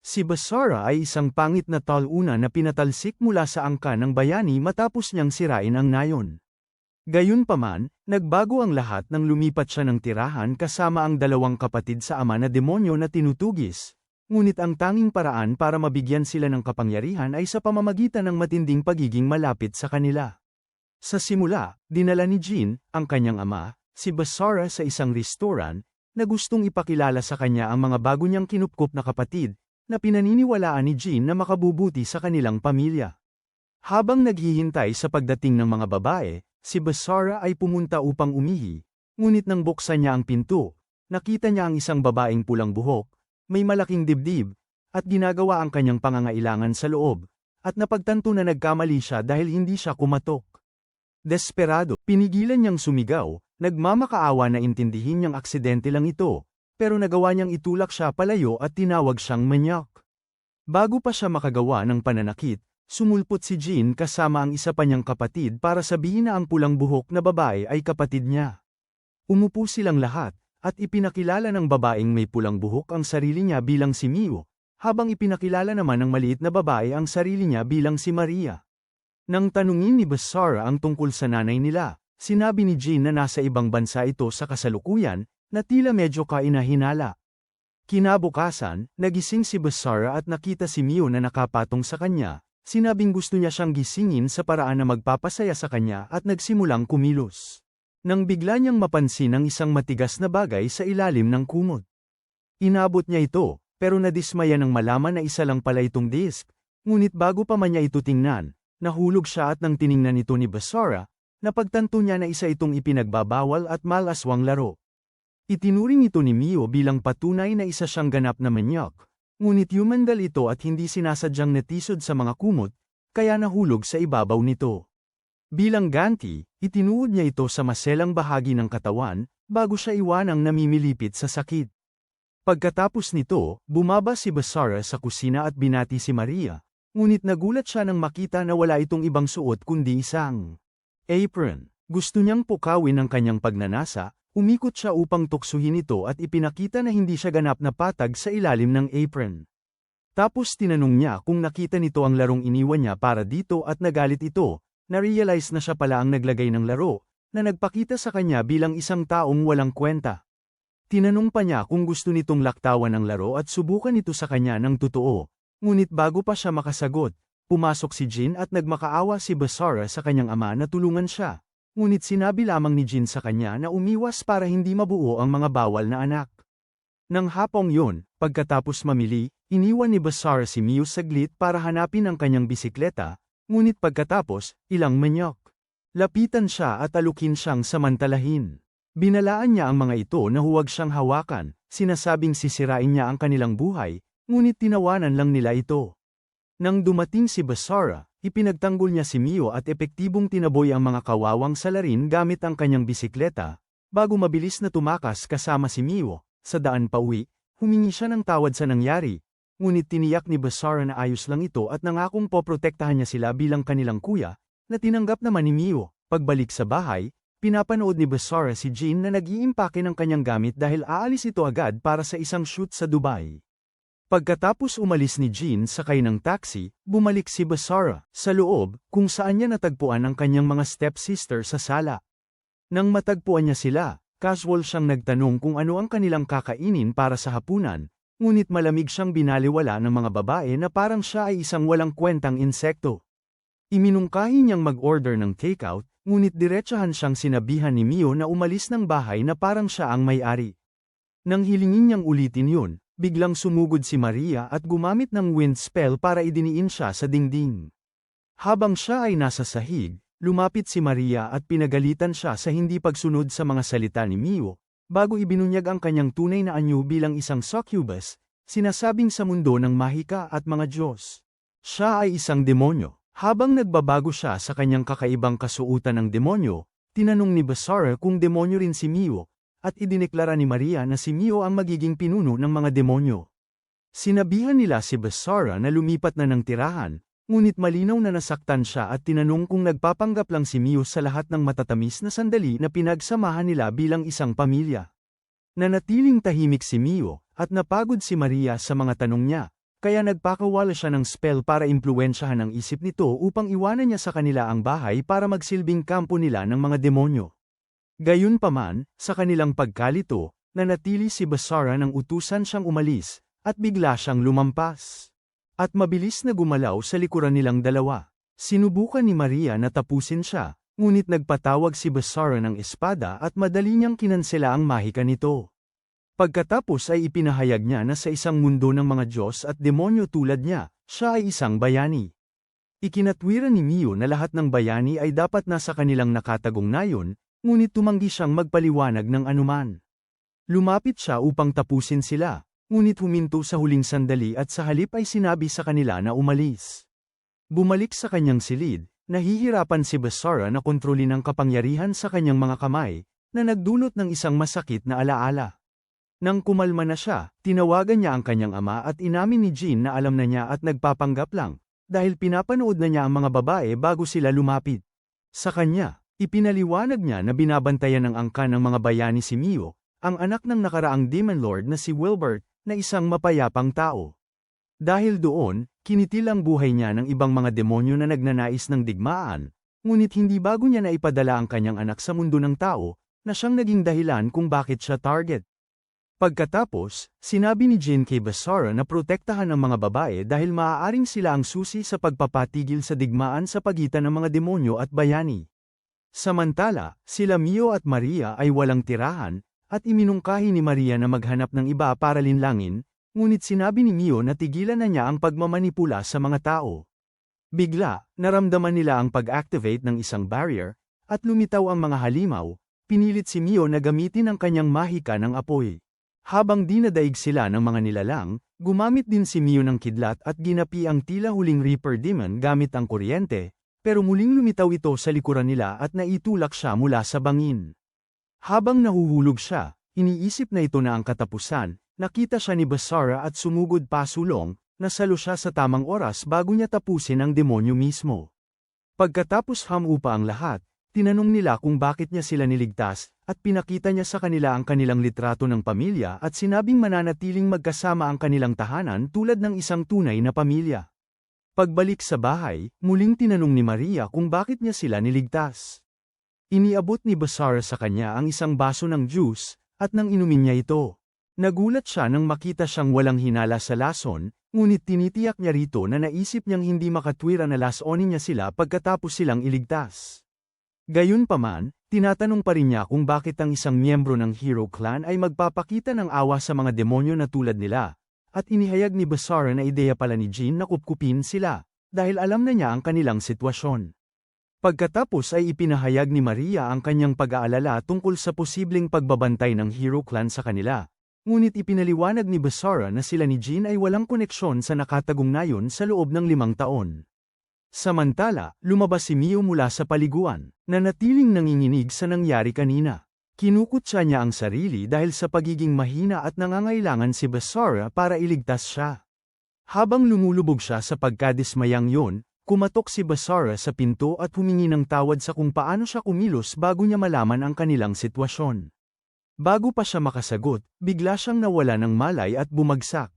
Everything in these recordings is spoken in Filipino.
Si Basara ay isang pangit na taluna na pinatalsik mula sa angkan ng bayani matapos niyang sirain ang nayon. Gayunpaman, nagbago ang lahat nang lumipat siya ng tirahan kasama ang dalawang kapatid sa ama na demonyo na tinutugis. Ngunit ang tanging paraan para mabigyan sila ng kapangyarihan ay sa pamamagitan ng matinding pagiging malapit sa kanila. Sa simula, dinala ni Jean, ang kanyang ama, si Basara sa isang restoran, na gustong ipakilala sa kanya ang mga bago niyang kinupkup na kapatid, na pinaniniwalaan ni Jean na makabubuti sa kanilang pamilya. Habang naghihintay sa pagdating ng mga babae, si Basara ay pumunta upang umihi, ngunit nang buksan niya ang pinto, nakita niya ang isang babaeng pulang buhok, may malaking dibdib, at ginagawa ang kanyang pangangailangan sa loob, at napagtanto na nagkamali siya dahil hindi siya kumatok. Desperado, pinigilan niyang sumigaw, nagmamakaawa na intindihin niyang aksidente lang ito, pero nagawa niyang itulak siya palayo at tinawag siyang manyak. Bago pa siya makagawa ng pananakit, sumulpot si Jean kasama ang isa pa niyang kapatid para sabihin na ang pulang buhok na babae ay kapatid niya. Umupo silang lahat, at ipinakilala ng babaeng may pulang buhok ang sarili niya bilang si Mio, habang ipinakilala naman ng maliit na babae ang sarili niya bilang si Maria. Nang tanungin ni Basara ang tungkol sa nanay nila, sinabi ni Jean na nasa ibang bansa ito sa kasalukuyan, na tila medyo kainahinala. Kinabukasan, nagising si Basara at nakita si Mio na nakapatong sa kanya, sinabing gusto niya siyang gisingin sa paraan na magpapasaya sa kanya at nagsimulang kumilos. Nang bigla niyang mapansin ang isang matigas na bagay sa ilalim ng kumot. Inabot niya ito, pero nadismaya nang malaman na isa lang pala itong disk, ngunit bago pa man niya ito tingnan, nahulog siya at nang tiningnan ito ni Basara, napagtanto niya na isa itong ipinagbabawal at malaswang laro. Itinuring ito ni Mio bilang patunay na isa siyang ganap na manyak, ngunit humandal ito at hindi sinasadyang natisod sa mga kumot, kaya nahulog sa ibabaw nito. Bilang ganti, itinuod niya ito sa maselang bahagi ng katawan, bago siya iwanang namimilipit sa sakit. Pagkatapos nito, bumaba si Basara sa kusina at binati si Maria, ngunit nagulat siya nang makita na wala itong ibang suot kundi isang apron. Gusto niyang pukawin ang kanyang pagnanasa. Umikot siya upang tuksuhin ito at ipinakita na hindi siya ganap na patag sa ilalim ng apron. Tapos tinanong niya kung nakita nito ang larong iniwan niya para dito at nagalit ito, na-realize na siya pala ang naglagay ng laro, na nagpakita sa kanya bilang isang taong walang kwenta. Tinanong pa niya kung gusto nitong laktawan ang laro at subukan ito sa kanya ng totoo, ngunit bago pa siya makasagot, pumasok si Jean at nagmakaawa si Basara sa kanyang ama na tulungan siya. Ngunit sinabi lamang ni Jean sa kanya na umiwas para hindi mabuo ang mga bawal na anak. Nang hapong yun, pagkatapos mamili, iniwan ni Basara si Mio saglit para hanapin ang kanyang bisikleta, ngunit pagkatapos, ilang manyak. Lapitan siya at alukin siyang samantalahin. Binalaan niya ang mga ito na huwag siyang hawakan, sinasabing sisirain niya ang kanilang buhay, ngunit tinawanan lang nila ito. Nang dumating si Basara, ipinagtanggol niya si Mio at epektibong tinaboy ang mga kawawang salarin gamit ang kanyang bisikleta, bago mabilis na tumakas kasama si Mio. Sa daan pauwi, humingi siya ng tawad sa nangyari, ngunit tiniyak ni Basara na ayos lang ito at nangakong poprotektahan niya sila bilang kanilang kuya, na tinanggap naman ni Mio. Pagbalik sa bahay, pinapanood ni Basara si Jean na nag-iimpake ng kanyang gamit dahil aalis ito agad para sa isang shoot sa Dubai. Pagkatapos umalis ni Jean sakay ng taxi, bumalik si Basara sa loob, kung saan niya natagpuan ang kanyang mga stepsister sa sala. Nang matagpuan niya sila, casual siyang nagtanong kung ano ang kanilang kakainin para sa hapunan, ngunit malamig siyang binaliwala ng mga babae na parang siya ay isang walang kwentang insekto. Iminungkahi niyang mag-order ng takeout, ngunit diretsahan siyang sinabihan ni Mio na umalis ng bahay na parang siya ang may-ari. Nang hilingin niyang ulitin yun, biglang sumugod si Maria at gumamit ng wind spell para idiniin siya sa dingding. Habang siya ay nasa sahig, lumapit si Maria at pinagalitan siya sa hindi pagsunod sa mga salita ni Mio, bago ibinunyag ang kanyang tunay na anyo bilang isang succubus, sinasabing sa mundo ng mahika at mga Diyos. Siya ay isang demonyo. Habang nagbabago siya sa kanyang kakaibang kasuutan ng demonyo, tinanong ni Basara kung demonyo rin si Mio, at idineklara ni Maria na si Mio ang magiging pinuno ng mga demonyo. Sinabihan nila si Basara na lumipat na ng tirahan, ngunit malinaw na nasaktan siya at tinanong kung nagpapanggap lang si Mio sa lahat ng matatamis na sandali na pinagsamahan nila bilang isang pamilya. Nanatiling tahimik si Mio, at napagod si Maria sa mga tanong niya, kaya nagpakawala siya ng spell para impluwensyahan ang isip nito upang iwanan niya sa kanila ang bahay para magsilbing kampo nila ng mga demonyo. Gayunpaman, sa kanilang pagkalito, nanatili si Basara nang utusan siyang umalis, at bigla siyang lumampas. At mabilis na gumalaw sa likuran nilang dalawa. Sinubukan ni Maria na tapusin siya, ngunit nagpatawag si Basara ng espada at madali niyang kinansela ang mahika nito. Pagkatapos ay ipinahayag niya na sa isang mundo ng mga Diyos at demonyo tulad niya, siya ay isang bayani. Ikinatwiran ni Mio na lahat ng bayani ay dapat nasa kanilang nakatagong nayon, ngunit tumanggi siyang magpaliwanag ng anuman. Lumapit siya upang tapusin sila, ngunit huminto sa huling sandali at sa halip ay sinabi sa kanila na umalis. Bumalik sa kanyang silid, nahihirapan si Basara na kontrolin ang kapangyarihan sa kanyang mga kamay, na nagdulot ng isang masakit na alaala. Nang kumalma na siya, tinawagan niya ang kanyang ama at inamin ni Jean na alam na niya at nagpapanggap lang, dahil pinapanood na niya ang mga babae bago sila lumapit. Sa kanya, ipinaliwanag niya na binabantayan ng angkan ng mga bayani si Mio, ang anak ng nakaraang Demon Lord na si Wilbert, na isang mapayapang tao. Dahil doon, kinitil ang buhay niya ng ibang mga demonyo na nagnanais ng digmaan, ngunit hindi bago niya naipadala ang kanyang anak sa mundo ng tao, na siyang naging dahilan kung bakit siya target. Pagkatapos, sinabi ni Jean kay Basara na protektahan ang mga babae dahil maaaring sila ang susi sa pagpapatigil sa digmaan sa pagitan ng mga demonyo at bayani. Samantala, sila Mio at Maria ay walang tirahan, at iminungkahi ni Maria na maghanap ng iba para linlangin, ngunit sinabi ni Mio na tigilan na niya ang pagmamanipula sa mga tao. Bigla, naramdaman nila ang pag-activate ng isang barrier, at lumitaw ang mga halimaw, pinilit si Mio na gamitin ang kanyang mahika ng apoy. Habang dinadaig sila ng mga nilalang, gumamit din si Mio ng kidlat at ginapi ang tila huling Reaper Demon gamit ang kuryente, pero muling lumitaw ito sa likuran nila at naitulak siya mula sa bangin. Habang nahuhulog siya, iniisip na ito na ang katapusan, nakita siya ni Basara at sumugod pasulong, nasalo siya sa tamang oras bago niya tapusin ang demonyo mismo. Pagkatapos hamupa ang lahat, tinanong nila kung bakit niya sila niligtas, at pinakita niya sa kanila ang kanilang litrato ng pamilya at sinabing mananatiling magkasama ang kanilang tahanan tulad ng isang tunay na pamilya. Pagbalik sa bahay, muling tinanong ni Maria kung bakit niya sila niligtas. Iniabot ni Basara sa kanya ang isang baso ng juice, at nang inumin niya ito. Nagulat siya nang makita siyang walang hinala sa lason, ngunit tinitiyak niya rito na naisip niyang hindi makatwira na lasonin niya sila pagkatapos silang iligtas. Gayunpaman, tinatanong pa rin niya kung bakit ang isang miyembro ng Hero Clan ay magpapakita ng awa sa mga demonyo na tulad nila, at inihayag ni Basara na ideya pala ni Jean na kupkupin sila, dahil alam na niya ang kanilang sitwasyon. Pagkatapos ay ipinahayag ni Maria ang kanyang pag-aalala tungkol sa posibleng pagbabantay ng Hero Clan sa kanila. Ngunit ipinaliwanag ni Basara na sila ni Jean ay walang koneksyon sa nakatagong nayon sa loob ng 5 taon. Samantala, lumabas si Mio mula sa paliguan, na natiling nanginginig sa nangyari kanina. Kinukutsa niya ang sarili dahil sa pagiging mahina at nangangailangan si Basara para iligtas siya. Habang lumulubog siya sa pagkadismayang yon, kumatok si Basara sa pinto at humingi ng tawad sa kung paano siya kumilos bago niya malaman ang kanilang sitwasyon. Bago pa siya makasagot, bigla siyang nawala ng malay at bumagsak.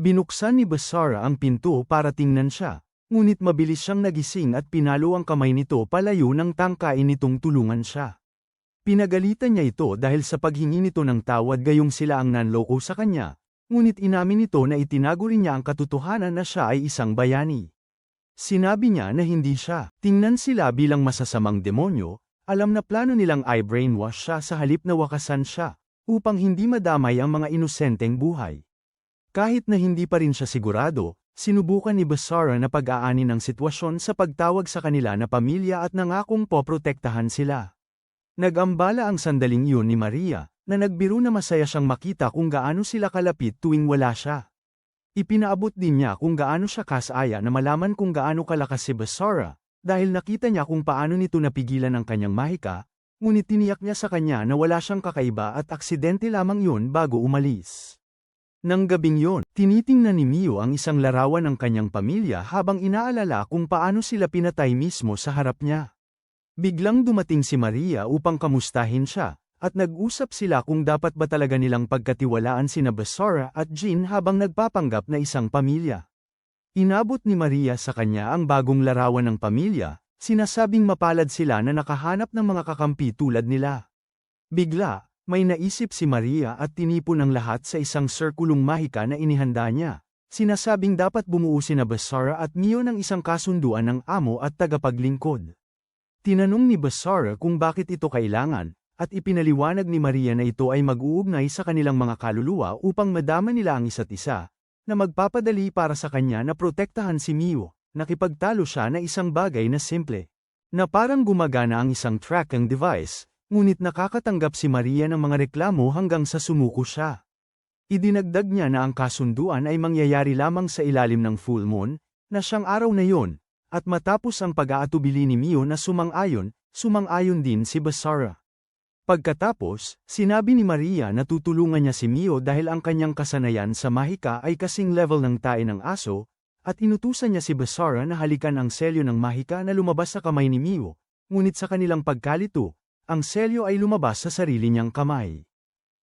Binuksan ni Basara ang pinto para tingnan siya, ngunit mabilis siyang nagising at pinalo ang kamay nito palayo ng tangkain nitong tulungan siya. Pinagalitan niya ito dahil sa paghingi nito ng tawad gayong sila ang nanloko sa kanya, ngunit inamin nito na itinago rin niya ang katotohanan na siya ay isang bayani. Sinabi niya na hindi siya. Tingnan sila bilang masasamang demonyo, alam na plano nilang i-brainwash siya sa halip na wakasan siya, upang hindi madamay ang mga inosenteng buhay. Kahit na hindi pa rin siya sigurado, sinubukan ni Basara na pag-aanin ang sitwasyon sa pagtawag sa kanila na pamilya at nangakong poprotektahan sila. Nag-ambala ang sandaling iyon ni Maria, na nagbiro na masaya siyang makita kung gaano sila kalapit tuwing wala siya. Ipinaabot din niya kung gaano siya kasaya na malaman kung gaano kalakas si Basara, dahil nakita niya kung paano nito napigilan ang kanyang mahika, ngunit tiniyak niya sa kanya na wala siyang kakaiba at aksidente lamang yun bago umalis. Nang gabing yon, tinitingnan ni Mio ang isang larawan ng kanyang pamilya habang inaalala kung paano sila pinatay mismo sa harap niya. Biglang dumating si Maria upang kamustahin siya, at nag-usap sila kung dapat ba talaga nilang pagkatiwalaan sina Basara at Jean habang nagpapanggap na isang pamilya. Inabot ni Maria sa kanya ang bagong larawan ng pamilya, sinasabing mapalad sila na nakahanap ng mga kakampi tulad nila. Bigla, may naisip si Maria at tinipon ang lahat sa isang sirkulong mahika na inihanda niya. Sinasabing dapat bumuo sina Basara at Mio ng isang kasunduan ng amo at tagapaglingkod. Tinanong ni Basara kung bakit ito kailangan, at ipinaliwanag ni Maria na ito ay mag-uugnay sa kanilang mga kaluluwa upang madama nila ang isa't isa, na magpapadali para sa kanya na protektahan si Mio. Nakipagtalo siya na isang bagay na simple, na parang gumagana ang isang tracking device, ngunit nakakatanggap si Maria ng mga reklamo hanggang sa sumuko siya. Idinagdag niya na ang kasunduan ay mangyayari lamang sa ilalim ng full moon, na siyang araw na yon, at matapos ang pag-aatubili ni Mio na sumang-ayon din si Basara. Pagkatapos, sinabi ni Maria na tutulungan niya si Mio dahil ang kanyang kasanayan sa mahika ay kasing level ng tae ng aso, at inutusan niya si Basara na halikan ang selyo ng mahika na lumabas sa kamay ni Mio, ngunit sa kanilang pagkalito, ang selyo ay lumabas sa sarili niyang kamay.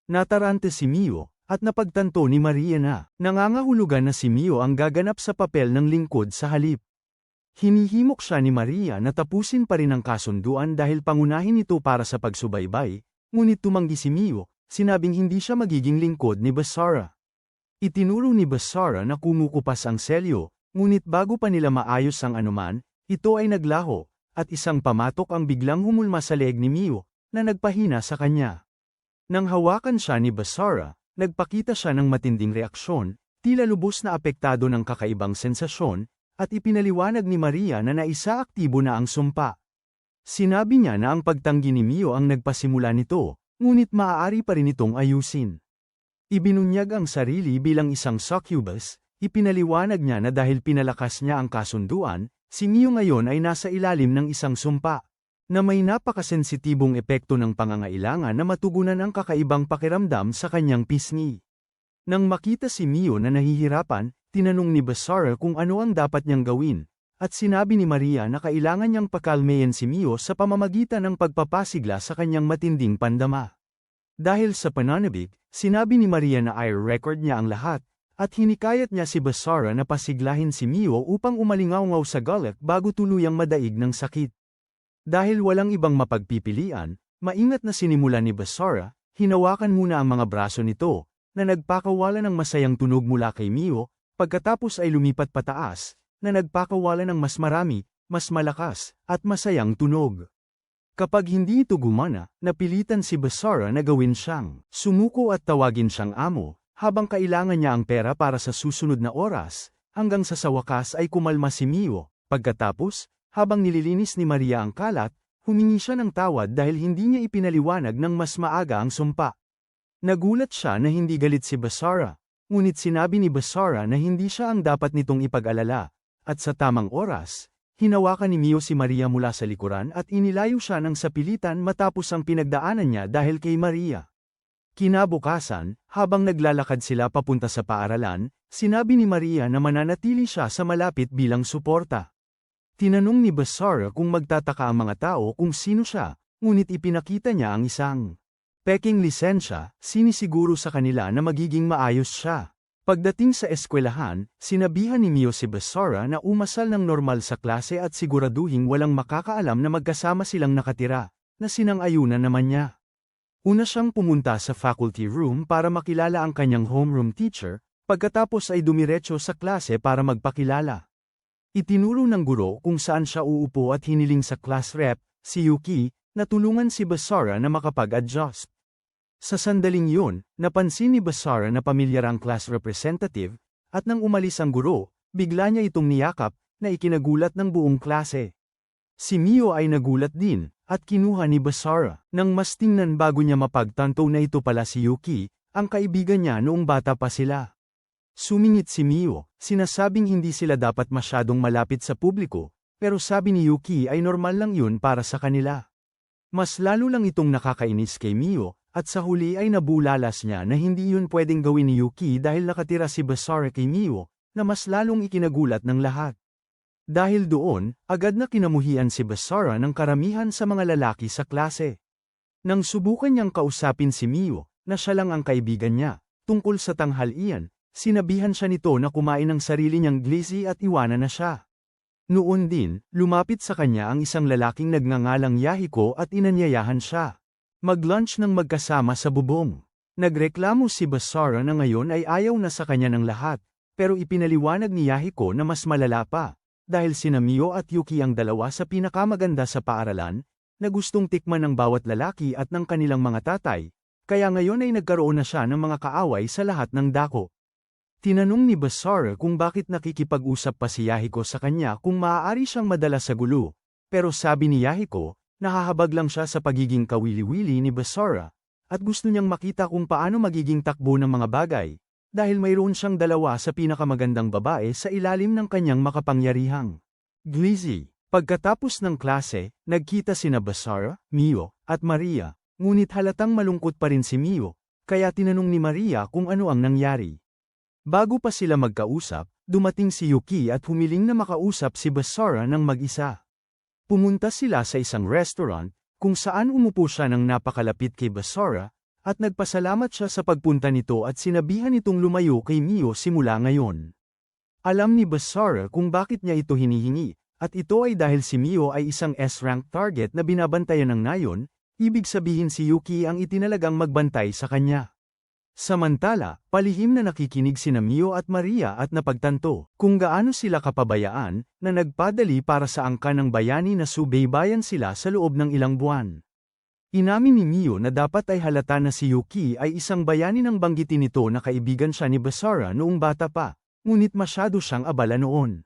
Natarante si Mio, at napagtanto ni Maria na nangangahulugan na si Mio ang gaganap sa papel ng lingkod sa halip. Hinihimok siya ni Maria na tapusin pa rin ang kasunduan dahil pangunahin ito para sa pagsubaybay, ngunit tumanggi si Mio, sinabing hindi siya magiging lingkod ni Basara. Itinuro ni Basara na kumukupas ang selyo, ngunit bago pa nila maayos ang anuman, ito ay naglaho, at isang pamatok ang biglang humulma sa leeg ni Mio, na nagpahina sa kanya. Nang hawakan siya ni Basara, nagpakita siya ng matinding reaksyon, tila lubos na apektado ng kakaibang sensasyon, at ipinaliwanag ni Maria na naisaaktibo na ang sumpa. Sinabi niya na ang pagtanggi ni Mio ang nagpasimula nito, ngunit maaari pa rin itong ayusin. Ibinunyag ang sarili bilang isang succubus, ipinaliwanag niya na dahil pinalakas niya ang kasunduan, si Mio ngayon ay nasa ilalim ng isang sumpa, na may napakasensitibong epekto ng pangangailangan na matugunan ang kakaibang pakiramdam sa kanyang pisngi. Nang makita si Mio na nahihirapan, tinanong ni Basara kung ano ang dapat niyang gawin, at sinabi ni Maria na kailangan niyang pakalmeyin si Mio sa pamamagitan ng pagpapasigla sa kanyang matinding pandama. Dahil sa pananabik, sinabi ni Maria na i-record niya ang lahat, at hinikayat niya si Basara na pasiglahin si Mio upang umalingaw sa galak bago tuluyang madaig ng sakit. Dahil walang ibang mapagpipilian, maingat na sinimula ni Basara, hinawakan muna ang mga braso nito, na nagpakawala ng masayang tunog mula kay Mio, pagkatapos ay lumipat pataas, na nagpakawala ng mas marami, mas malakas, at masayang tunog. Kapag hindi ito gumana, napilitan si Basara na gawin siyang sumuko at tawagin siyang amo, habang kailangan niya ang pera para sa susunod na oras, hanggang sa wakas ay kumalma si Mio. Pagkatapos, habang nililinis ni Maria ang kalat, humingi siya ng tawad dahil hindi niya ipinaliwanag ng mas maaga ang sumpa. Nagulat siya na hindi galit si Basara, ngunit sinabi ni Basara na hindi siya ang dapat nitong ipag-alala, at sa tamang oras, hinawakan ni Mio si Maria mula sa likuran at inilayo siya ng sapilitan matapos ang pinagdaanan niya dahil kay Maria. Kinabukasan, habang naglalakad sila papunta sa paaralan, sinabi ni Maria na mananatili siya sa malapit bilang suporta. Tinanong ni Basara kung magtataka ang mga tao kung sino siya, ngunit ipinakita niya ang isang peking lisensya, sinisiguro sa kanila na magiging maayos siya. Pagdating sa eskwelahan, sinabihan ni Mio si Basara na umasal ng normal sa klase at siguraduhing walang makakaalam na magkasama silang nakatira, na sinang-ayunan naman niya. Una siyang pumunta sa faculty room para makilala ang kanyang homeroom teacher, pagkatapos ay dumiretso sa klase para magpakilala. Itinuro ng guro kung saan siya uupo at hiniling sa class rep, si Yuki, na tulungan si Basara na makapag-adjust. Sa sandaling yun, napansin ni Basara na pamilyar ang class representative, at nang umalis ang guro, bigla niya itong niyakap, na ikinagulat ng buong klase. Si Mio ay nagulat din, at kinuha ni Basara, nang mas tingnan bago niya mapagtanto na ito pala si Yuki, ang kaibigan niya noong bata pa sila. Sumingit si Mio, sinasabing hindi sila dapat masyadong malapit sa publiko, pero sabi ni Yuki ay normal lang yun para sa kanila. Mas lalo lang itong nakakainis kay Mio, at sa huli ay nabulalas niya na hindi yun pwedeng gawin ni Yuki dahil nakatira si Basara kay Mio, na mas lalong ikinagulat ng lahat. Dahil doon, agad na kinamuhian si Basara ng karamihan sa mga lalaki sa klase. Nang subukan niyang kausapin si Mio, na siya lang ang kaibigan niya, tungkol sa tanghalian, sinabihan siya nito na kumain ng sarili niyang glizzy at iwanan na siya. Noon din, lumapit sa kanya ang isang lalaking nagngangalang Yahiko at inanyayahan siya mag-lunch ng magkasama sa bubong. Nagreklamo si Basara na ngayon ay ayaw na sa kanya ng lahat, pero ipinaliwanag ni Yahiko na mas malala pa, dahil sina Mio at Yuki ang dalawa sa pinakamaganda sa paaralan, na gustong tikman ng bawat lalaki at ng kanilang mga tatay, kaya ngayon ay nagkaroon na siya ng mga kaaway sa lahat ng dako. Tinanong ni Basara kung bakit nakikipag-usap pa si Yahiko sa kanya kung maaari siyang madala sa gulo, pero sabi ni Yahiko, nahahabag lang siya sa pagiging kawili-wili ni Basara, at gusto niyang makita kung paano magiging takbo ng mga bagay, dahil mayroon siyang dalawa sa pinakamagandang babae sa ilalim ng kanyang makapangyarihang glizzy. Pagkatapos ng klase, nagkita sina Basara, Mio, at Maria, ngunit halatang malungkot pa rin si Mio, kaya tinanong ni Maria kung ano ang nangyari. Bago pa sila magkausap, dumating si Yuki at humiling na makausap si Basara ng mag-isa. Pumunta sila sa isang restaurant, kung saan umupo siya ng napakalapit kay Basara, at nagpasalamat siya sa pagpunta nito at sinabihan itong lumayo kay Mio simula ngayon. Alam ni Basara kung bakit niya ito hinihingi, at ito ay dahil si Mio ay isang S-rank target na binabantayan ng Nayon, ibig sabihin si Yuki ang itinalagang magbantay sa kanya. Samantala, palihim na nakikinig sina Mio at Maria at napagtanto kung gaano sila kapabayaan, na nagpadali para sa angkan ng bayani na subaybayan sila sa loob ng ilang buwan. Inamin ni Mio na dapat ay halata na si Yuki ay isang bayani nang banggitin nito na kaibigan siya ni Basara noong bata pa, ngunit masyado siyang abala noon.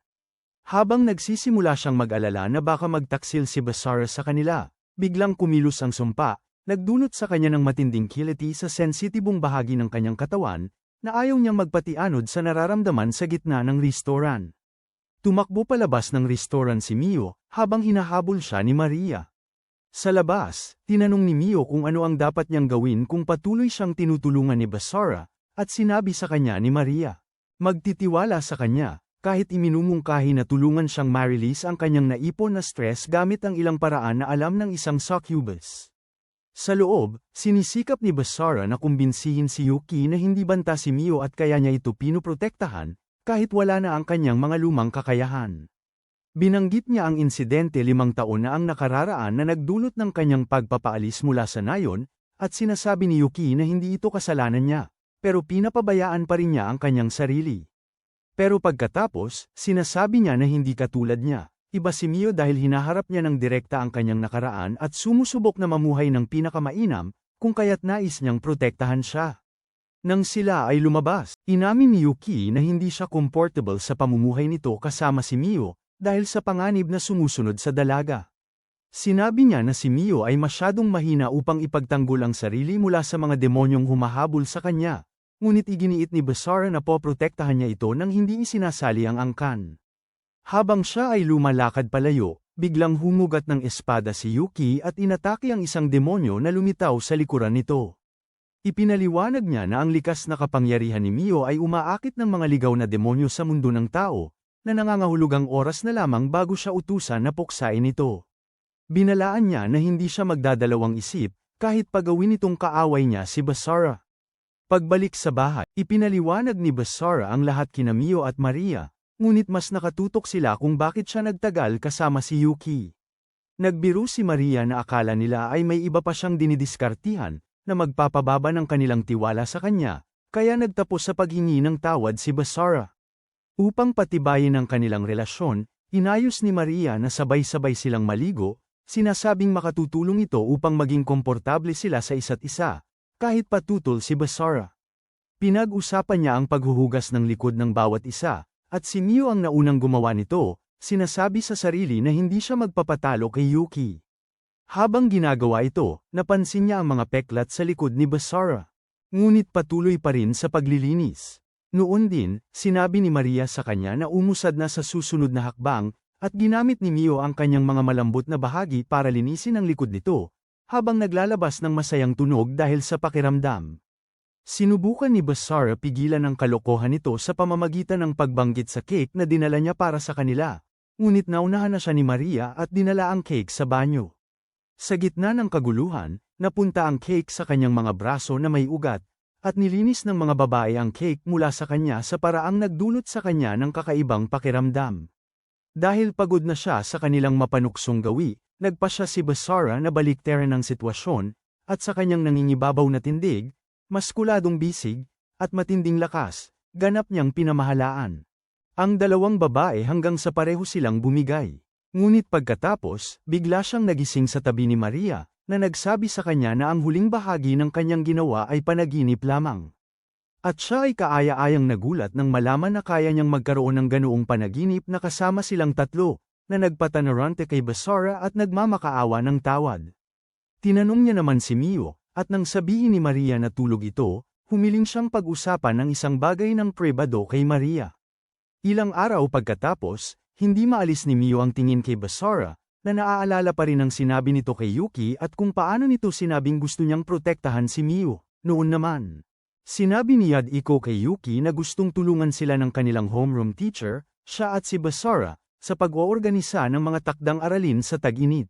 Habang nagsisimula siyang mag-alala na baka magtaksil si Basara sa kanila, biglang kumilos ang sumpa, nagdulot sa kanya ng matinding kiliti sa sensitibong bahagi ng kanyang katawan, na ayaw niyang magpatianod sa nararamdaman sa gitna ng restoran. Tumakbo palabas ng restoran si Mio, habang hinahabol siya ni Maria. Sa labas, tinanong ni Mio kung ano ang dapat niyang gawin kung patuloy siyang tinutulungan ni Basara, at sinabi sa kanya ni Maria, magtitiwala sa kanya, kahit iminumungkahi na tulungan siyang ma-release ang kanyang naipon na stress gamit ang ilang paraan na alam ng isang succubus. Sa loob, sinisikap ni Basara na kumbinsihin si Yuki na hindi banta si Mio at kaya niya ito pinoprotektahan, kahit wala na ang kanyang mga lumang kakayahan. Binanggit niya ang insidente 5 taon na ang nakararaan na nagdulot ng kanyang pagpapaalis mula sa Nayon, at sinasabi ni Yuki na hindi ito kasalanan niya, pero pinapabayaan pa rin niya ang kanyang sarili. Pero pagkatapos, sinasabi niya na hindi katulad niya. Iba si Mio dahil hinaharap niya ng direkta ang kanyang nakaraan at sumusubok na mamuhay ng pinakamainam, kung kaya't nais niyang protektahan siya. Nang sila ay lumabas, inamin ni Yuki na hindi siya comfortable sa pamumuhay nito kasama si Mio, dahil sa panganib na sumusunod sa dalaga. Sinabi niya na si Mio ay masyadong mahina upang ipagtanggol ang sarili mula sa mga demonyong humahabol sa kanya. Ngunit iginiit ni Basara na poprotektahan niya ito nang hindi isinasali ang angkan. Habang siya ay lumalakad palayo, biglang humugat ng espada si Yuki at inatake ang isang demonyo na lumitaw sa likuran nito. Ipinaliwanag niya na ang likas na kapangyarihan ni Mio ay umaakit ng mga ligaw na demonyo sa mundo ng tao, na nangangahulugang oras na lamang bago siya utusan na puksain ito. Binalaan niya na hindi siya magdadalawang isip, kahit pagawin itong kaaway niya si Basara. Pagbalik sa bahay, ipinaliwanag ni Basara ang lahat kina Mio at Maria, ngunit mas nakatutok sila kung bakit siya nagtagal kasama si Yuki. Nagbiro si Maria na akala nila ay may iba pa siyang dinidiskartihan, na magpapababa ng kanilang tiwala sa kanya, kaya nagtapos sa paghingi ng tawad si Basara. Upang patibayin ang kanilang relasyon, inayos ni Maria na sabay-sabay silang maligo, sinasabing makatutulong ito upang maging komportable sila sa isa't isa. Kahit patutol si Basara. Pinag-usapan niya ang paghuhugas ng likod ng bawat isa, at si Mio ang naunang gumawa nito, sinasabi sa sarili na hindi siya magpapatalo kay Yuki. Habang ginagawa ito, napansin niya ang mga peklat sa likod ni Basara. Ngunit patuloy pa rin sa paglilinis. Noon din, sinabi ni Maria sa kanya na umusad na sa susunod na hakbang, at ginamit ni Mio ang kanyang mga malambot na bahagi para linisin ang likod nito, habang naglalabas ng masayang tunog dahil sa pakiramdam. Sinubukan ni Basara pigilan ang kalokohan nito sa pamamagitan ng pagbanggit sa cake na dinala niya para sa kanila, ngunit naunahan na siya ni Maria at dinala ang cake sa banyo. Sa gitna ng kaguluhan, napunta ang cake sa kanyang mga braso na may ugat, at nilinis ng mga babae ang cake mula sa kanya sa paraang nagdulot sa kanya ng kakaibang pakiramdam. Dahil pagod na siya sa kanilang mapanuksong gawi, nagpa siya si Basara na baliktaran ang sitwasyon, at sa kanyang nangingibabaw na tindig, maskuladong bisig, at matinding lakas, ganap niyang pinamahalaan ang dalawang babae hanggang sa pareho silang bumigay. Ngunit pagkatapos, bigla siyang nagising sa tabi ni Maria, na nagsabi sa kanya na ang huling bahagi ng kanyang ginawa ay panaginip lamang. At siya ay kaaya-ayang nagulat nang malaman na kaya niyang magkaroon ng ganoong panaginip na kasama silang tatlo, na nagpatanarante kay Basara at nagmamakaawa ng tawad. Tinanong niya naman si Mio, at nang sabihin ni Maria na tulog ito, humiling siyang pag-usapan ng isang bagay ng pribado kay Maria. Ilang araw pagkatapos, hindi maalis ni Mio ang tingin kay Basara, na naaalala pa rin ang sinabi nito kay Yuki at kung paano nito sinabing gusto niyang protektahan si Mio. Noon naman, sinabi ni Yadiko kay Yuki na gustong tulungan sila ng kanilang homeroom teacher, siya at si Basara, sa pag-oorganisa ng mga takdang aralin sa tag-init.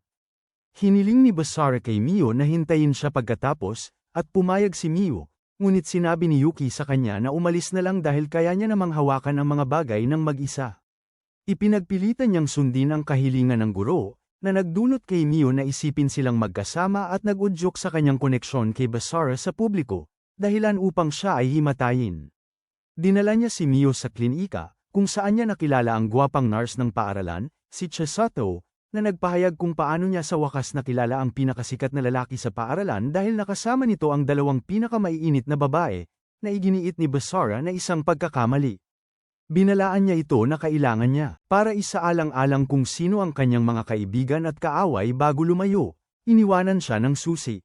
Hiniling ni Basara kay Mio na hintayin siya pagkatapos, at pumayag si Mio. Ngunit sinabi ni Yuki sa kanya na umalis na lang dahil kaya niya namang hawakan ang mga bagay ng mag-isa. Ipinagpilitan niyang sundin ang kahilingan ng guro, na nagdulot kay Mio na isipin silang magkasama at nag-udyok sa kanyang koneksyon kay Basara sa publiko, dahilan upang siya ay himatayin. Dinala niya si Mio sa klinika, kung saan niya nakilala ang gwapang nurse ng paaralan, si Chisato, na nagpahayag kung paano niya sa wakas nakilala ang pinakasikat na lalaki sa paaralan dahil nakasama nito ang dalawang pinakamaiinit na babae, na iginiit ni Basara na isang pagkakamali. Binalaan niya ito na kailangan niya, para isaalang-alang kung sino ang kanyang mga kaibigan at kaaway bago lumayo, iniwanan siya ng susi.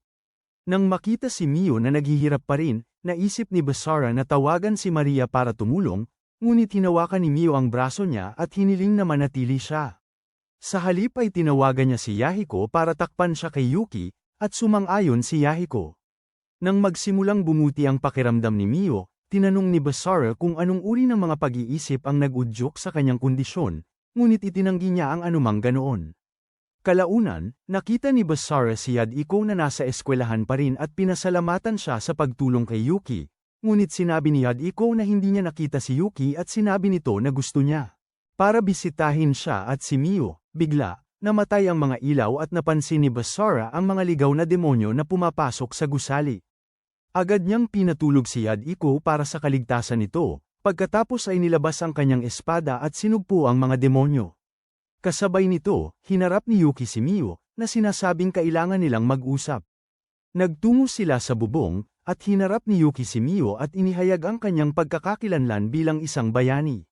Nang makita si Mio na naghihirap pa rin, naisip ni Basara na tawagan si Maria para tumulong, ngunit hinawakan ni Mio ang braso niya at hiniling na manatili siya. Sa halip ay tinawagan niya si Yahiko para takpan siya kay Yuki, at sumang-ayon si Yahiko. Nang magsimulang bumuti ang pakiramdam ni Mio, tinanong ni Basara kung anong uri ng mga pag-iisip ang nag-udyok sa kanyang kondisyon, ngunit itinanggi niya ang anumang ganoon. Kalaunan, nakita ni Basara si Yadiko na nasa eskwelahan pa rin at pinasalamatan siya sa pagtulong kay Yuki, ngunit sinabi ni Yadiko na hindi niya nakita si Yuki at sinabi nito na gusto niya para bisitahin siya at si Mio. Bigla, namatay ang mga ilaw at napansin ni Basara ang mga ligaw na demonyo na pumapasok sa gusali. Agad niyang pinatulog si Yadiko para sa kaligtasan nito, pagkatapos ay nilabas ang kanyang espada at sinugpo ang mga demonyo. Kasabay nito, hinarap ni Yuki si Mio, na sinasabing kailangan nilang mag-usap. Nagtungo sila sa bubong, at hinarap ni Yuki si Mio at inihayag ang kanyang pagkakakilanlan bilang isang bayani.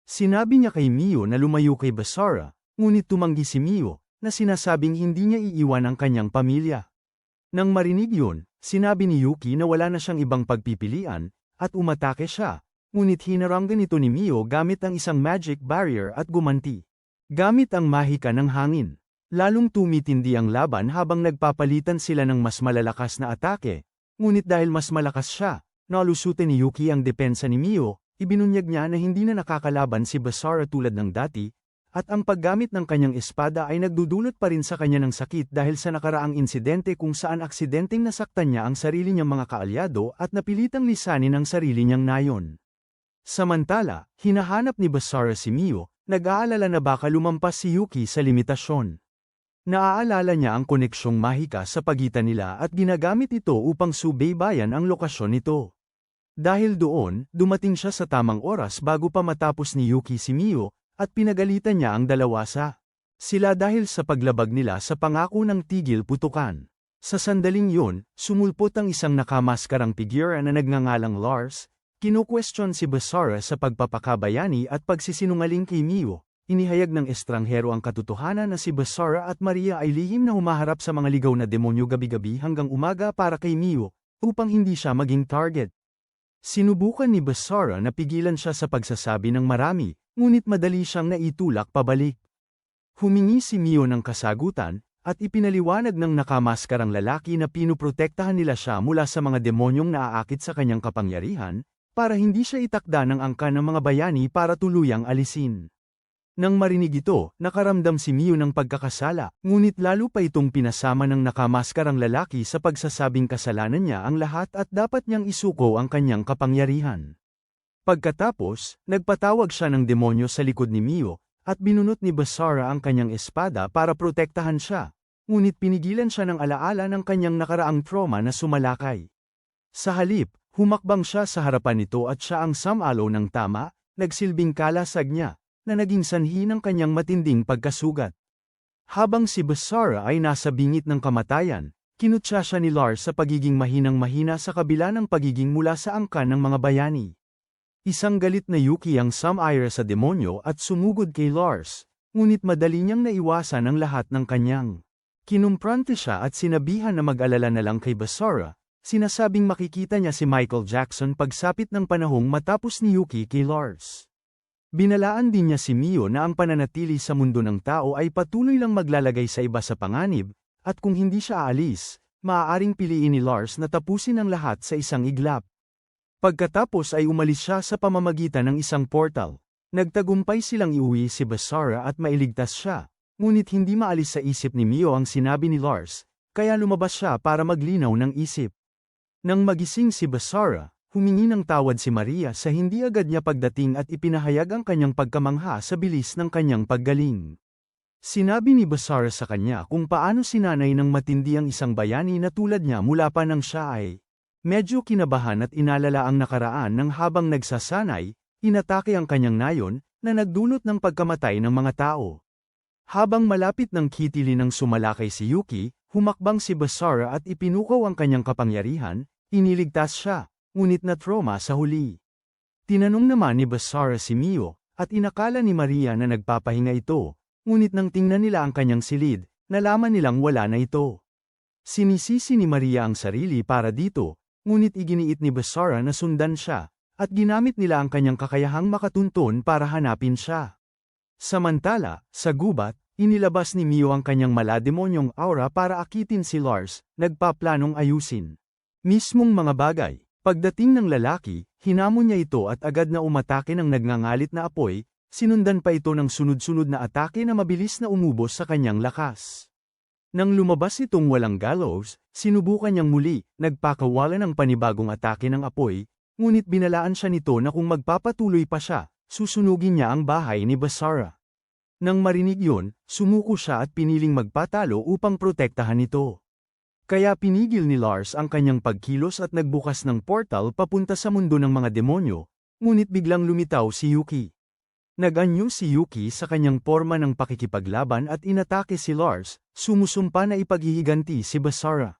Sinabi niya kay Mio na lumayo kay Basara, ngunit tumanggi si Mio, na sinasabing hindi niya iiwan ang kanyang pamilya. Nang marinig yun, sinabi ni Yuki na wala na siyang ibang pagpipilian, at umatake siya, ngunit hinaranggan ito ni Mio gamit ang isang magic barrier at gumanti. Gamit ang mahika ng hangin. Lalong tumitindi ang laban habang nagpapalitan sila ng mas malalakas na atake, ngunit dahil mas malakas siya, nalusutin ni Yuki ang depensa ni Mio, ibinunyag niya na hindi na nakakalaban si Basara tulad ng dati, at ang paggamit ng kanyang espada ay nagdudulot pa rin sa kanya ng sakit dahil sa nakaraang insidente kung saan aksidenteng nasaktan niya ang sarili niyang mga kaalyado at napilitang lisanin ang sarili niyang nayon. Samantala, hinahanap ni Basara si Mio, nag-aalala na baka lumampas si Yuki sa limitasyon. Naaalala niya ang koneksyong mahika sa pagitan nila at ginagamit ito upang subaybayan ang lokasyon nito. Dahil doon, dumating siya sa tamang oras bago pa matapos ni Yuki si Mio, at pinagalitan niya ang dalawa sa sila dahil sa paglabag nila sa pangako ng tigil putukan. Sa sandaling yun, sumulpot ang isang nakamaskarang figura na nagngangalang Lars, kinukwestiyon si Basara sa pagpapakabayani at pagsisinungaling kay Mio. Inihayag ng estranghero ang katotohanan na si Basara at Maria ay lihim na humaharap sa mga ligaw na demonyo gabi-gabi hanggang umaga para kay Mio, upang hindi siya maging target. Sinubukan ni Basara na pigilan siya sa pagsasabi ng marami, ngunit madali siyang naitulak pabalik. Humingi si Mio ng kasagutan, at ipinaliwanag ng nakamaskarang lalaki na pinuprotektahan nila siya mula sa mga demonyong naaakit sa kanyang kapangyarihan, para hindi siya itakda ng angkan ng mga bayani para tuluyang alisin. Nang marinig ito, nakaramdam si Mio ng pagkakasala, ngunit lalo pa itong pinasama ng nakamaskarang lalaki sa pagsasabing kasalanan niya ang lahat at dapat niyang isuko ang kanyang kapangyarihan. Pagkatapos, nagpatawag siya ng demonyo sa likod ni Mio, at binunot ni Basara ang kanyang espada para protektahan siya, ngunit pinigilan siya ng alaala ng kanyang nakaraang trauma na sumalakay. Sa halip, humakbang siya sa harapan nito at siya ang sumalo ng tama, nagsilbing kalasag niya, na naging sanhi ng kanyang matinding pagkasugat. Habang si Basara ay nasa bingit ng kamatayan, kinutya siya ni Lars sa pagiging mahinang-mahina sa kabila ng pagiging mula sa angkan ng mga bayani. Isang galit na Yuki ang sumire sa demonyo at sumugod kay Lars, ngunit madali niyang naiwasan ang lahat ng kanyang. Kinumprante siya at sinabihan na mag-alala na lang kay Basara, sinasabing makikita niya si Michael Jackson pagsapit ng panahong matapos ni Yuki kay Lars. Binalaan din niya si Mio na ang pananatili sa mundo ng tao ay patuloy lang maglalagay sa iba sa panganib, at kung hindi siya aalis, maaaring piliin ni Lars na tapusin ang lahat sa isang iglap. Pagkatapos ay umalis siya sa pamamagitan ng isang portal. Nagtagumpay silang iuwi si Basara at mailigtas siya, ngunit hindi maalis sa isip ni Mio ang sinabi ni Lars, kaya lumabas siya para maglinaw ng isip. Nang magising si Basara, humingi ng tawad si Maria sa hindi agad niya pagdating at ipinahayag ang kanyang pagkamangha sa bilis ng kanyang paggaling. Sinabi ni Basara sa kanya kung paano sinanay ng matindi ang isang bayani na tulad niya mula pa nang siya ay medyo kinabahan at inalala ang nakaraan nang habang nagsasanay, inatake ang kanyang nayon na nagdulot ng pagkamatay ng mga tao. Habang malapit ng kitilin ng sumalakay si Yuki, humakbang si Basara at ipinukaw ang kanyang kapangyarihan, iniligtas siya, ngunit na trauma sa huli. Tinanong naman ni Basara si Mio, at inakala ni Maria na nagpapahinga ito, ngunit nang tingnan nila ang kanyang silid, nalaman nilang wala na ito. Sinisisi ni Maria ang sarili para dito, ngunit iginiit ni Basara na sundan siya, at ginamit nila ang kanyang kakayahang makatuntun para hanapin siya. Samantala, sa gubat, inilabas ni Mio ang kanyang malademonyong aura para akitin si Lars, nagpaplanong ayusin mismong mga bagay. Pagdating ng lalaki, hinamon niya ito at agad na umatake ng nagngangalit na apoy, sinundan pa ito ng sunod-sunod na atake na mabilis na umubos sa kanyang lakas. Nang lumabas itong walang gallows, sinubukan niyang muli, nagpakawala ng panibagong atake ng apoy, ngunit binalaan siya nito na kung magpapatuloy pa siya, susunugin niya ang bahay ni Basara. Nang marinig yun, sumuko siya at piniling magpatalo upang protektahan ito. Kaya pinigil ni Lars ang kanyang pagkilos at nagbukas ng portal papunta sa mundo ng mga demonyo, ngunit biglang lumitaw si Yuki. Nag-anyo si Yuki sa kanyang porma ng pakikipaglaban at inatake si Lars, sumusumpa na ipaghihiganti si Basara.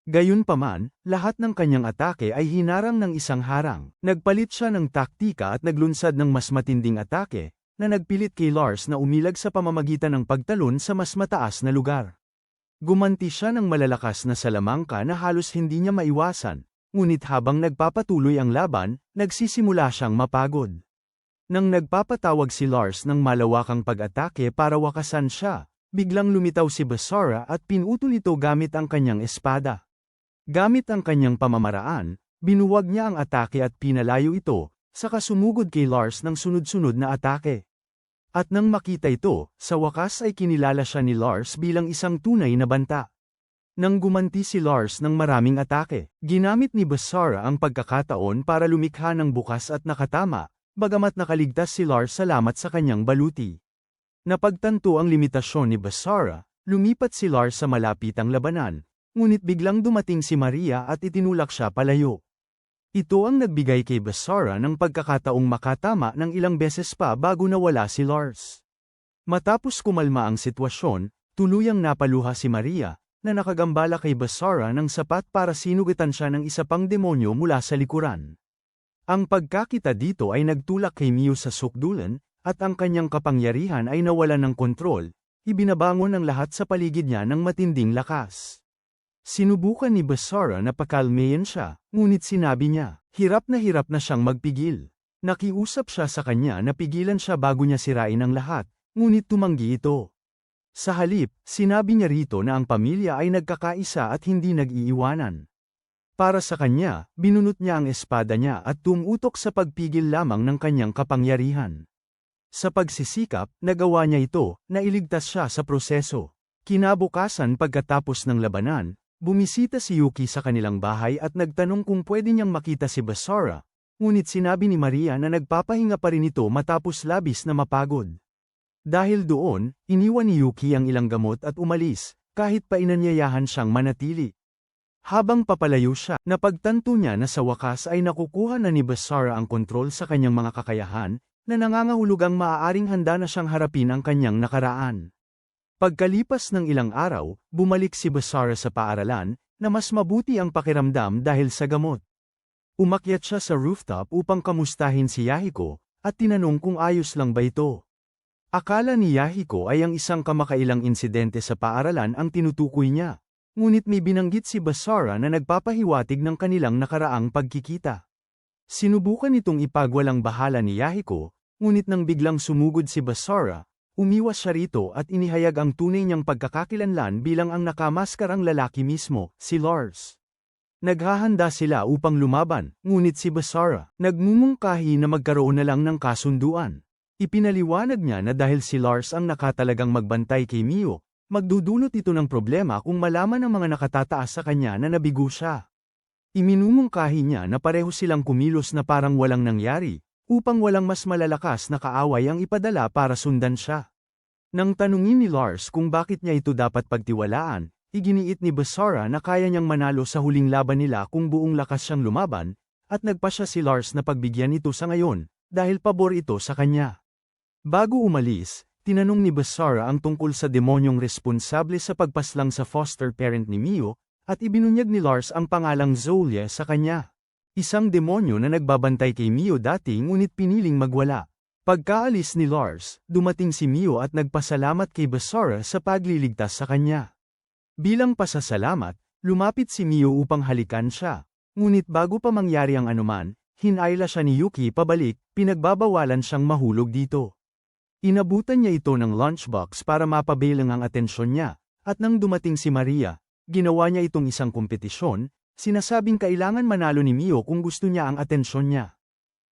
Gayunpaman, lahat ng kanyang atake ay hinarang ng isang harang. Nagpalit siya ng taktika at naglunsad ng mas matinding atake, na nagpilit kay Lars na umilag sa pamamagitan ng pagtalon sa mas mataas na lugar. Gumanti siya ng malalakas na salamangka na halos hindi niya maiwasan, ngunit habang nagpapatuloy ang laban, nagsisimula siyang mapagod. Nang nagpapatawag si Lars ng malawakang pag-atake para wakasan siya, biglang lumitaw si Basara at pinutol ito gamit ang kanyang espada. Gamit ang kanyang pamamaraan, binuwag niya ang atake at pinalayo ito, saka sumugod kay Lars ng sunod-sunod na atake. At nang makita ito, sa wakas ay kinilala siya ni Lars bilang isang tunay na banta. Nang gumanti si Lars ng maraming atake, ginamit ni Basara ang pagkakataon para lumikha ng bukas at nakatama, bagamat nakaligtas si Lars salamat sa kanyang baluti. Napagtanto ang limitasyon ni Basara, lumipat si Lars sa malapitang labanan, ngunit biglang dumating si Maria at itinulak siya palayo. Ito ang nagbigay kay Basara ng pagkakataong makatama ng ilang beses pa bago nawala si Lars. Matapos kumalma ang sitwasyon, tuluyang napaluha si Maria, na nakagambala kay Basara ng sapat para sinugitan siya ng isa pang demonyo mula sa likuran. Ang pagkakita dito ay nagtulak kay Mio sa sukdulan, at ang kanyang kapangyarihan ay nawalan ng kontrol, ibinabangon ang lahat sa paligid niya ng matinding lakas. Sinubukan ni Basara na pakalmayan siya, ngunit sinabi niya, hirap na siyang magpigil. Nakiusap siya sa kanya na pigilan siya bago niya sirain ang lahat, ngunit tumanggi ito. Sa halip, sinabi niya rito na ang pamilya ay nagkakaisa at hindi nag-iiwanan. Para sa kanya, binunot niya ang espada niya at tumutok sa pagpigil lamang ng kanyang kapangyarihan. Sa pagsisikap, nagawa niya ito, nailigtas siya sa proseso. Kinabukasan pagkatapos ng labanan, bumisita si Yuki sa kanilang bahay at nagtanong kung pwede niyang makita si Basara, ngunit sinabi ni Maria na nagpapahinga pa rin ito matapos labis na mapagod. Dahil doon, iniwan ni Yuki ang ilang gamot at umalis, kahit pa inanyayahan siyang manatili. Habang papalayo siya, napagtanto niya na sa wakas ay nakukuha na ni Basara ang kontrol sa kanyang mga kakayahan, na nangangahulugang maaaring handa na siyang harapin ang kanyang nakaraan. Pagkalipas ng ilang araw, bumalik si Basara sa paaralan, na mas mabuti ang pakiramdam dahil sa gamot. Umakyat siya sa rooftop upang kamustahin si Yahiko, at tinanong kung ayos lang ba ito. Akala ni Yahiko ay ang isang kamakailang insidente sa paaralan ang tinutukoy niya, ngunit may binanggit si Basara na nagpapahiwatig ng kanilang nakaraang pagkikita. Sinubukan itong ipagwalang bahala ni Yahiko, ngunit nang biglang sumugod si Basara, umiwas siya rito at inihayag ang tunay niyang pagkakakilanlan bilang ang nakamaskarang lalaki mismo, si Lars. Naghahanda sila upang lumaban, ngunit si Basara, nagmumungkahi na magkaroon na lang ng kasunduan. Ipinaliwanag niya na dahil si Lars ang nakatalagang magbantay kay Mio, magdudulot ito ng problema kung malaman ng mga nakatataas sa kanya na nabigo siya. Iminumungkahi niya na pareho silang kumilos na parang walang nangyari, upang walang mas malalakas na kaaway ang ipadala para sundan siya. Nang tanungin ni Lars kung bakit niya ito dapat pagtiwalaan, iginiit ni Basara na kaya niyang manalo sa huling laban nila kung buong lakas siyang lumaban, at nagpasya si Lars na pagbigyan ito sa ngayon, dahil pabor ito sa kanya. Bago umalis, tinanong ni Basara ang tungkol sa demonyong responsable sa pagpaslang sa foster parent ni Mio, at ibinunyag ni Lars ang pangalang Zolia sa kanya. Isang demonyo na nagbabantay kay Mio dati ngunit piniling magwala. Pagkaalis ni Lars, dumating si Mio at nagpasalamat kay Basara sa pagliligtas sa kanya. Bilang pasasalamat, lumapit si Mio upang halikan siya. Ngunit bago pa mangyari ang anuman, hinayla siya ni Yuki pabalik, pinagbabawalan siyang mahulog dito. Inabutan niya ito ng lunchbox para mapabilang ang atensyon niya, at nang dumating si Maria, ginawa niya itong isang kompetisyon, sinasabing kailangan manalo ni Mio kung gusto niya ang atensyon niya.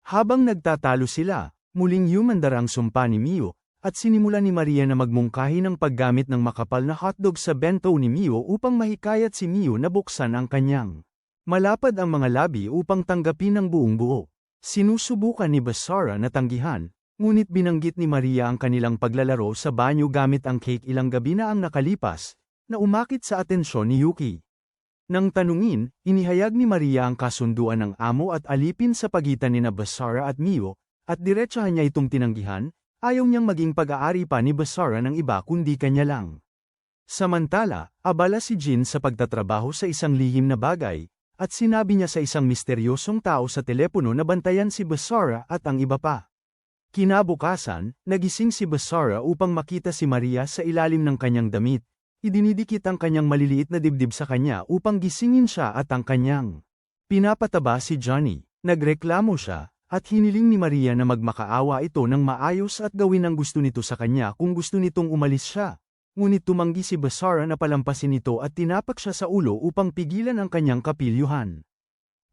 Habang nagtatalo sila, muling humandar ang sumpa ni Mio, at sinimula ni Maria na magmungkahi ng paggamit ng makapal na hotdog sa bento ni Mio upang mahikayat si Mio na buksan ang kanyang malapad ang mga labi upang tanggapin ng buong buo. Sinusubukan ni Basara na tanggihan, ngunit binanggit ni Maria ang kanilang paglalaro sa banyo gamit ang cake ilang gabi na ang nakalipas, na umakit sa atensyon ni Yuki. Nang tanungin, inihayag ni Maria ang kasunduan ng amo at alipin sa pagitan ni Basara at Mio, at diretsahan niya itong tinanggihan, ayaw niyang maging pag-aari pa ni Basara ng iba kundi kanya lang. Samantala, abala si Jin sa pagtatrabaho sa isang lihim na bagay, at sinabi niya sa isang misteryosong tao sa telepono na bantayan si Basara at ang iba pa. Kinabukasan, nagising si Basara upang makita si Maria sa ilalim ng kanyang damit. Idinidikit ang kanyang maliliit na dibdib sa kanya upang gisingin siya at ang kanyang pinapataba si Johnny. Nagreklamo siya, at hiniling ni Maria na magmakaawa ito ng maayos at gawin ang gusto nito sa kanya kung gusto nitong umalis siya. Ngunit tumanggi si Basara na palampasin ito at tinapak siya sa ulo upang pigilan ang kanyang kapilyuhan.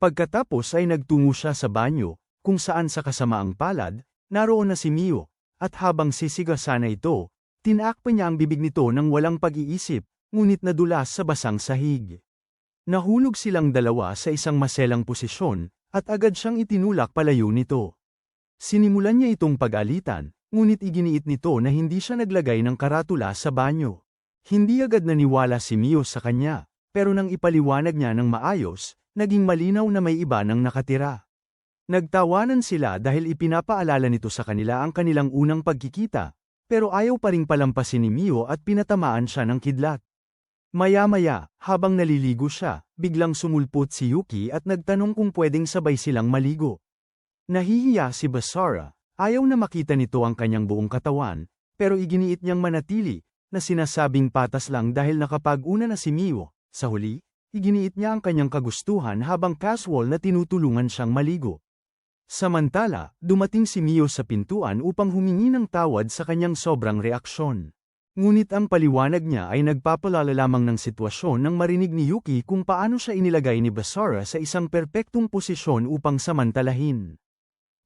Pagkatapos ay nagtungo siya sa banyo, kung saan sa kasamaang palad, naroon na si Mio, at habang sisigasan na ito, tinakpa niya ang bibig nito ng walang pag-iisip, ngunit nadulas sa basang sahig. Nahulog silang dalawa sa isang maselang posisyon, at agad siyang itinulak palayo nito. Sinimulan niya itong pag-alitan, ngunit iginiit nito na hindi siya naglagay ng karatula sa banyo. Hindi agad naniwala si Mio sa kanya, pero nang ipaliwanag niya ng maayos, naging malinaw na may iba nang nakatira. Nagtawanan sila dahil ipinapaalala nito sa kanila ang kanilang unang pagkikita, pero ayaw pa ring palampasin ni Mio at pinatamaan siya ng kidlat. Maya-maya, habang naliligo siya, biglang sumulpot si Yuki at nagtanong kung pwedeng sabay silang maligo. Nahihiya si Basara, ayaw na makita nito ang kanyang buong katawan, pero iginiit niyang manatili, na sinasabing patas lang dahil nakapag-una na si Mio. Sa huli, iginiit niya ang kanyang kagustuhan habang casual na tinutulungan siyang maligo. Samantala, dumating si Mio sa pintuan upang humingi ng tawad sa kanyang sobrang reaksyon. Ngunit ang paliwanag niya ay nagpapalala lamang ng sitwasyon nang marinig ni Yuki kung paano siya inilagay ni Basara sa isang perpektong posisyon upang samantalahin.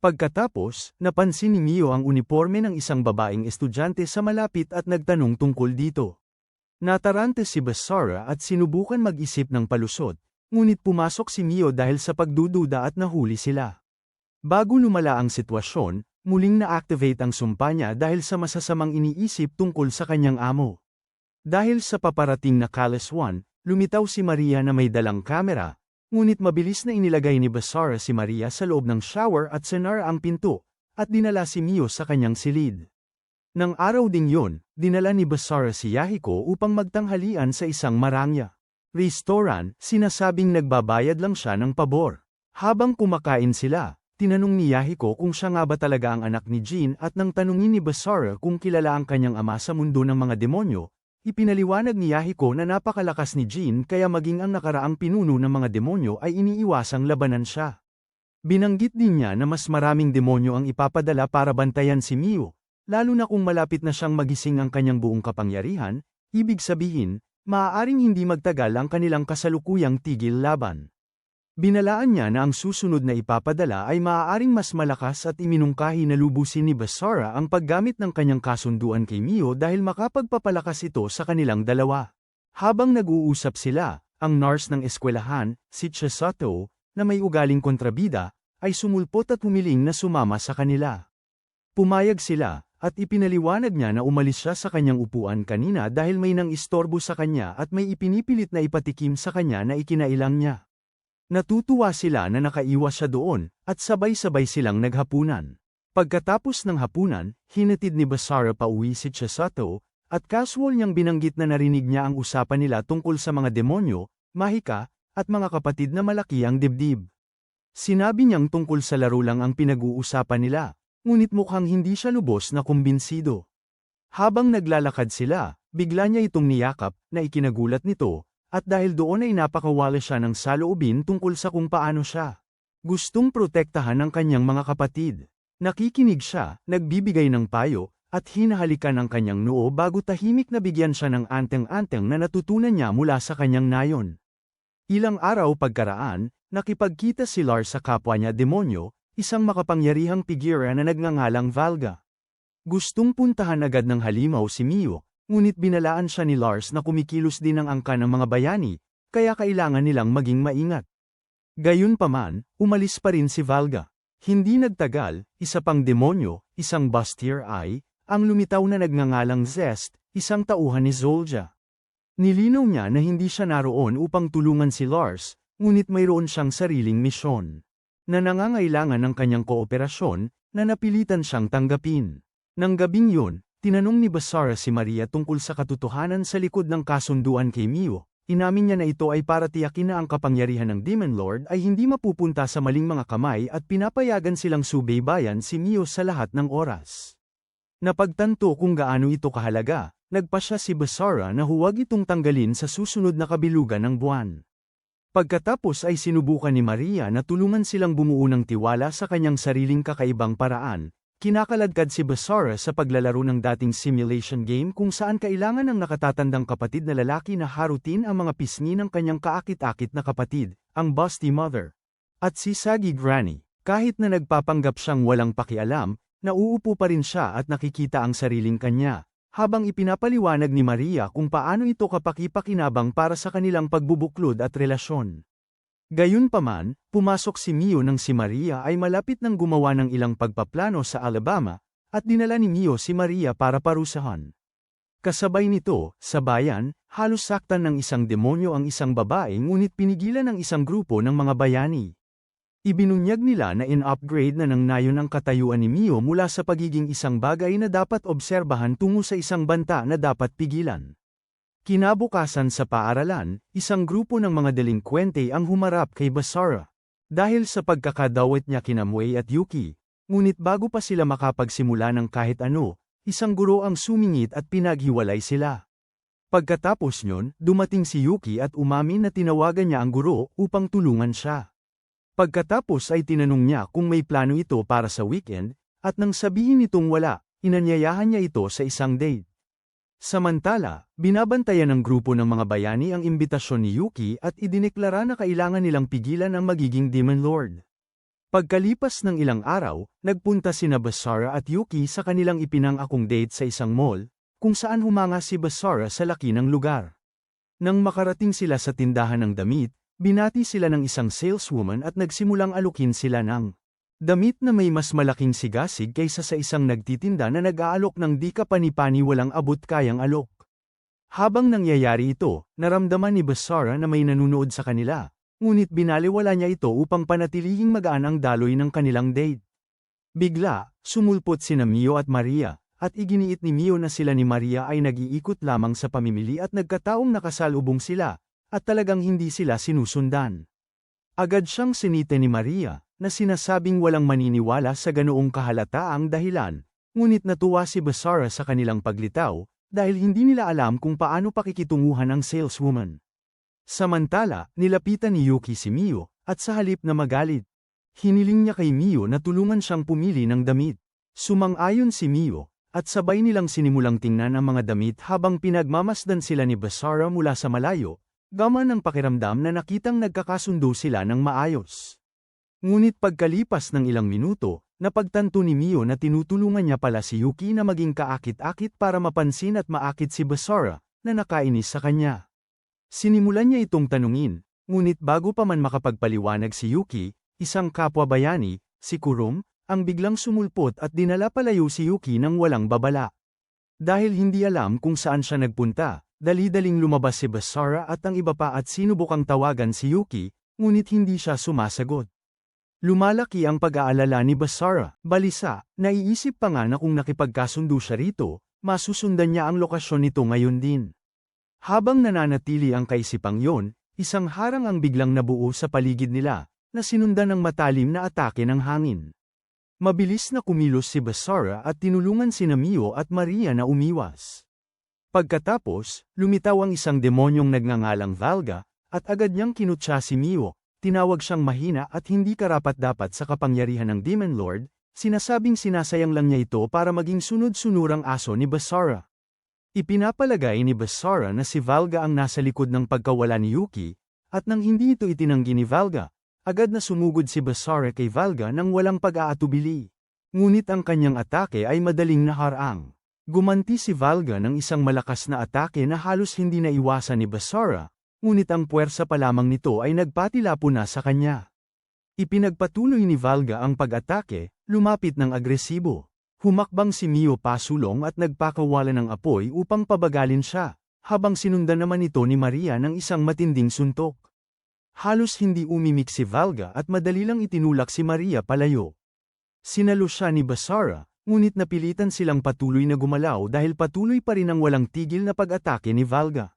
Pagkatapos, napansin ni Mio ang uniforme ng isang babaeng estudyante sa malapit at nagtanong tungkol dito. Natarante si Basara at sinubukan mag-isip ng palusot, ngunit pumasok si Mio dahil sa pagdududa at nahuli sila. Bago lumala ang sitwasyon, muling na-activate ang sumpa niya dahil sa masasamang iniisip tungkol sa kanyang amo. Dahil sa paparating na Callous One, lumitaw si Maria na may dalang kamera, ngunit mabilis na inilagay ni Basara si Maria sa loob ng shower at sinara ang pinto, at dinala si Mio sa kanyang silid. Nang araw ding yun, dinala ni Basara si Yahiko upang magtanghalian sa isang marangya. Restaurant, sinasabing nagbabayad lang siya ng pabor. Habang kumakain sila, tinanong ni Yahiko kung siya nga ba talaga ang anak ni Jin at nang tanungin ni Basara kung kilala ang kanyang ama sa mundo ng mga demonyo, ipinaliwanag ni Yahiko na napakalakas ni Jin kaya maging ang nakaraang pinuno ng mga demonyo ay iniiwasang labanan siya. Binanggit din niya na mas maraming demonyo ang ipapadala para bantayan si Mio. Lalo na kung malapit na siyang magising ang kanyang buong kapangyarihan, ibig sabihin, maaaring hindi magtagal ang kanilang kasalukuyang tigil laban. Binalaan niya na ang susunod na ipapadala ay maaaring mas malakas at iminungkahi na lubusin ni Basara ang paggamit ng kanyang kasunduan kay Mio dahil makapagpapalakas ito sa kanilang dalawa. Habang nag-uusap sila, ang nurse ng eskwelahan, si Chisato, na may ugaling kontrabida, ay sumulpot at humiling na sumama sa kanila. Pumayag sila, at ipinaliwanag niya na umalis siya sa kanyang upuan kanina dahil may nang istorbo sa kanya at may ipinipilit na ipatikim sa kanya na ikinailang niya. Natutuwa sila na nakaiwas siya doon, at sabay-sabay silang naghapunan. Pagkatapos ng hapunan, hinatid ni Basara pauwi si Chisato, at casual niyang binanggit na narinig niya ang usapan nila tungkol sa mga demonyo, mahika, at mga kapatid na malaki ang dibdib. Sinabi niyang tungkol sa laro lang ang pinag-uusapan nila. Ngunit mukhang hindi siya lubos na kumbinsido. Habang naglalakad sila, bigla niya itong niyakap na ikinagulat nito, at dahil doon ay napakawala siya ng saloobin tungkol sa kung paano siya gustong protektahan ng kanyang mga kapatid. Nakikinig siya, nagbibigay ng payo, at hinahalikan ang kanyang noo bago tahimik na bigyan siya ng anteng-anteng na natutunan niya mula sa kanyang nayon. Ilang araw pagkaraan, nakipagkita si Lars sa kapwa niya demonyo, isang makapangyarihang figura na nagngangalang Valga. Gustong puntahan agad ng halimaw si Mio, ngunit binalaan siya ni Lars na kumikilos din ang angka ng mga bayani, kaya kailangan nilang maging maingat. Gayunpaman, umalis pa rin si Valga. Hindi nagtagal, isa pang demonyo, isang Bustier Eye, ang lumitaw na nagngangalang Zest, isang tauhan ni Zolja. Nilinaw niya na hindi siya naroon upang tulungan si Lars, ngunit mayroon siyang sariling misyon na nangangailangan ng kanyang kooperasyon, na napilitan siyang tanggapin. Nang gabing yun, tinanong ni Basara si Maria tungkol sa katotohanan sa likod ng kasunduan kay Mio. Inamin niya na ito ay para tiyakin na ang kapangyarihan ng Demon Lord ay hindi mapupunta sa maling mga kamay at pinapayagan silang subaybayan si Mio sa lahat ng oras. Napagtanto kung gaano ito kahalaga, nagpasya si Basara na huwag itong tanggalin sa susunod na kabilugan ng buwan. Pagkatapos ay sinubukan ni Maria na tulungan silang bumuo ng tiwala sa kanyang sariling kakaibang paraan. Kinakaladkad si Basara sa paglalaro ng dating simulation game kung saan kailangan ng nakatatandang kapatid na lalaki na harutin ang mga pisngi ng kanyang kaakit-akit na kapatid, ang Busty Mother. At si Saggy Granny, kahit na nagpapanggap siyang walang pakialam, nauupo pa rin siya at nakikita ang sariling kanya. Habang ipinapaliwanag ni Maria kung paano ito kapakipakinabang para sa kanilang pagbubuklod at relasyon. Gayunpaman, pumasok si Mio nang si Maria ay malapit nang gumawa ng ilang pagpaplano sa Alabama, at dinala ni Mio si Maria para parusahan. Kasabay nito, sa bayan, halos saktan ng isang demonyo ang isang babae ngunit pinigilan ng isang grupo ng mga bayani. Ibinunyag nila na in-upgrade na ng nayon ang katayuan ni Mio mula sa pagiging isang bagay na dapat obserbahan tungo sa isang banta na dapat pigilan. Kinabukasan sa paaralan, isang grupo ng mga delinkwente ang humarap kay Basara. Dahil sa pagkakadawit niya kina Mui at Yuki, ngunit bago pa sila makapagsimula ng kahit ano, isang guro ang sumingit at pinaghiwalay sila. Pagkatapos nyon, dumating si Yuki at umamin na tinawagan niya ang guro upang tulungan siya. Pagkatapos ay tinanong niya kung may plano ito para sa weekend, at nang sabihin nitong wala, inanyayahan niya ito sa isang date. Samantala, binabantayan ng grupo ng mga bayani ang imbitasyon ni Yuki at idineklara na kailangan nilang pigilan ang magiging Demon Lord. Pagkalipas ng ilang araw, nagpunta sina Basara at Yuki sa kanilang ipinangakong date sa isang mall, kung saan humanga si Basara sa laki ng lugar. Nang makarating sila sa tindahan ng damit, binati sila ng isang saleswoman at nagsimulang alukin sila ng damit na may mas malaking sigasig kaysa sa isang nagtitinda na nag-aalok ng di kapani-pani walang abot kayang alok. Habang nangyayari ito, naramdaman ni Basara na may nanunood sa kanila, ngunit binaliwala niya ito upang panatilihing magaan ang daloy ng kanilang date. Bigla, sumulpot sina Mio at Maria, at iginiit ni Mio na sila ni Maria ay nag-iikot lamang sa pamimili at nagkataong nakasalubong sila, at talagang hindi sila sinusundan. Agad siyang sinite ni Maria, na sinasabing walang maniniwala sa ganoong kahalataang dahilan, ngunit natuwa si Basara sa kanilang paglitaw, dahil hindi nila alam kung paano pakikitunguhan ang saleswoman. Samantala, nilapitan ni Yuki si Mio, at sa halip na magalit, hiniling niya kay Mio na tulungan siyang pumili ng damit. Sumang-ayon si Mio, at sabay nilang sinimulang tingnan ang mga damit habang pinagmamasdan sila ni Basara mula sa malayo, gaman ng pakiramdam na nakitang nagkakasundo sila ng maayos. Ngunit pagkalipas ng ilang minuto, napagtanto ni Mio na tinutulungan niya pala si Yuki na maging kaakit-akit para mapansin at maakit si Basara, na nakainis sa kanya. Sinimulan niya itong tanungin, ngunit bago pa man makapagpaliwanag si Yuki, isang kapwa bayani, si Kurom, ang biglang sumulpot at dinala palayo si Yuki nang walang babala. Dahil hindi alam kung saan siya nagpunta, dali-daling lumabas si Basara at ang iba pa at sinubukang tawagan si Yuki, ngunit hindi siya sumasagot. Lumalaki ang pag-aalala ni Basara, balisa, naiisip pa nga na kung nakipagkasundo siya rito, masusundan niya ang lokasyon nito ngayon din. Habang nananatili ang kaisipang yon, isang harang ang biglang nabuo sa paligid nila, na sinundan ng matalim na atake ng hangin. Mabilis na kumilos si Basara at tinulungan sina Mio at Maria na umiwas. Pagkatapos, lumitaw ang isang demonyong nagngangalang Valga, at agad niyang kinutya si Mio. Tinawag siyang mahina at hindi karapat-dapat sa kapangyarihan ng Demon Lord, sinasabing sinasayang lang niya ito para maging sunod-sunurang aso ni Basara. Ipinapalagay ni Basara na si Valga ang nasa likod ng pagkawala ni Yuki, at nang hindi ito itinanggi ni Valga, agad na sumugod si Basara kay Valga nang walang pag-aatubili. Ngunit ang kanyang atake ay madaling naharang. Gumanti si Valga ng isang malakas na atake na halos hindi naiwasan ni Basara, ngunit ang puwersa pa lamang nito ay nagpatilapo na sa kanya. Ipinagpatuloy ni Valga ang pag-atake, lumapit ng agresibo. Humakbang si Mio pasulong at nagpakawala ng apoy upang pabagalin siya, habang sinundan naman ito ni Maria ng isang matinding suntok. Halos hindi umimik si Valga at madali lang itinulak si Maria palayo. Sinalo siya ni Basara, ngunit napilitan silang patuloy na gumalaw dahil patuloy pa rin ang walang tigil na pag-atake ni Valga.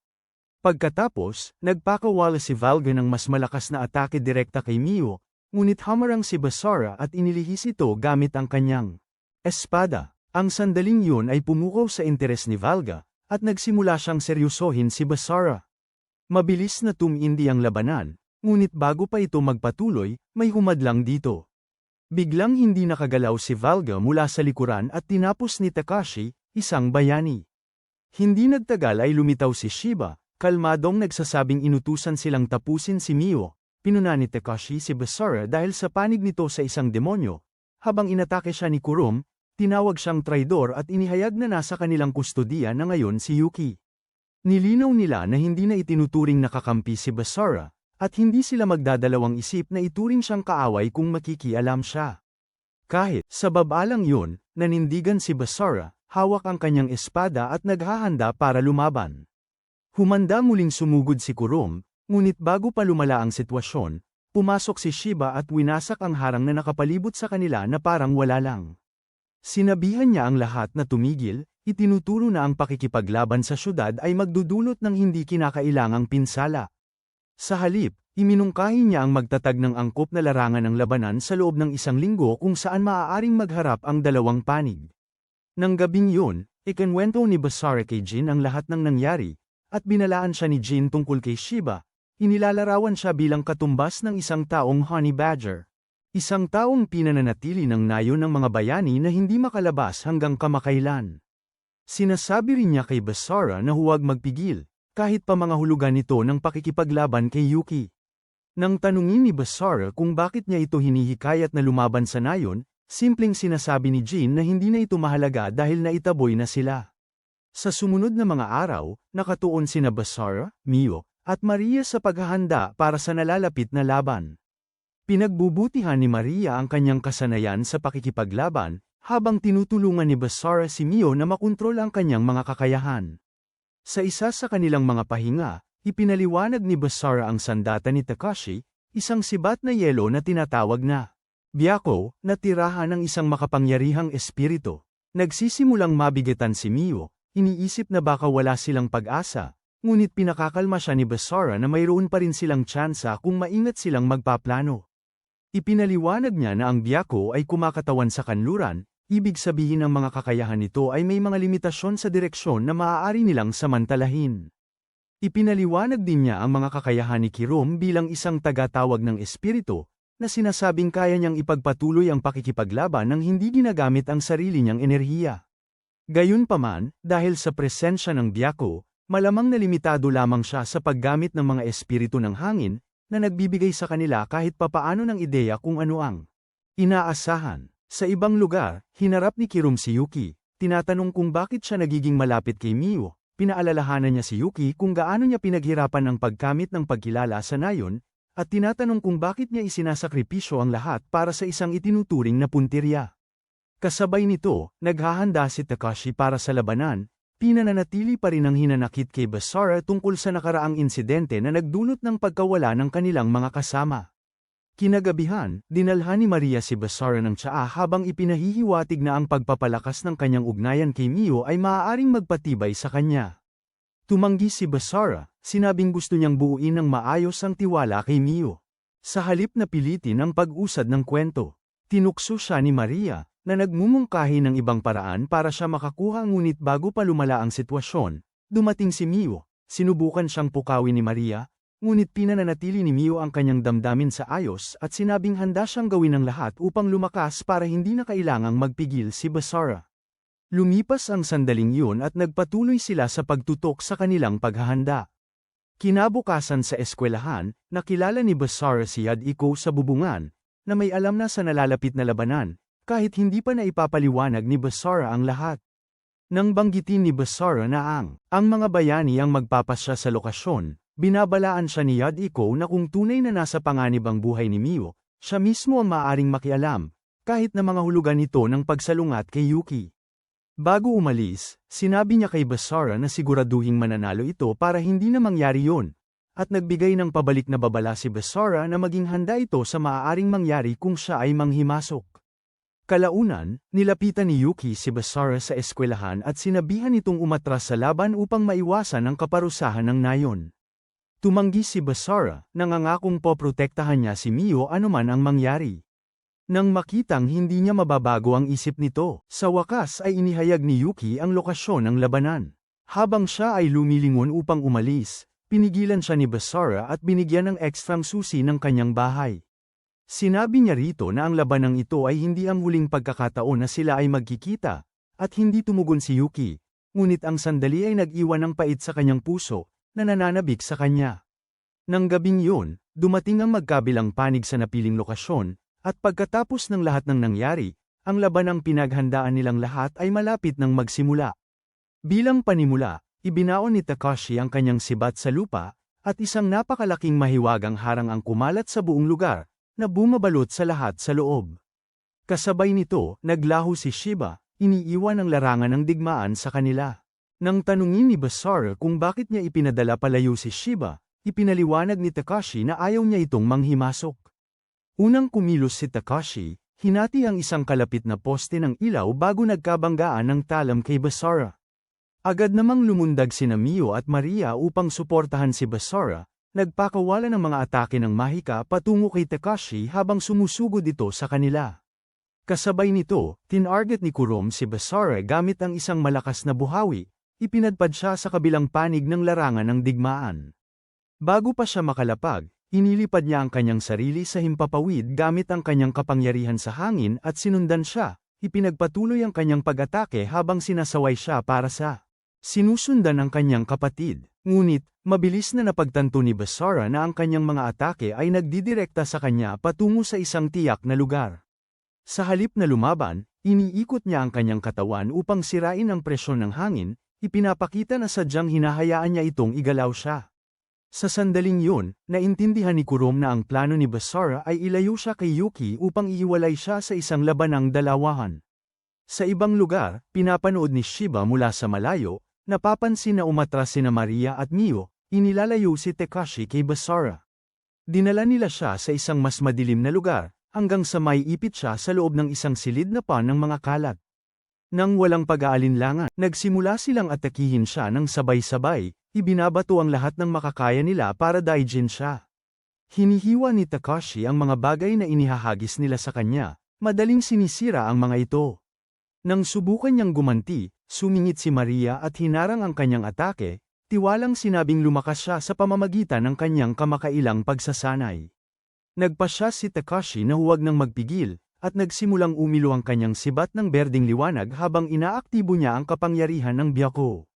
Pagkatapos, nagpakawala si Valga ng mas malakas na atake direkta kay Mio, ngunit hamarang si Basara at inilihis ito gamit ang kanyang espada. Ang sandaling yun ay pumukaw sa interes ni Valga, at nagsimula siyang seryosohin si Basara. Mabilis na tumindi ang labanan, ngunit bago pa ito magpatuloy, may humadlang dito. Biglang hindi nakagalaw si Valga mula sa likuran at tinapos ni Takashi, isang bayani. Hindi nagtagal ay lumitaw si Shiba, kalmadong nagsasabing inutusan silang tapusin si Mio. Pinuna ni Takashi si Basara dahil sa panig nito sa isang demonyo. Habang inatake siya ni Kurom, tinawag siyang traidor at inihayag na nasa kanilang kustodiya na ngayon si Yuki. Nilinaw nila na hindi na itinuturing nakakampi si Basara, at hindi sila magdadalawang isip na ituring siyang kaaway kung makikialam siya. Kahit sa babalang yun, nanindigan si Basara, hawak ang kanyang espada at naghahanda para lumaban. Humanda muling sumugod si Kurom, ngunit bago pa lumala ang sitwasyon, pumasok si Shiba at winasak ang harang na nakapalibot sa kanila na parang wala lang. Sinabihan niya ang lahat na tumigil, itinuturo na ang pakikipaglaban sa syudad ay magdudulot ng hindi kinakailangang pinsala. Sa halip, iminungkahi niya ang magtatag ng angkop na larangan ng labanan sa loob ng isang linggo kung saan maaaring magharap ang dalawang panig. Nang gabing yun, ikinwento ni Basara kay Jin ang lahat ng nangyari, at binalaan siya ni Jin tungkol kay Shiba. Inilalarawan siya bilang katumbas ng isang taong honey badger. Isang taong pinananatili ng nayo ng mga bayani na hindi makalabas hanggang kamakailan. Sinasabi rin niya kay Basara na huwag magpigil, kahit pa mga hulugan nito ng pakikipaglaban kay Yuki. Nang tanungin ni Basara kung bakit niya ito hinihikayat na lumaban sa nayon, simpleng sinasabi ni Jin na hindi na ito mahalaga dahil naitaboy na sila. Sa sumunod na mga araw, nakatuon sina Basara, Mio, at Maria sa paghahanda para sa nalalapit na laban. Pinagbubutihan ni Maria ang kanyang kasanayan sa pakikipaglaban, habang tinutulungan ni Basara si Mio na makontrol ang kanyang mga kakayahan. Sa isa sa kanilang mga pahinga, ipinaliwanag ni Basara ang sandata ni Takashi, isang sibat na yelo na tinatawag na Byakko, na tirahan ng isang makapangyarihang espiritu. Nagsisimulang mabigatan si Mio, iniisip na baka wala silang pag-asa, ngunit pinakakalma siya ni Basara na mayroon pa rin silang tsansa kung maingat silang magpaplano. Ipinaliwanag niya na ang Byakko ay kumakatawan sa kanluran, ibig sabihin ang mga kakayahan nito ay may mga limitasyon sa direksyon na maaari nilang samantalahin. Ipinaliwanag din niya ang mga kakayahan ni Kirom bilang isang tagatawag ng espiritu, na sinasabing kaya niyang ipagpatuloy ang pakikipaglaban nang hindi ginagamit ang sarili niyang enerhiya. Gayunpaman, dahil sa presensya ng Byakko, malamang na limitado lamang siya sa paggamit ng mga espiritu ng hangin, na nagbibigay sa kanila kahit papaano ng ideya kung ano ang inaasahan. Sa ibang lugar, hinarap ni Kirom si Yuki, tinatanong kung bakit siya nagiging malapit kay Mio, pinaalalahanan niya si Yuki kung gaano niya pinaghirapan ang pagkamit ng pagkilala sa nayon, at tinatanong kung bakit niya isinasakripisyo ang lahat para sa isang itinuturing na puntirya. Kasabay nito, naghahanda si Takashi para sa labanan, pinananatili pa rin ang hinanakit kay Basara tungkol sa nakaraang insidente na nagdulot ng pagkawala ng kanilang mga kasama. Kinagabihan, dinalhan ni Maria si Basara ng tsaa habang ipinahihiwatig na ang pagpapalakas ng kanyang ugnayan kay Mio ay maaaring magpatibay sa kanya. Tumanggi si Basara, sinabing gusto niyang buuin ng maayos ang tiwala kay Mio. Sa halip na pilitin ang pag-usad ng kwento, tinukso siya ni Maria, na nagmumungkahi ng ibang paraan para siya makakuha ngunit bago pa lumala ang sitwasyon, dumating si Mio, sinubukan siyang pukawin ni Maria, ngunit pinananatili ni Mio ang kanyang damdamin sa ayos at sinabing handa siyang gawin ang lahat upang lumakas para hindi na kailangang magpigil si Basara. Lumipas ang sandaling yun at nagpatuloy sila sa pagtutok sa kanilang paghahanda. Kinabukasan sa eskwelahan, nakilala ni Basara si Yadiko sa bubungan, na may alam na sa nalalapit na labanan, kahit hindi pa naipapaliwanag ni Basara ang lahat. Nang banggitin ni Basara na ang mga bayani ang magpapasya sa lokasyon, binabalaan siya ni Yadiko na kung tunay na nasa panganib ang buhay ni Mio, siya mismo ang maaaring makialam, kahit na mga hulugan nito ng pagsalungat kay Yuki. Bago umalis, sinabi niya kay Basara na siguraduhing mananalo ito para hindi na mangyari yun, at nagbigay ng pabalik na babala si Basara na maging handa ito sa maaaring mangyari kung siya ay manghimasok. Kalaunan, nilapitan ni Yuki si Basara sa eskwelahan at sinabihan itong umatras sa laban upang maiwasan ang kaparusahan ng nayon. Tumanggi si Basara, nangangakong poprotektahan niya si Mio anuman ang mangyari. Nang makitang hindi niya mababago ang isip nito, sa wakas ay inihayag ni Yuki ang lokasyon ng labanan. Habang siya ay lumilingon upang umalis, pinigilan siya ni Basara at binigyan ng ekstrang susi ng kanyang bahay. Sinabi niya rito na ang labanang ito ay hindi ang huling pagkakataon na sila ay magkikita, at hindi tumugon si Yuki, ngunit ang sandali ay nag-iwan ng pait sa kanyang puso, na nananabik sa kanya. Nang gabing yun, dumating ang magkabilang panig sa napiling lokasyon, at pagkatapos ng lahat ng nangyari, ang labanang pinaghandaan nilang lahat ay malapit ng magsimula. Bilang panimula, ibinaon ni Takashi ang kanyang sibat sa lupa, at isang napakalaking mahiwagang harang ang kumalat sa buong lugar, na bumabalot sa lahat sa loob. Kasabay nito, naglaho si Shiba, iniiwan ang larangan ng digmaan sa kanila. Nang tanungin ni Basara kung bakit niya ipinadala palayo si Shiba, ipinaliwanag ni Takashi na ayaw niya itong manghimasok. Unang kumilos si Takashi, hinati ang isang kalapit na poste ng ilaw bago nagkabanggaan ng talam kay Basara. Agad namang lumundag sina Mio at Maria upang suportahan si Basara, nagpakawala ng mga atake ng Mahika patungo kay Takashi habang sumusugod ito sa kanila. Kasabay nito, tinarget ni Kurom si Basara gamit ang isang malakas na buhawi, ipinadpad siya sa kabilang panig ng larangan ng digmaan. Bago pa siya makalapag, inilipad niya ang kanyang sarili sa himpapawid gamit ang kanyang kapangyarihan sa hangin at sinundan siya, ipinagpatuloy ang kanyang pag-atake habang sinasaway siya para sa sinusundan ng kanyang kapatid. Ngunit, mabilis na napagtanto ni Basara na ang kanyang mga atake ay nagdidirekta sa kanya patungo sa isang tiyak na lugar. Sa halip na lumaban, iniikot niya ang kanyang katawan upang sirain ang presyon ng hangin, ipinapakita na sadyang hinahayaan niya itong igalaw siya. Sa sandaling yun, naintindihan ni Kurom na ang plano ni Basara ay ilayo siya kay Yuki upang ihiwalay siya sa isang labanang dalawahan. Sa ibang lugar, pinapanood ni Shiba mula sa malayo, napapansin na umatras sina Maria at Mio, inilalayo si Tekashi kay Basara. Dinala nila siya sa isang mas madilim na lugar, hanggang sa maiipit siya sa loob ng isang silid na pan ng mga kalat. Nang walang pag-aalinlangan, nagsimula silang atakihin siya ng sabay-sabay, ibinabato ang lahat ng makakaya nila para daijin siya. Hinihiwa ni Takashi ang mga bagay na inihahagis nila sa kanya, madaling sinisira ang mga ito. Nang subukan niyang gumanti, sumingit si Maria at hinarang ang kanyang atake, tiwalang sinabing lumakas siya sa pamamagitan ng kanyang kamakailang pagsasanay. Nagpasya si Takashi na huwag nang magpigil, at nagsimulang umilo ang kanyang sibat ng berdeng liwanag habang inaaktibo niya ang kapangyarihan ng Byako.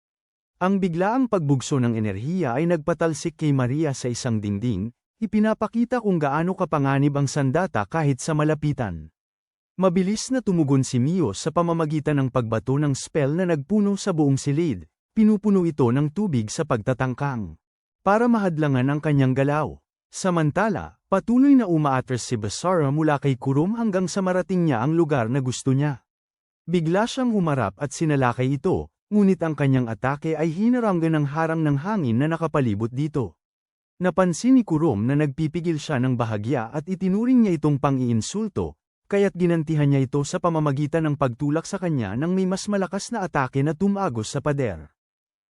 Ang biglaang pagbugso ng enerhiya ay nagpatalsik kay Maria sa isang dingding, ipinapakita kung gaano kapanganib ang sandata kahit sa malapitan. Mabilis na tumugon si Mio sa pamamagitan ng pagbato ng spell na nagpuno sa buong silid, pinupuno ito ng tubig sa pagtatangkang, para mahadlangan ang kanyang galaw. Samantala, patuloy na umaatras si Basara mula kay Kurom hanggang sa marating niya ang lugar na gusto niya. Bigla siyang humarap at sinalakay ito, ngunit ang kanyang atake ay hinaranggan ng harang ng hangin na nakapalibot dito. Napansin ni Kurom na nagpipigil siya ng bahagya at itinuring niya itong pang-iinsulto, kaya't ginantihan niya ito sa pamamagitan ng pagtulak sa kanya ng may mas malakas na atake na tumagos sa pader.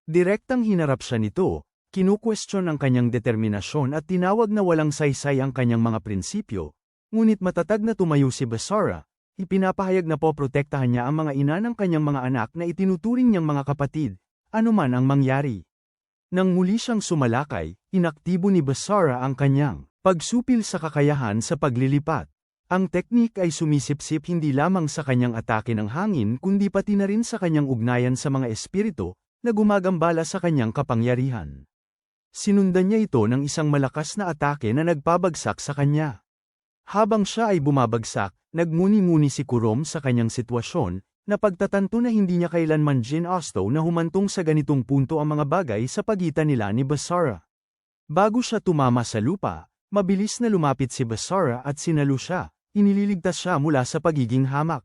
Direktang hinarap siya nito, kinukwestiyon ang kanyang determinasyon at tinawag na walang saysay ang kanyang mga prinsipyo, ngunit matatag na tumayo si Basara, ipinapahayag na poprotektahan niya ang mga ina ng kanyang mga anak na itinuturing niyang mga kapatid, anuman ang mangyari. Nang muli siyang sumalakay, inaktibo ni Basara ang kanyang pagsupil sa kakayahan sa paglilipat. Ang teknik ay sumisipsip hindi lamang sa kanyang atake ng hangin kundi pati na rin sa kanyang ugnayan sa mga espiritu, na gumagambala sa kanyang kapangyarihan. Sinundan niya ito ng isang malakas na atake na nagpabagsak sa kanya. Habang siya ay bumabagsak, nagmuni-muni si Kurom sa kanyang sitwasyon, na pagtatanto na hindi niya kailanman ginusto na humantong sa ganitong punto ang mga bagay sa pagitan nila ni Basara. Bago siya tumama sa lupa, mabilis na lumapit si Basara at sinalo siya, inililigtas siya mula sa pagiging hamak.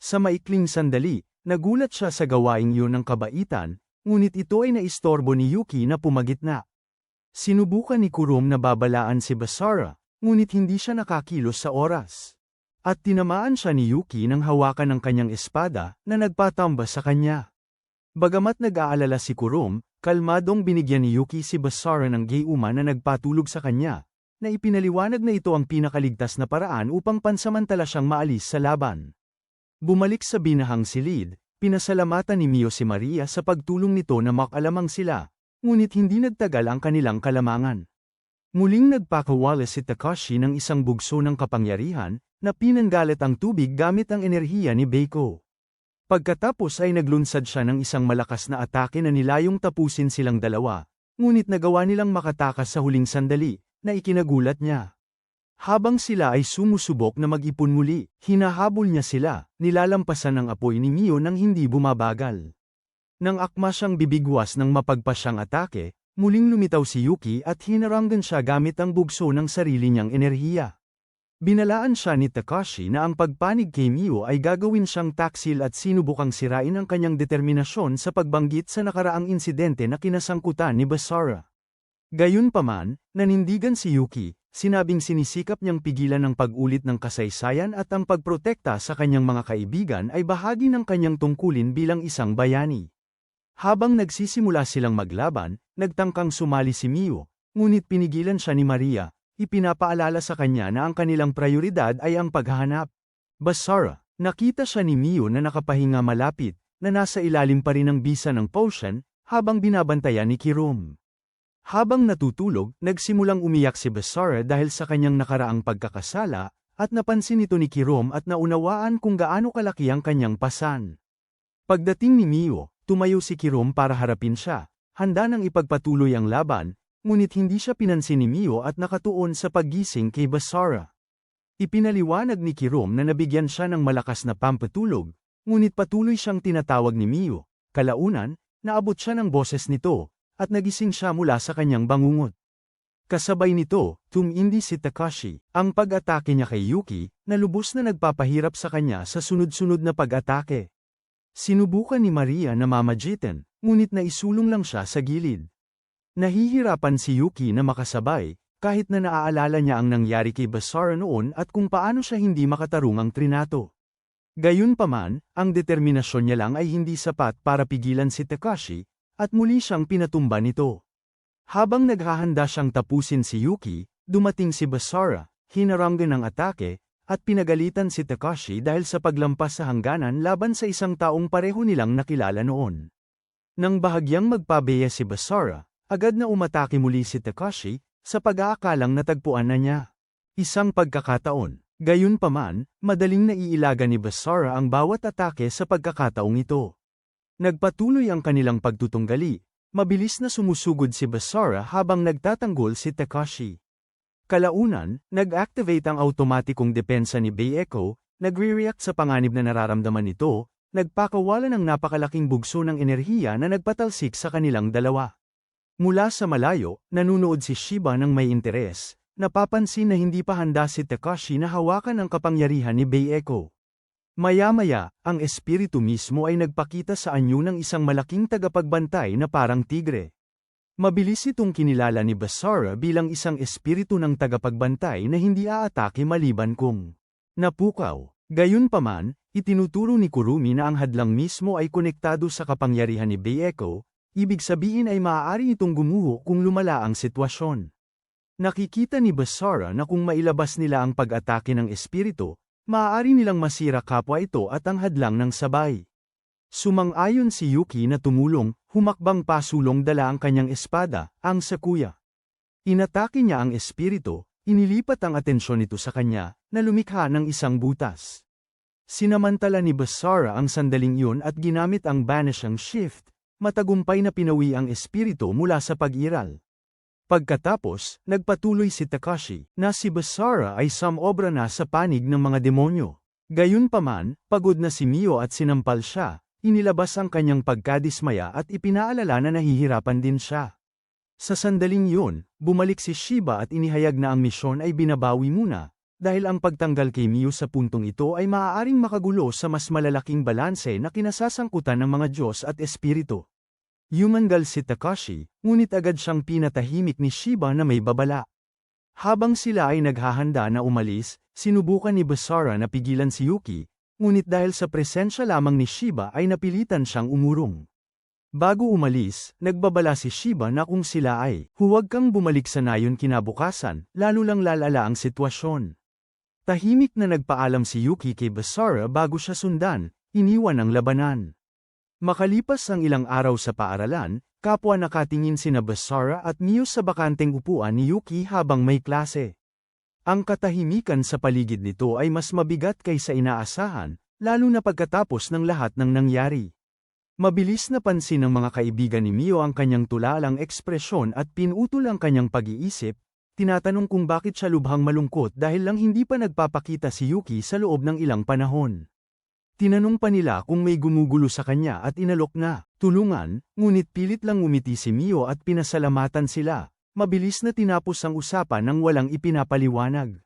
Sa maikling sandali, nagulat siya sa gawaing iyon ng kabaitan, ngunit ito ay naistorbo ni Yuki na pumagitna. Sinubukan ni Kurom na babalaan si Basara, ngunit hindi siya nakakilos sa oras. At tinamaan siya ni Yuki nang hawakan ng kanyang espada, na nagpatamba sa kanya. Bagamat nag-aalala si Kurom, kalmadong binigyan ni Yuki si Basara ng gayuma na nagpatulog sa kanya, na ipinaliwanag na ito ang pinakaligtas na paraan upang pansamantala siyang maalis sa laban. Bumalik sa binahang silid, pinasalamatan ni Mio si Maria sa pagtulong nito na makalamang sila, ngunit hindi nagtagal ang kanilang kalamangan. Muling nagpakawala si Takashi ng isang bugso ng kapangyarihan, na pinanggalit ang tubig gamit ang enerhiya ni Beiko. Pagkatapos ay naglunsad siya ng isang malakas na atake na nilayong tapusin silang dalawa, ngunit nagawa nilang makatakas sa huling sandali, na ikinagulat niya. Habang sila ay sumusubok na mag-ipon muli, hinahabol niya sila, nilalampasan ng apoy ni Mio nang hindi bumabagal. Nang akma siyang bibigwas ng mapagpasyang atake, muling lumitaw si Yuki at hinaranggan siya gamit ang bugso ng sarili niyang enerhiya. Binalaan siya ni Takashi na ang pagpanig kay Mio ay gagawin siyang taksil at sinubukang sirain ang kanyang determinasyon sa pagbanggit sa nakaraang insidente na kinasangkutan ni Basara. Gayunpaman, nanindigan si Yuki, sinabing sinisikap niyang pigilan ang pag-ulit ng kasaysayan at ang pagprotekta sa kanyang mga kaibigan ay bahagi ng kanyang tungkulin bilang isang bayani. Habang nagsisimula silang maglaban, nagtangkang sumali si Mio, ngunit pinigilan siya ni Maria, ipinapaalala sa kanya na ang kanilang prioridad ay ang paghahanap. Basara, nakita siya ni Mio na nakapahinga malapit, na nasa ilalim pa rin ng bisa ng potion, habang binabantayan ni Kirom. Habang natutulog, nagsimulang umiyak si Basara dahil sa kanyang nakaraang pagkakasala, at napansin ito ni Kirom at naunawaan kung gaano kalaki ang kanyang pasan. Pagdating ni Mio, tumayo si Kirom para harapin siya, handa nang ipagpatuloy ang laban, ngunit hindi siya pinansin ni Mio at nakatuon sa paggising kay Basara. Ipinaliwanag ni Kirom na nabigyan siya ng malakas na pampatulog, ngunit patuloy siyang tinatawag ni Mio. Kalaunan, naabot siya ng boses nito, at nagising siya mula sa kanyang bangungot. Kasabay nito, tumindi si Takashi. Ang pag-atake niya kay Yuki, na lubos na nagpapahirap sa kanya sa sunod-sunod na pag-atake. Sinubukan ni Maria na mamagitan, ngunit naisulong lang siya sa gilid. Nahihirapan si Yuki na makasabay, kahit na naaalala niya ang nangyari kay Basara noon at kung paano siya hindi makatarung ang trinato. Gayunpaman, ang determinasyon niya lang ay hindi sapat para pigilan si Takashi, at muli siyang pinatumba nito. Habang naghahanda siyang tapusin si Yuki, dumating si Basara, hinaranggan ng atake, at pinagalitan si Takashi dahil sa paglampas sa hangganan laban sa isang taong pareho nilang nakilala noon. Nang bahagyang magpabeya si Basara, agad na umatake muli si Takashi, sa pag-aakalang natagpuan na niya. Isang pagkakataon, gayunpaman, madaling naiilaga ni Basara ang bawat atake sa pagkakataong ito. Nagpatuloy ang kanilang pagtutunggali. Mabilis na sumusugod si Basara habang nagtatanggol si Takashi. Kalaunan, nag-activate ang automatikong depensa ni Baeko, nagre-react sa panganib na nararamdaman nito, nagpakawala ng napakalaking bugso ng enerhiya na nagpatalsik sa kanilang dalawa. Mula sa malayo, nanunood si Shiba ng may interes, napapansin na hindi pa handa si Takashi na hawakan ang kapangyarihan ni Baeko. Maya-maya, ang espiritu mismo ay nagpakita sa anyo ng isang malaking tagapagbantay na parang tigre. Mabilis itong kinilala ni Basara bilang isang espiritu ng tagapagbantay na hindi aatake maliban kung napukaw. Gayunpaman, itinuturo ni Kurumi na ang hadlang mismo ay konektado sa kapangyarihan ni Baeko, ibig sabihin ay maaari itong gumuho kung lumala ang sitwasyon. Nakikita ni Basara na kung mailabas nila ang pag-atake ng espiritu, maaari nilang masira kapwa ito at ang hadlang ng sabay. Sumang-ayon si Yuki na tumulong, humakbang pasulong dala ang kanyang espada, ang sakuya. Inatake niya ang espiritu, inilipat ang atensyon nito sa kanya, na lumikha ng isang butas. Sinamantala ni Basara ang sandaling iyon at ginamit ang banishing shift, matagumpay na pinawi ang espiritu mula sa pag-iral. Pagkatapos, nagpatuloy si Takashi, na si Basara ay samobra na sa panig ng mga demonyo. Gayunpaman, pagod na si Mio at sinampal siya, inilabas ang kanyang pagkadismaya at ipinaalala na nahihirapan din siya. Sa sandaling yun, bumalik si Shiba at inihayag na ang misyon ay binabawi muna, dahil ang pagtanggal kay Mio sa puntong ito ay maaaring makagulo sa mas malalaking balanse na kinasasangkutan ng mga Diyos at Espiritu. Yumangal si Takashi, ngunit agad siyang pinatahimik ni Shiba na may babala. Habang sila ay naghahanda na umalis, sinubukan ni Basara na pigilan si Yuki, ngunit dahil sa presensya lamang ni Shiba ay napilitan siyang umurong. Bago umalis, nagbabala si Shiba na kung sila ay, huwag kang bumalik sa nayon kinabukasan, lalo lang lalala ang sitwasyon. Tahimik na nagpaalam si Yuki kay Basara bago siya sundan, iniwan ang labanan. Makalipas ang ilang araw sa paaralan, kapwa nakatingin sina Basara at Mio sa bakanteng upuan ni Yuki habang may klase. Ang katahimikan sa paligid nito ay mas mabigat kaysa inaasahan, lalo na pagkatapos ng lahat ng nangyari. Mabilis na pansin ng mga kaibigan ni Mio ang kanyang tulalang ekspresyon at pinutol ang kanyang pag-iisip, tinatanong kung bakit siya lubhang malungkot dahil lang hindi pa nagpapakita si Yuki sa loob ng ilang panahon. Tinanong pa nila kung may gumugulo sa kanya at inalok na tulungan, ngunit pilit lang ngumiti si Mio at pinasalamatan sila. Mabilis na tinapos ang usapan nang walang ipinapaliwanag.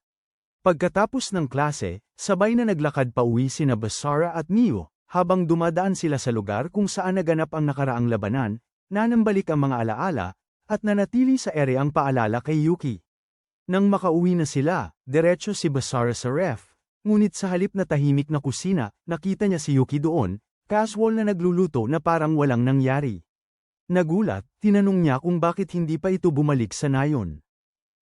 Pagkatapos ng klase, sabay na naglakad pa uwi sina Basara at Mio, habang dumadaan sila sa lugar kung saan naganap ang nakaraang labanan, nanambalik ang mga alaala, at nanatili sa ere ang paalala kay Yuki. Nang makauwi na sila, diretso si Basara sa ref. Ngunit sa halip na tahimik na kusina, nakita niya si Yuki doon, casual na nagluluto na parang walang nangyari. Nagulat, tinanong niya kung bakit hindi pa ito bumalik sa nayon.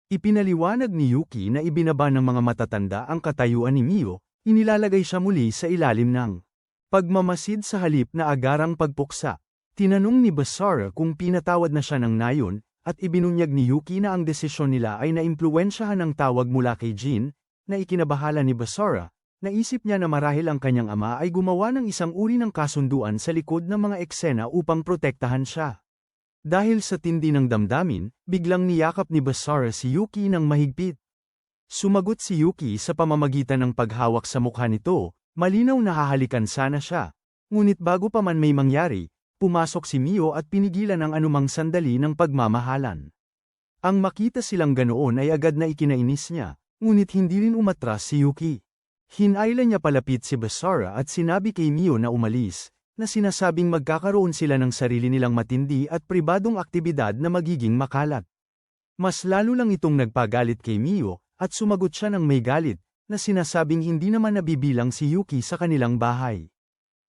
Ipinaliwanag ni Yuki na ibinaba ng mga matatanda ang katayuan ni Mio, inilalagay siya muli sa ilalim ng pagmamasid sa halip na agarang pagpuksa. Tinanong ni Basara kung pinatawad na siya ng nayon, at ibinunyag ni Yuki na ang desisyon nila ay naimpluwensyahan ng tawag mula kay Jin, na ikinabahala ni Basara, naisip niya na marahil ang kanyang ama ay gumawa ng isang uri ng kasunduan sa likod ng mga eksena upang protektahan siya. Dahil sa tindi ng damdamin, biglang niyakap ni Basara si Yuki ng mahigpit. Sumagot si Yuki sa pamamagitan ng paghawak sa mukha nito, malinaw na hahalikan sana siya. Ngunit bago pa man may mangyari, pumasok si Mio at pinigilan ang anumang sandali ng pagmamahalan. Ang makita silang ganoon ay agad na ikinainis niya, ngunit hindi rin umatras si Yuki. Hinayla niya palapit si Basara at sinabi kay Mio na umalis, na sinasabing magkakaroon sila ng sarili nilang matindi at pribadong aktibidad na magiging makalat. Mas lalo lang itong nagpagalit kay Mio, at sumagot siya ng may galit, na sinasabing hindi naman nabibilang si Yuki sa kanilang bahay.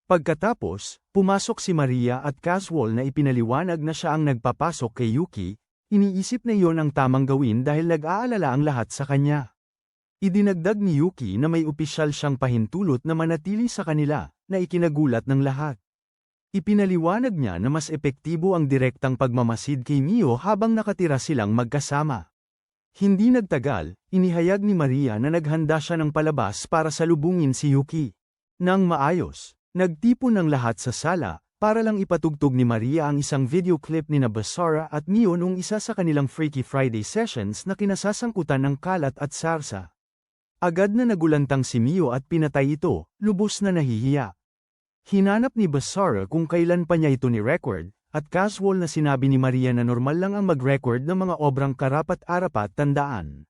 Pagkatapos, pumasok si Maria at casual na ipinaliwanag na siya ang nagpapasok kay Yuki, iniisip na iyon ang tamang gawin dahil nag-aalala ang lahat sa kanya. Idinagdag ni Yuki na may opisyal siyang pahintulot na manatili sa kanila, na ikinagulat ng lahat. Ipinaliwanag niya na mas epektibo ang direktang pagmamasid kay Mio habang nakatira silang magkasama. Hindi nagtagal, inihayag ni Maria na naghanda siya ng palabas para salubungin si Yuki. Nang maayos, nagtipon ang lahat sa sala, para lang ipatugtog ni Maria ang isang video clip ni Basara at Mio nung isa sa kanilang Freaky Friday sessions na kinasasangkutan ng kalat at sarsa. Agad na nagulantang si Mio at pinatay ito, lubos na nahihiya. Hinanap ni Basara kung kailan pa niya ito ni-record, at casual na sinabi ni Maria na normal lang ang mag-record ng mga obrang karapat-arapat tandaan.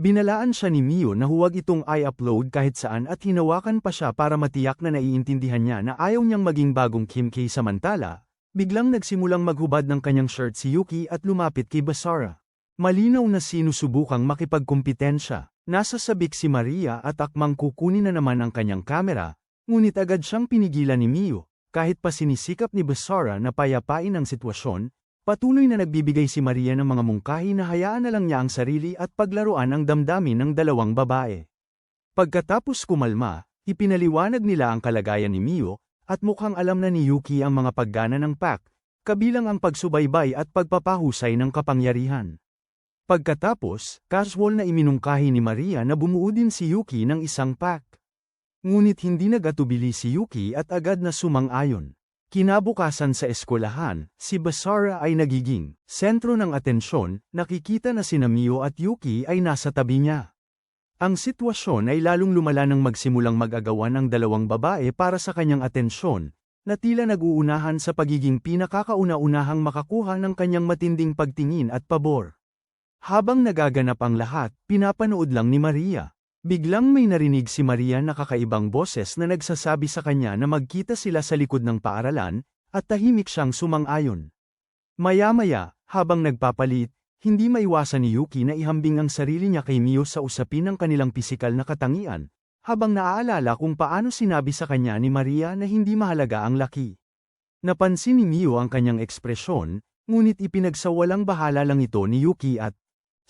Binalaan siya ni Mio na huwag itong i-upload kahit saan at hinawakan pa siya para matiyak na naiintindihan niya na ayaw niyang maging bagong Kim K samantala, biglang nagsimulang maghubad ng kanyang shirt si Yuki at lumapit kay Basara. Malinaw na sinusubukang makipagkumpetensya. Nasa sabik si Maria at akmang kukunin na naman ang kanyang kamera, ngunit agad siyang pinigilan ni Mio, kahit pa sinisikap ni Basara na payapain ang sitwasyon. Patuloy na nagbibigay si Maria ng mga mungkahi na hayaan na lang niya ang sarili at paglaruan ang damdamin ng dalawang babae. Pagkatapos kumalma, ipinaliwanag nila ang kalagayan ni Mio, at mukhang alam na ni Yuki ang mga paggana ng pack, kabilang ang pagsubaybay at pagpapahusay ng kapangyarihan. Pagkatapos, casual na iminungkahi ni Maria na bumuo din si Yuki ng isang pack. Ngunit hindi nagatubili si Yuki at agad na sumang-ayon. Kinabukasan sa eskwelahan, si Basara ay nagiging sentro ng atensyon, nakikita na sina Mio at Yuki ay nasa tabi niya. Ang sitwasyon ay lalong lumala nang magsimulang mag-agawan ang dalawang babae para sa kanyang atensyon, na tila nag-uunahan sa pagiging pinakakauna-unahang makakuha ng kanyang matinding pagtingin at pabor. Habang nagaganap ang lahat, pinapanood lang ni Maria. Biglang may narinig si Maria na kakaibang boses na nagsasabi sa kanya na magkita sila sa likod ng paaralan, at tahimik siyang sumang-ayon. Maya-maya, habang nagpapalit, hindi maiwasan ni Yuki na ihambing ang sarili niya kay Mio sa usapin ng kanilang pisikal na katangian, habang naaalala kung paano sinabi sa kanya ni Maria na hindi mahalaga ang laki. Napansin ni Mio ang kanyang ekspresyon, ngunit ipinagsawalang bahala lang ito ni Yuki at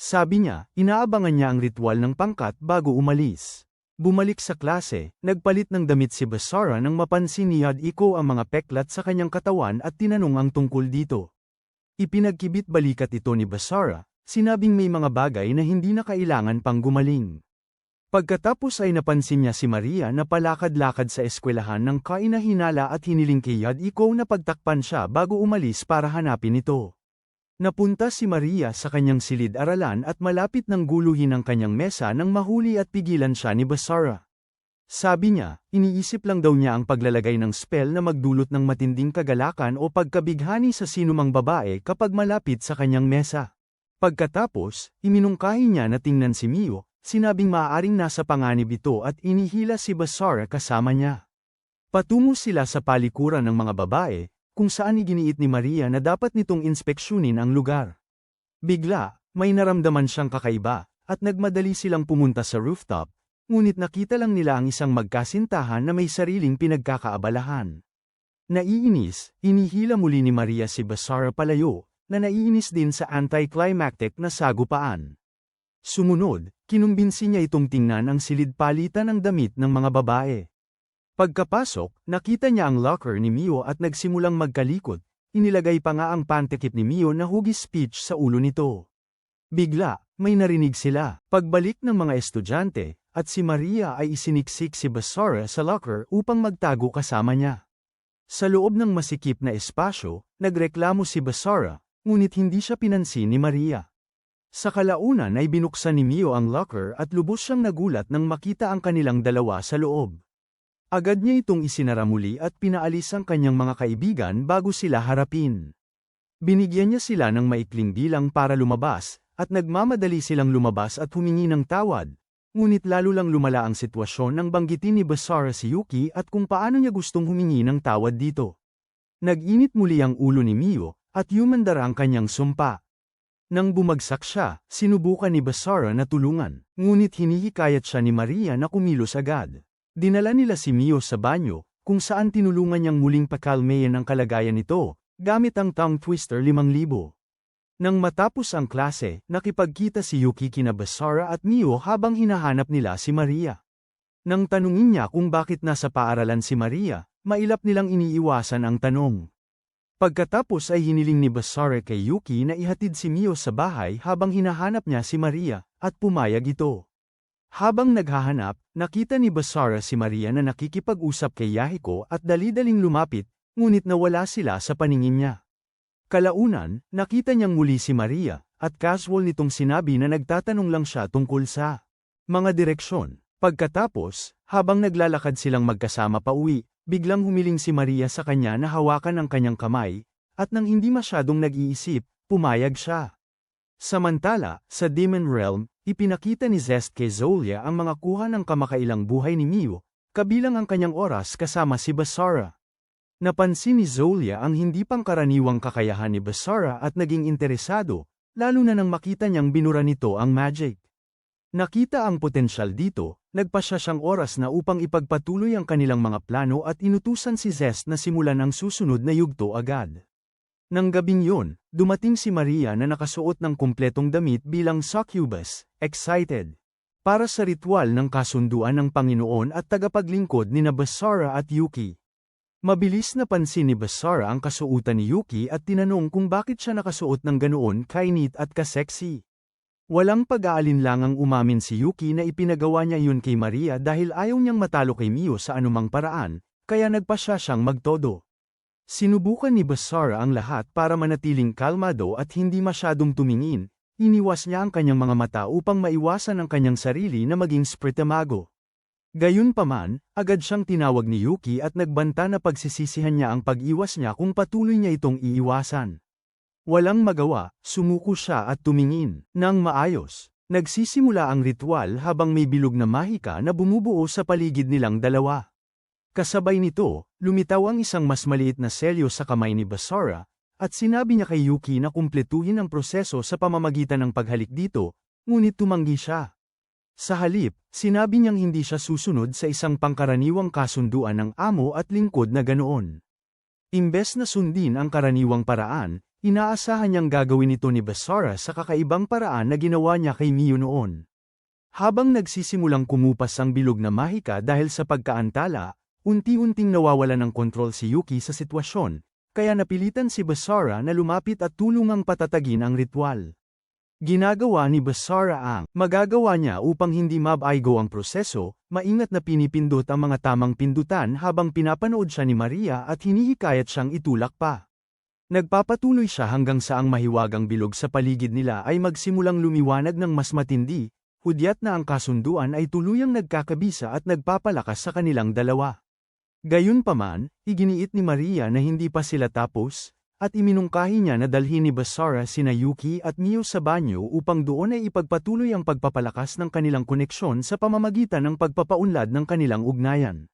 sabi niya, inaabangan niya ang ritual ng pangkat bago umalis. Bumalik sa klase, nagpalit ng damit si Basara nang mapansin ni Yadiko ang mga peklat sa kanyang katawan at tinanong ang tungkol dito. Ipinagkibit balikat ito ni Basara, sinabing may mga bagay na hindi na kailangan pang gumaling. Pagkatapos ay napansin niya si Maria na palakad-lakad sa eskwelahan ng kainahinala at hiniling kay Yadiko na pagtakpan siya bago umalis para hanapin ito. Napunta si Maria sa kanyang silid-aralan at malapit nang guluhin ang kanyang mesa nang mahuli at pigilan siya ni Basara. Sabi niya, iniisip lang daw niya ang paglalagay ng spell na magdulot ng matinding kagalakan o pagkabighani sa sinumang babae kapag malapit sa kanyang mesa. Pagkatapos, iminungkahi niya na tingnan si Mio, sinabing maaaring nasa panganib ito at inihila si Basara kasama niya. Patungo sila sa palikuran ng mga babae, kung saan iginiit ni Maria na dapat nitong inspeksyunin ang lugar. Bigla, may naramdaman siyang kakaiba, at nagmadali silang pumunta sa rooftop, ngunit nakita lang nila ang isang magkasintahan na may sariling pinagkakaabalahan. Naiinis, inihila muli ni Maria si Basara palayo, na naiinis din sa anticlimactic na sagupaan. Sumunod, kinumbinsi niya itong tingnan ang silid palitan ng damit ng mga babae. Pagkapasok, nakita niya ang locker ni Mio at nagsimulang magkalikot, inilagay pa nga ang pantekip ni Mio na hugis speech sa ulo nito. Bigla, may narinig sila, pagbalik ng mga estudyante, at si Maria ay isiniksik si Basara sa locker upang magtago kasama niya. Sa loob ng masikip na espasyo, nagreklamo si Basara, ngunit hindi siya pinansin ni Maria. Sa kalaunan ay binuksan ni Mio ang locker at lubos siyang nagulat nang makita ang kanilang dalawa sa loob. Agad niya itong isinara muli at pinaalis ang kanyang mga kaibigan bago sila harapin. Binigyan niya sila ng maikling bilang para lumabas, at nagmamadali silang lumabas at humingi ng tawad. Ngunit lalo lang lumala ang sitwasyon nang banggitin ni Basara si Yuki at kung paano niya gustong humingi ng tawad dito. Nag-init muli ang ulo ni Mio, at yumandara ang kanyang sumpa. Nang bumagsak siya, sinubukan ni Basara na tulungan, ngunit hinihikayat siya ni Maria na kumilos agad. Dinala nila si Mio sa banyo, kung saan tinulungan niyang muling pakalmayan ang kalagayan nito, gamit ang tongue twister 5,000. Nang matapos ang klase, nakipagkita si Yuki kina Basara at Mio habang hinahanap nila si Maria. Nang tanungin niya kung bakit nasa paaralan si Maria, mailap nilang iniiwasan ang tanong. Pagkatapos ay hiniling ni Basara kay Yuki na ihatid si Mio sa bahay habang hinahanap niya si Maria, at pumayag ito. Habang naghahanap, nakita ni Basara si Maria na nakikipag-usap kay Yahiko at dali-daling lumapit, ngunit nawala sila sa paningin niya. Kalaunan, nakita niyang muli si Maria, at casual nitong sinabi na nagtatanong lang siya tungkol sa mga direksyon. Pagkatapos, habang naglalakad silang magkasama pauwi, biglang humiling si Maria sa kanya na hawakan ang kanyang kamay, at nang hindi masyadong nag-iisip, pumayag siya. Samantala, sa Demon Realm, ipinakita ni Zest kay Zolia ang mga kuha ng kamakailang buhay ni Mio, kabilang ang kanyang oras kasama si Basara. Napansin ni Zolia ang hindi pangkaraniwang kakayahan ni Basara at naging interesado, lalo na nang makita niyang binura nito ang magic. Nakita ang potensyal dito, nagpasya siyang oras na upang ipagpatuloy ang kanilang mga plano at inutusan si Zest na simulan ang susunod na yugto agad. Nang gabing yun, dumating si Maria na nakasuot ng kumpletong damit bilang succubus, excited para sa ritual ng kasunduan ng Panginoon at tagapaglingkod ni Basara at Yuki. Mabilis na pansin ni Basara ang kasuotan ni Yuki at tinanong kung bakit siya nakasuot ng ganoon kainit at kaseksi. Walang pag-aalinlangang umamin si Yuki na ipinagawa niya yun kay Maria dahil ayaw niyang matalo kay Mio sa anumang paraan, kaya nagpasya siyang magtodo. Sinubukan ni Basara ang lahat para manatiling kalmado at hindi masyadong tumingin, iniwas niya ang kanyang mga mata upang maiwasan ang kanyang sarili na maging spritamago. Gayunpaman, agad siyang tinawag ni Yuki at nagbanta na pagsisisihan niya ang pag-iwas niya kung patuloy niya itong iiwasan. Walang magawa, sumuko siya at tumingin. Nang maayos, nagsisimula ang ritual habang may bilog na mahika na bumubuo sa paligid nilang dalawa. Kasabay nito, lumitaw ang isang mas maliit na selyo sa kamay ni Basara, at sinabi niya kay Yuki na kumpletuhin ang proseso sa pamamagitan ng paghalik dito, ngunit tumanggi siya. Sa halip, sinabi niyang hindi siya susunod sa isang pangkaraniwang kasunduan ng amo at lingkod na ganoon. Imbes na sundin ang karaniwang paraan, inaasahan niyang gagawin ito ni Basara sa kakaibang paraan na ginawa niya kay Mio noon. Habang nagsisimulang kumupas ang bilog na mahika dahil sa pagkaantala, unti-unting nawawala ng kontrol si Yuki sa sitwasyon, kaya napilitan si Basara na lumapit at tulungang patatagin ang ritual. Ginagawa ni Basara ang magagawa niya upang hindi mabaigo ang proseso, maingat na pinipindot ang mga tamang pindutan habang pinapanood siya ni Maria at hinihikayat siyang itulak pa. Nagpapatuloy siya hanggang sa ang mahiwagang bilog sa paligid nila ay magsimulang lumiwanag ng mas matindi, hudyat na ang kasunduan ay tuluyang nagkakabisa at nagpapalakas sa kanilang dalawa. Gayunpaman, iginiit ni Maria na hindi pa sila tapos, at iminungkahi niya na dalhin ni Basara sina Yuki at Mio sa banyo upang doon ay ipagpatuloy ang pagpapalakas ng kanilang koneksyon sa pamamagitan ng pagpapaunlad ng kanilang ugnayan.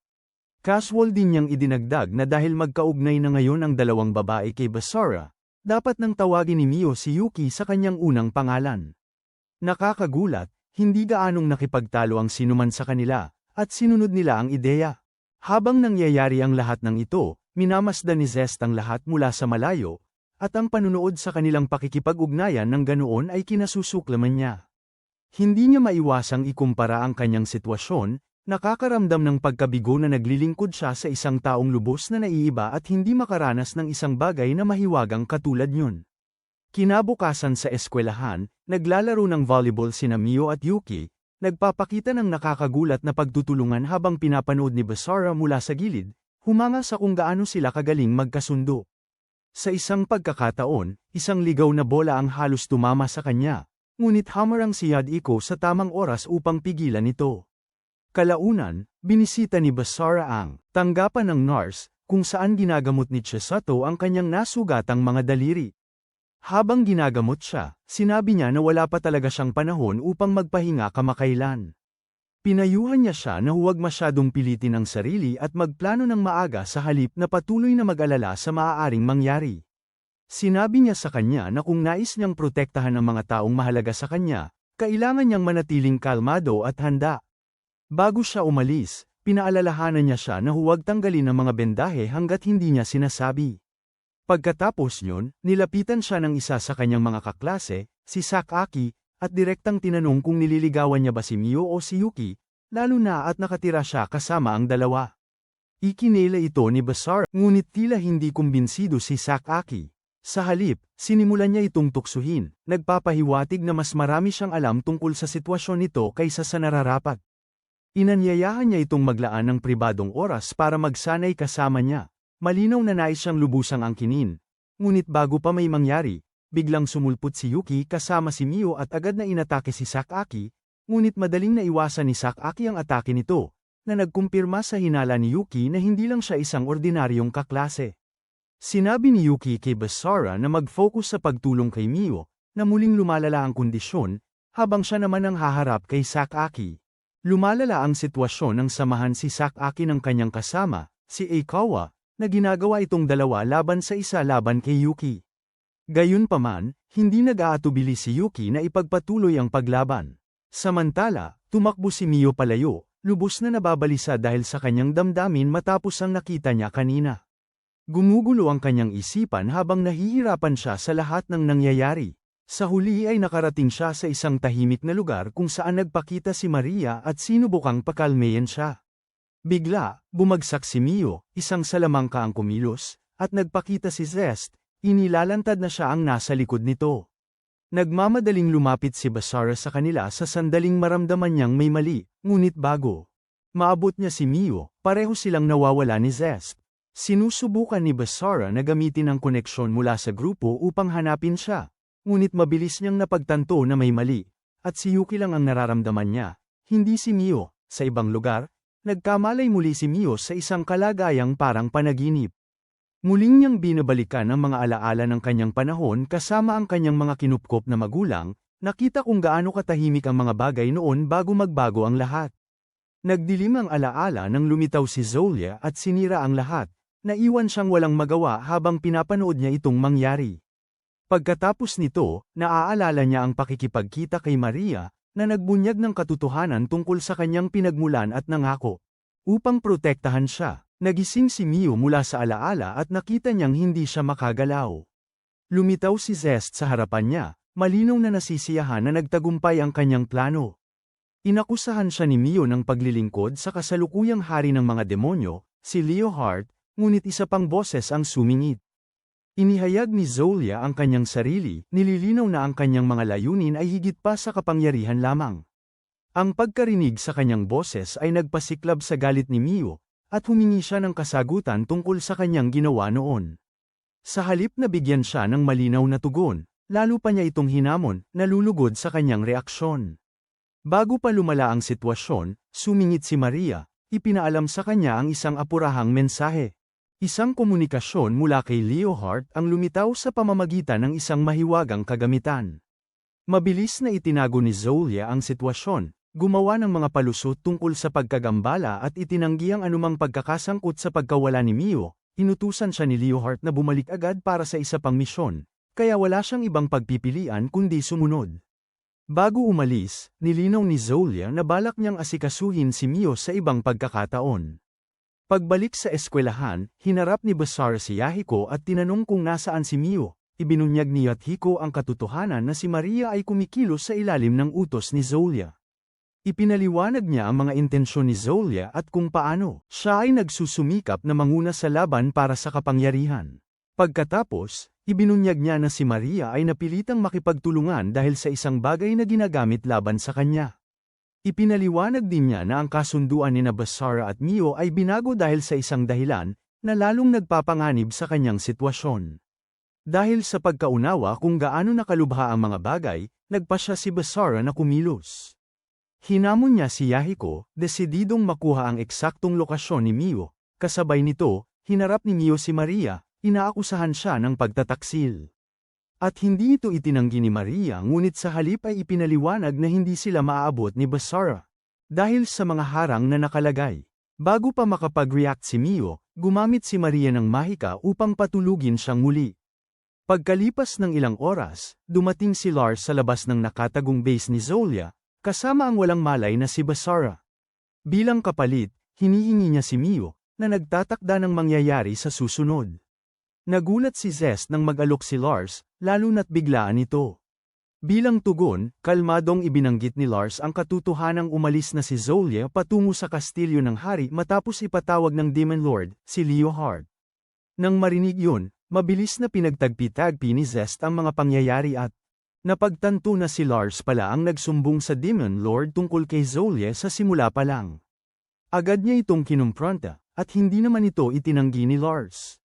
Casual din niyang idinagdag na dahil magkaugnay na ngayon ang dalawang babae kay Basara, dapat nang tawagin ni Mio si Yuki sa kanyang unang pangalan. Nakakagulat, hindi gaanong nakipagtalo ang sinuman sa kanila, at sinunod nila ang ideya. Habang nangyayari ang lahat ng ito, minamasdan ni Zest ang lahat mula sa malayo, at ang panunood sa kanilang pakikipag-ugnayan ng ganoon ay kinasusuklaman niya. Hindi niya maiwasang ikumpara ang kanyang sitwasyon, nakakaramdam ng pagkabigo na naglilingkod siya sa isang taong lubos na naiiba at hindi makaranas ng isang bagay na mahiwagang katulad niyon. Kinabukasan sa eskwelahan, naglalaro ng volleyball sina Mio at Yuki, nagpapakita ng nakakagulat na pagtutulungan habang pinapanood ni Basara mula sa gilid, humanga sa kung gaano sila kagaling magkasundo. Sa isang pagkakataon, isang ligaw na bola ang halos tumama sa kanya, ngunit hamarang si Yahiko sa tamang oras upang pigilan ito. Kalaunan, binisita ni Basara ang tanggapan ng nurse, kung saan ginagamot ni Chisato ang kanyang nasugatang mga daliri. Habang ginagamot siya, sinabi niya na wala pa talaga siyang panahon upang magpahinga kamakailan. Pinayuhan niya siya na huwag masyadong pilitin ang sarili at magplano ng maaga sa halip na patuloy na mag-alala sa maaaring mangyari. Sinabi niya sa kanya na kung nais niyang protektahan ang mga taong mahalaga sa kanya, kailangan niyang manatiling kalmado at handa. Bago siya umalis, pinaalalahanan niya siya na huwag tanggalin ang mga bendahe hanggat hindi niya sinasabi. Pagkatapos niyon, nilapitan siya ng isa sa kanyang mga kaklase, si Sakaki, at direktang tinanong kung nililigawan niya ba si Mio o si Yuki, lalo na at nakatira siya kasama ang dalawa. Ikinela ito ni Basara, ngunit tila hindi kumbinsido si Sakaki. Sa halip, sinimulan niya itong tuksuhin, nagpapahiwatig na mas marami siyang alam tungkol sa sitwasyon nito kaysa sa nararapat. Inanyayahan niya itong maglaan ng pribadong oras para magsanay kasama niya. Malinaw na nais siyang lubusang angkinin. Ngunit bago pa may mangyari, biglang sumulpot si Yuki kasama si Mio at agad na inatake si Sakaki, ngunit madaling naiwasan ni Sakaki ang atake nito, na nagkumpirma sa hinala ni Yuki na hindi lang siya isang ordinaryong kaklase. Sinabi ni Yuki kay Basara na mag-focus sa pagtulong kay Mio, na muling lumalala ang kondisyon, habang siya naman ang haharap kay Sakaki. Lumalala ang sitwasyon nang samahan si Sakaki ng kanyang kasama, si Aikawa, na ginagawa itong dalawa laban sa isa laban kay Yuki. Gayunpaman, hindi nag-aatubili si Yuki na ipagpatuloy ang paglaban. Samantala, tumakbo si Mio palayo, lubos na nababalisa dahil sa kanyang damdamin matapos ang nakita niya kanina. Gumugulo ang kanyang isipan habang nahihirapan siya sa lahat ng nangyayari. Sa huli ay nakarating siya sa isang tahimik na lugar kung saan nagpakita si Maria at sinubukang pakalmeyan siya. Bigla, bumagsak si Mio, isang salamangka ang kumilos, at nagpakita si Zest, inilalantad na siya ang nasa likod nito. Nagmamadaling lumapit si Basara sa kanila sa sandaling maramdaman niyang may mali, ngunit bago maabot niya si Mio, pareho silang nawawala ni Zest. Sinusubukan ni Basara na gamitin ang koneksyon mula sa grupo upang hanapin siya. Ngunit mabilis niyang napagtanto na may mali, at si Yuki lang ang nararamdaman niya, hindi si Mio. Sa ibang lugar, nagkamalay muli si Mio sa isang kalagayang parang panaginip. Muling niyang binabalikan ang mga alaala ng kanyang panahon kasama ang kanyang mga kinupkop na magulang, nakita kung gaano katahimik ang mga bagay noon bago magbago ang lahat. Nagdilim ang alaala nang lumitaw si Zolia at sinira ang lahat, naiwan siyang walang magawa habang pinapanood niya itong mangyari. Pagkatapos nito, naaalala niya ang pakikipagkita kay Maria, na nagbunyag ng katotohanan tungkol sa kanyang pinagmulan at nangako. Upang protektahan siya, nagising si Mio mula sa alaala at nakita niyang hindi siya makagalaw. Lumitaw si Zest sa harapan niya, malinaw na nasisiyahan na nagtagumpay ang kanyang plano. Inakusahan siya ni Mio ng paglilingkod sa kasalukuyang hari ng mga demonyo, si Leohard, ngunit isa pang boses ang sumingit. Inihayag ni Zolia ang kanyang sarili, nililinaw na ang kanyang mga layunin ay higit pa sa kapangyarihan lamang. Ang pagkarinig sa kanyang boses ay nagpasiklab sa galit ni Mio, at humingi siya ng kasagutan tungkol sa kanyang ginawa noon. Sa halip na bigyan siya ng malinaw na tugon, lalo pa niya itong hinamon, nalulugod sa kanyang reaksyon. Bago pa lumala ang sitwasyon, sumingit si Maria, ipinaalam sa kanya ang isang apurahang mensahe. Isang komunikasyon mula kay Leohard ang lumitaw sa pamamagitan ng isang mahiwagang kagamitan. Mabilis na itinago ni Zolia ang sitwasyon, gumawa ng mga palusot tungkol sa pagkagambala at itinanggi ang anumang pagkakasangkot sa pagkawala ni Mio. Inutusan siya ni Leohard na bumalik agad para sa isa pang misyon, kaya wala siyang ibang pagpipilian kundi sumunod. Bago umalis, nilinaw ni Zolia na balak niyang asikasuhin si Mio sa ibang pagkakataon. Pagbalik sa eskwelahan, hinarap ni Basara si Yahiko at tinanong kung nasaan si Mio. Ibinunyag ni Yahiko ang katotohanan na si Maria ay kumikilos sa ilalim ng utos ni Zolia. Ipinaliwanag niya ang mga intensyon ni Zolia at kung paano siya ay nagsusumikap na manguna sa laban para sa kapangyarihan. Pagkatapos, ibinunyag niya na si Maria ay napilitang makipagtulungan dahil sa isang bagay na ginagamit laban sa kanya. Ipinaliwanag din niya na ang kasunduan ni Basara at Mio ay binago dahil sa isang dahilan, na lalong nagpapanganib sa kanyang sitwasyon. Dahil sa pagkaunawa kung gaano nakalubha ang mga bagay, nagpasya si Basara na kumilos. Hinamon niya si Yahiko, desididong makuha ang eksaktong lokasyon ni Mio, kasabay nito, hinarap ni Mio si Maria, inaakusahan siya ng pagtataksil. At hindi ito itinanggi ni Maria ngunit sa halip ay ipinaliwanag na hindi sila maaabot ni Basara. Dahil sa mga harang na nakalagay. Bago pa makapag-react si Mio, gumamit si Maria ng mahika upang patulugin siyang muli. Pagkalipas ng ilang oras, dumating si Lars sa labas ng nakatagong base ni Zolia, kasama ang walang malay na si Basara. Bilang kapalit, hinihingi niya si Mio, na nagtatakda ng mangyayari sa susunod. Nagulat si Zest nang mag-alok si Lars, lalo na't biglaan ito. Bilang tugon, kalmadong ibinanggit ni Lars ang katotohanang umalis na si Zolia patungo sa kastilyo ng hari matapos ipatawag ng Demon Lord, si Leohard. Nang marinig yun, mabilis na pinagtagpi-tagpi ni Zest ang mga pangyayari at napagtanto na si Lars pala ang nagsumbong sa Demon Lord tungkol kay Zolia sa simula pa lang. Agad niya itong kinumpronta, at hindi naman ito itinanggi ni Lars.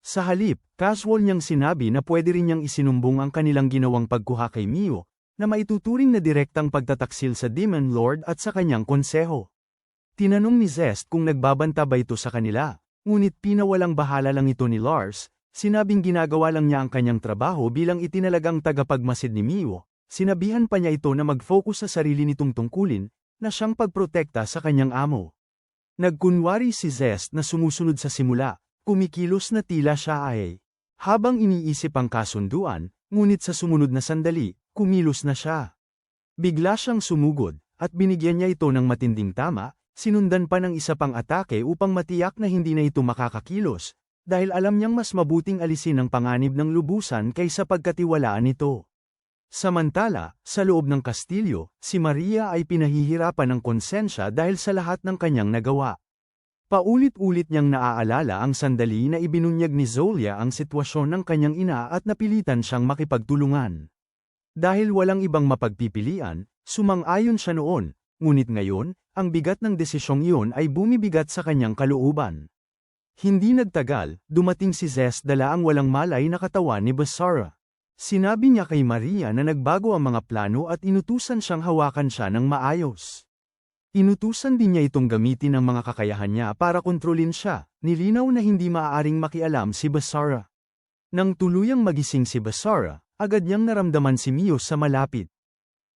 Sa halip, casual niyang sinabi na pwede rin niyang isinumbong ang kanilang ginawang pagkuha kay Mio, na maituturing na direktang pagtataksil sa Demon Lord at sa kanyang konseho. Tinanong ni Zest kung nagbabanta ba ito sa kanila, ngunit pinawalang bahala lang ito ni Lars, sinabing ginagawa lang niya ang kanyang trabaho bilang itinalagang tagapagmasid ni Mio, sinabihan pa niya ito na mag-focus sa sarili nitong tungkulin, na siyang pagprotekta sa kanyang amo. Nagkunwari si Zest na sumusunod sa simula. Kumikilos na tila siya ay habang iniisip ang kasunduan, ngunit sa sumunod na sandali, kumilos na siya. Bigla siyang sumugod, at binigyan niya ito ng matinding tama, sinundan pa ng isa pang atake upang matiyak na hindi na ito makakakilos, dahil alam niyang mas mabuting alisin ang panganib ng lubusan kaysa pagkatiwalaan nito. Samantala, sa loob ng kastilyo, si Maria ay pinahihirapan ng konsensya dahil sa lahat ng kanyang nagawa. Paulit-ulit niyang naaalala ang sandali na ibinunyag ni Zolia ang sitwasyon ng kanyang ina at napilitan siyang makipagtulungan. Dahil walang ibang mapagpipilian, sumang-ayon siya noon, ngunit ngayon, ang bigat ng desisyong iyon ay bumibigat sa kanyang kalooban. Hindi nagtagal, dumating si Zest dala ang walang malay na katawan ni Basara. Sinabi niya kay Maria na nagbago ang mga plano at inutusan siyang hawakan siya ng maayos. Inutusan din niya itong gamitin ang mga kakayahan niya para kontrolin siya, nilinaw na hindi maaaring makialam si Basara. Nang tuluyang magising si Basara, agad niyang naramdaman si Mio sa malapit.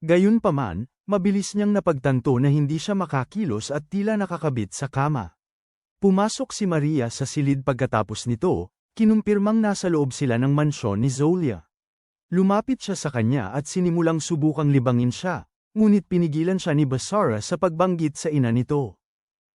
Gayunpaman, mabilis niyang napagtanto na hindi siya makakilos at tila nakakabit sa kama. Pumasok si Maria sa silid pagkatapos nito, kinumpirmang nasa loob sila ng mansyon ni Zolia. Lumapit siya sa kanya at sinimulang subukang libangin siya. Ngunit pinigilan siya ni Basara sa pagbanggit sa ina nito.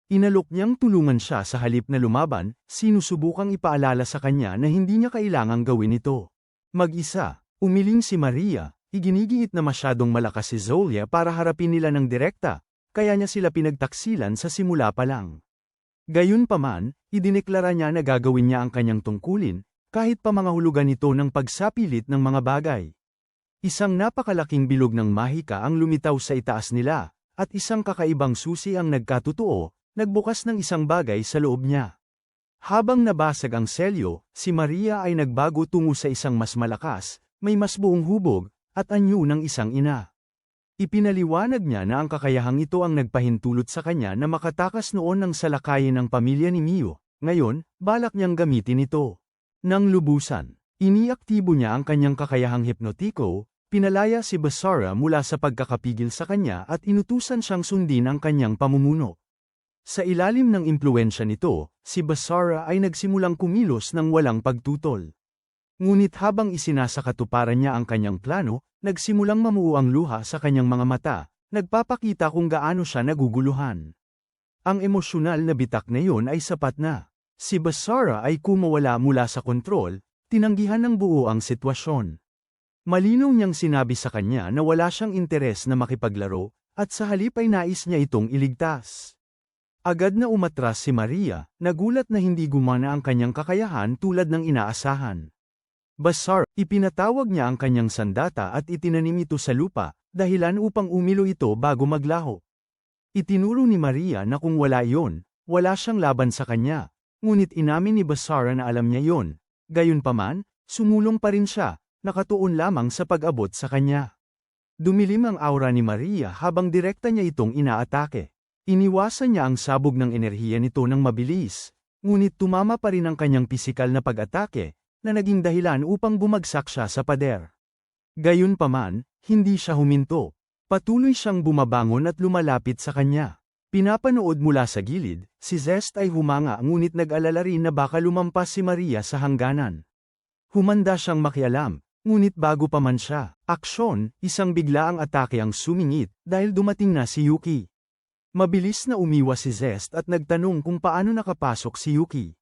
Inalok niyang tulungan siya sa halip na lumaban, sinusubukang ipaalala sa kanya na hindi niya kailangang gawin ito. Mag-isa, umiling si Maria, iginigiit na masyadong malakas si Zolia para harapin nila ng direkta, kaya niya sila pinagtaksilan sa simula pa lang. Gayunpaman, idineklara niya na gagawin niya ang kanyang tungkulin, kahit pa mga hulugan ito ng pagsapilit ng mga bagay. Isang napakalaking bilog ng mahika ang lumitaw sa itaas nila, at isang kakaibang susi ang nagkatotoo, nagbukas ng isang bagay sa loob niya. Habang nabasag ang selyo, si Maria ay nagbago tungo sa isang mas malakas, may mas buong hubog, at anyo ng isang ina. Ipinaliwanag niya na ang kakayahang ito ang nagpahintulot sa kanya na makatakas noon ng salakayin ng pamilya ni Mio, ngayon, balak niyang gamitin ito. Nang lubusan, iniaktibo niya ang kanyang kakayahang hipnotiko, pinalaya si Basara mula sa pagkakapigil sa kanya at inutusan siyang sundin ang kanyang pamumuno. Sa ilalim ng impluwensya nito, si Basara ay nagsimulang kumilos ng walang pagtutol. Ngunit habang isinasakatuparan niya ang kanyang plano, nagsimulang mamuo ang luha sa kanyang mga mata, nagpapakita kung gaano siya naguguluhan. Ang emosyonal na bitak na iyon ay sapat na. Si Basara ay kumawala mula sa kontrol, tinanggihan ng buo ang sitwasyon. Malinaw niyang sinabi sa kanya na wala siyang interes na makipaglaro, at sa halip ay nais niya itong iligtas. Agad na umatras si Maria, nagulat na hindi gumana ang kanyang kakayahan tulad ng inaasahan. Basara, ipinatawag niya ang kanyang sandata at itinanim ito sa lupa, dahilan upang umilo ito bago maglaho. Itinuro ni Maria na kung wala iyon, wala siyang laban sa kanya. Ngunit inamin ni Basara na alam niya iyon. Gayunpaman, sumulong pa rin siya, nakatuon lamang sa pag-abot sa kanya. Dumilim ang aura ni Maria habang direkta niya itong inaatake. Iniwasan niya ang sabog ng enerhiya nito ng mabilis, ngunit tumama pa rin ang kanyang pisikal na pag-atake, na naging dahilan upang bumagsak siya sa pader. Gayunpaman, hindi siya huminto. Patuloy siyang bumabangon at lumalapit sa kanya. Pinapanood mula sa gilid, si Zest ay humanga ngunit nag-alala rin na baka lumampas si Maria sa hangganan. Humanda siyang makialam, ngunit bago pa man siya, aksyon, isang biglaang atake ang sumingit dahil dumating na si Yuki. Mabilis na umiwas si Zest at nagtanong kung paano nakapasok si Yuki.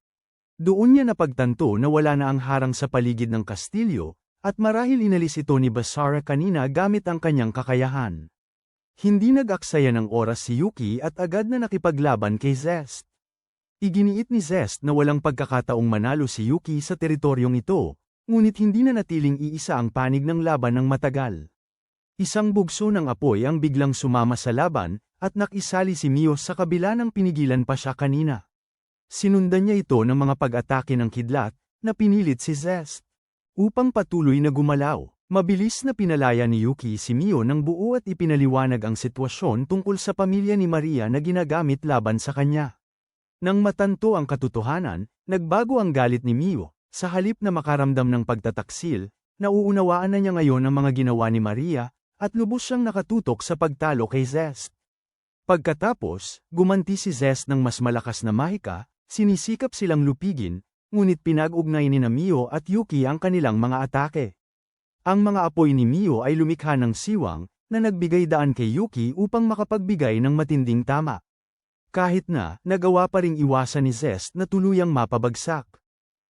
Doon niya napagtanto na wala na ang harang sa paligid ng kastilyo, at marahil inalis ito ni Basara kanina gamit ang kanyang kakayahan. Hindi nag-aksaya ng oras si Yuki at agad na nakipaglaban kay Zest. Iginiit ni Zest na walang pagkakataong manalo si Yuki sa teritoryong ito, ngunit hindi na natiling iisa ang panig ng laban ng matagal. Isang bugso ng apoy ang biglang sumama sa laban, at nakisali si Mio sa kabila ng pinigilan pa siya kanina. Sinundan niya ito ng mga pag-atake ng kidlat, na pinilit si Zest. Upang patuloy na gumalaw, mabilis na pinalaya ni Yuki si Mio ng buo at ipinaliwanag ang sitwasyon tungkol sa pamilya ni Maria na ginagamit laban sa kanya. Nang matanto ang katotohanan, nagbago ang galit ni Mio. Sa halip na makaramdam ng pagtataksil, nauunawaan na niya ngayon ang mga ginawa ni Maria, at lubos siyang nakatutok sa pagtalo kay Zest. Pagkatapos, gumanti si Zest ng mas malakas na mahika, sinisikap silang lupigin, ngunit pinag-ugnay ni Mio at Yuki ang kanilang mga atake. Ang mga apoy ni Mio ay lumikha ng siwang, na nagbigay daan kay Yuki upang makapagbigay ng matinding tama. Kahit na, nagawa pa ring iwasan ni Zest na tuluyang mapabagsak.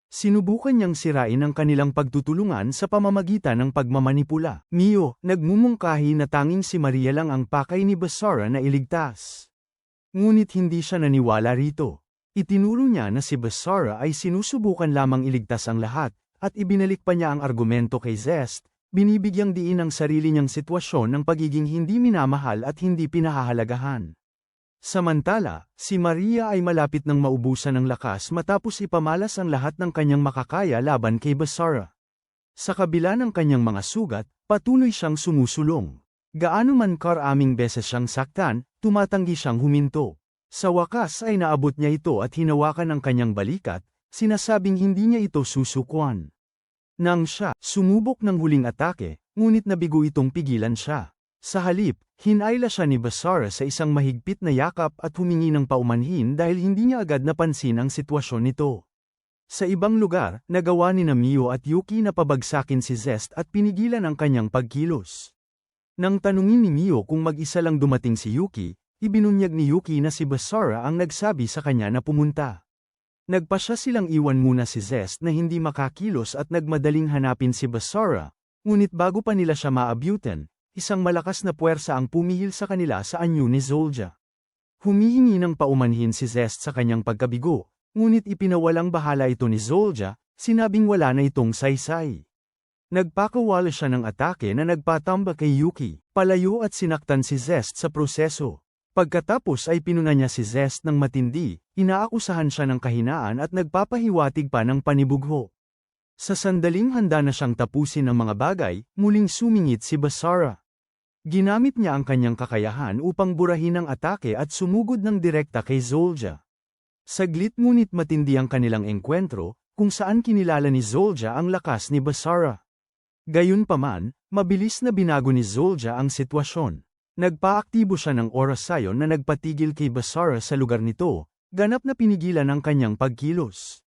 Sinubukan niyang sirain ang kanilang pagtutulungan sa pamamagitan ng pagmamanipula. Mio, nagmumungkahi na tanging si Maria lang ang pakay ni Basara na iligtas. Ngunit hindi siya naniwala rito. Itinuro niya na si Basara ay sinusubukan lamang iligtas ang lahat, at ibinalik pa niya ang argumento kay Zest, binibigyang diin ang sarili niyang sitwasyon ng pagiging hindi minamahal at hindi pinahahalagahan. Samantala, si Maria ay malapit ng maubusan ng lakas matapos ipamalas ang lahat ng kanyang makakaya laban kay Basara. Sa kabila ng kanyang mga sugat, patuloy siyang sumusulong. Gaano man karaming beses siyang saktan, tumatanggi siyang huminto. Sa wakas ay naabot niya ito at hinawakan ang kanyang balikat, sinasabing hindi niya ito susukuan. Nang siya sumubok ng huling atake, ngunit nabigo itong pigilan siya. Sa halip, hinayla siya ni Basara sa isang mahigpit na yakap at humingi ng paumanhin dahil hindi niya agad napansin ang sitwasyon nito. Sa ibang lugar, nagawa ni Mio at Yuki na pabagsakin si Zest at pinigilan ang kanyang pagkilos. Nang tanungin ni Mio kung mag-isa lang dumating si Yuki, ibinunyag ni Yuki na si Basara ang nagsabi sa kanya na pumunta. Nagpasya silang iwan muna si Zest na hindi makakilos at nagmadaling hanapin si Basara, ngunit bago pa nila siya maabutan, isang malakas na puwersa ang pumihil sa kanila sa anyo ni Zolja. Humihingi ng paumanhin si Zest sa kanyang pagkabigo, ngunit ipinawalang bahala ito ni Zolja, sinabing wala na itong saysay. Nagpakawala siya ng atake na nagpatamba kay Yuki, palayo at sinaktan si Zest sa proseso. Pagkatapos ay pinuna niya si Zest ng matindi, inaakusahan siya ng kahinaan at nagpapahiwatig pa ng panibugho. Sa sandaling handa na siyang tapusin ang mga bagay, muling sumingit si Basara. Ginamit niya ang kanyang kakayahan upang burahin ang atake at sumugod ng direkta kay Zolja. Saglit ngunit matindi ang kanilang engkwentro, kung saan kinilala ni Zolja ang lakas ni Basara. Gayunpaman, mabilis na binago ni Zolja ang sitwasyon. Nagpaaktibo siya ng orasayon na nagpatigil kay Basara sa lugar nito, ganap na pinigilan ang kanyang pagkilos.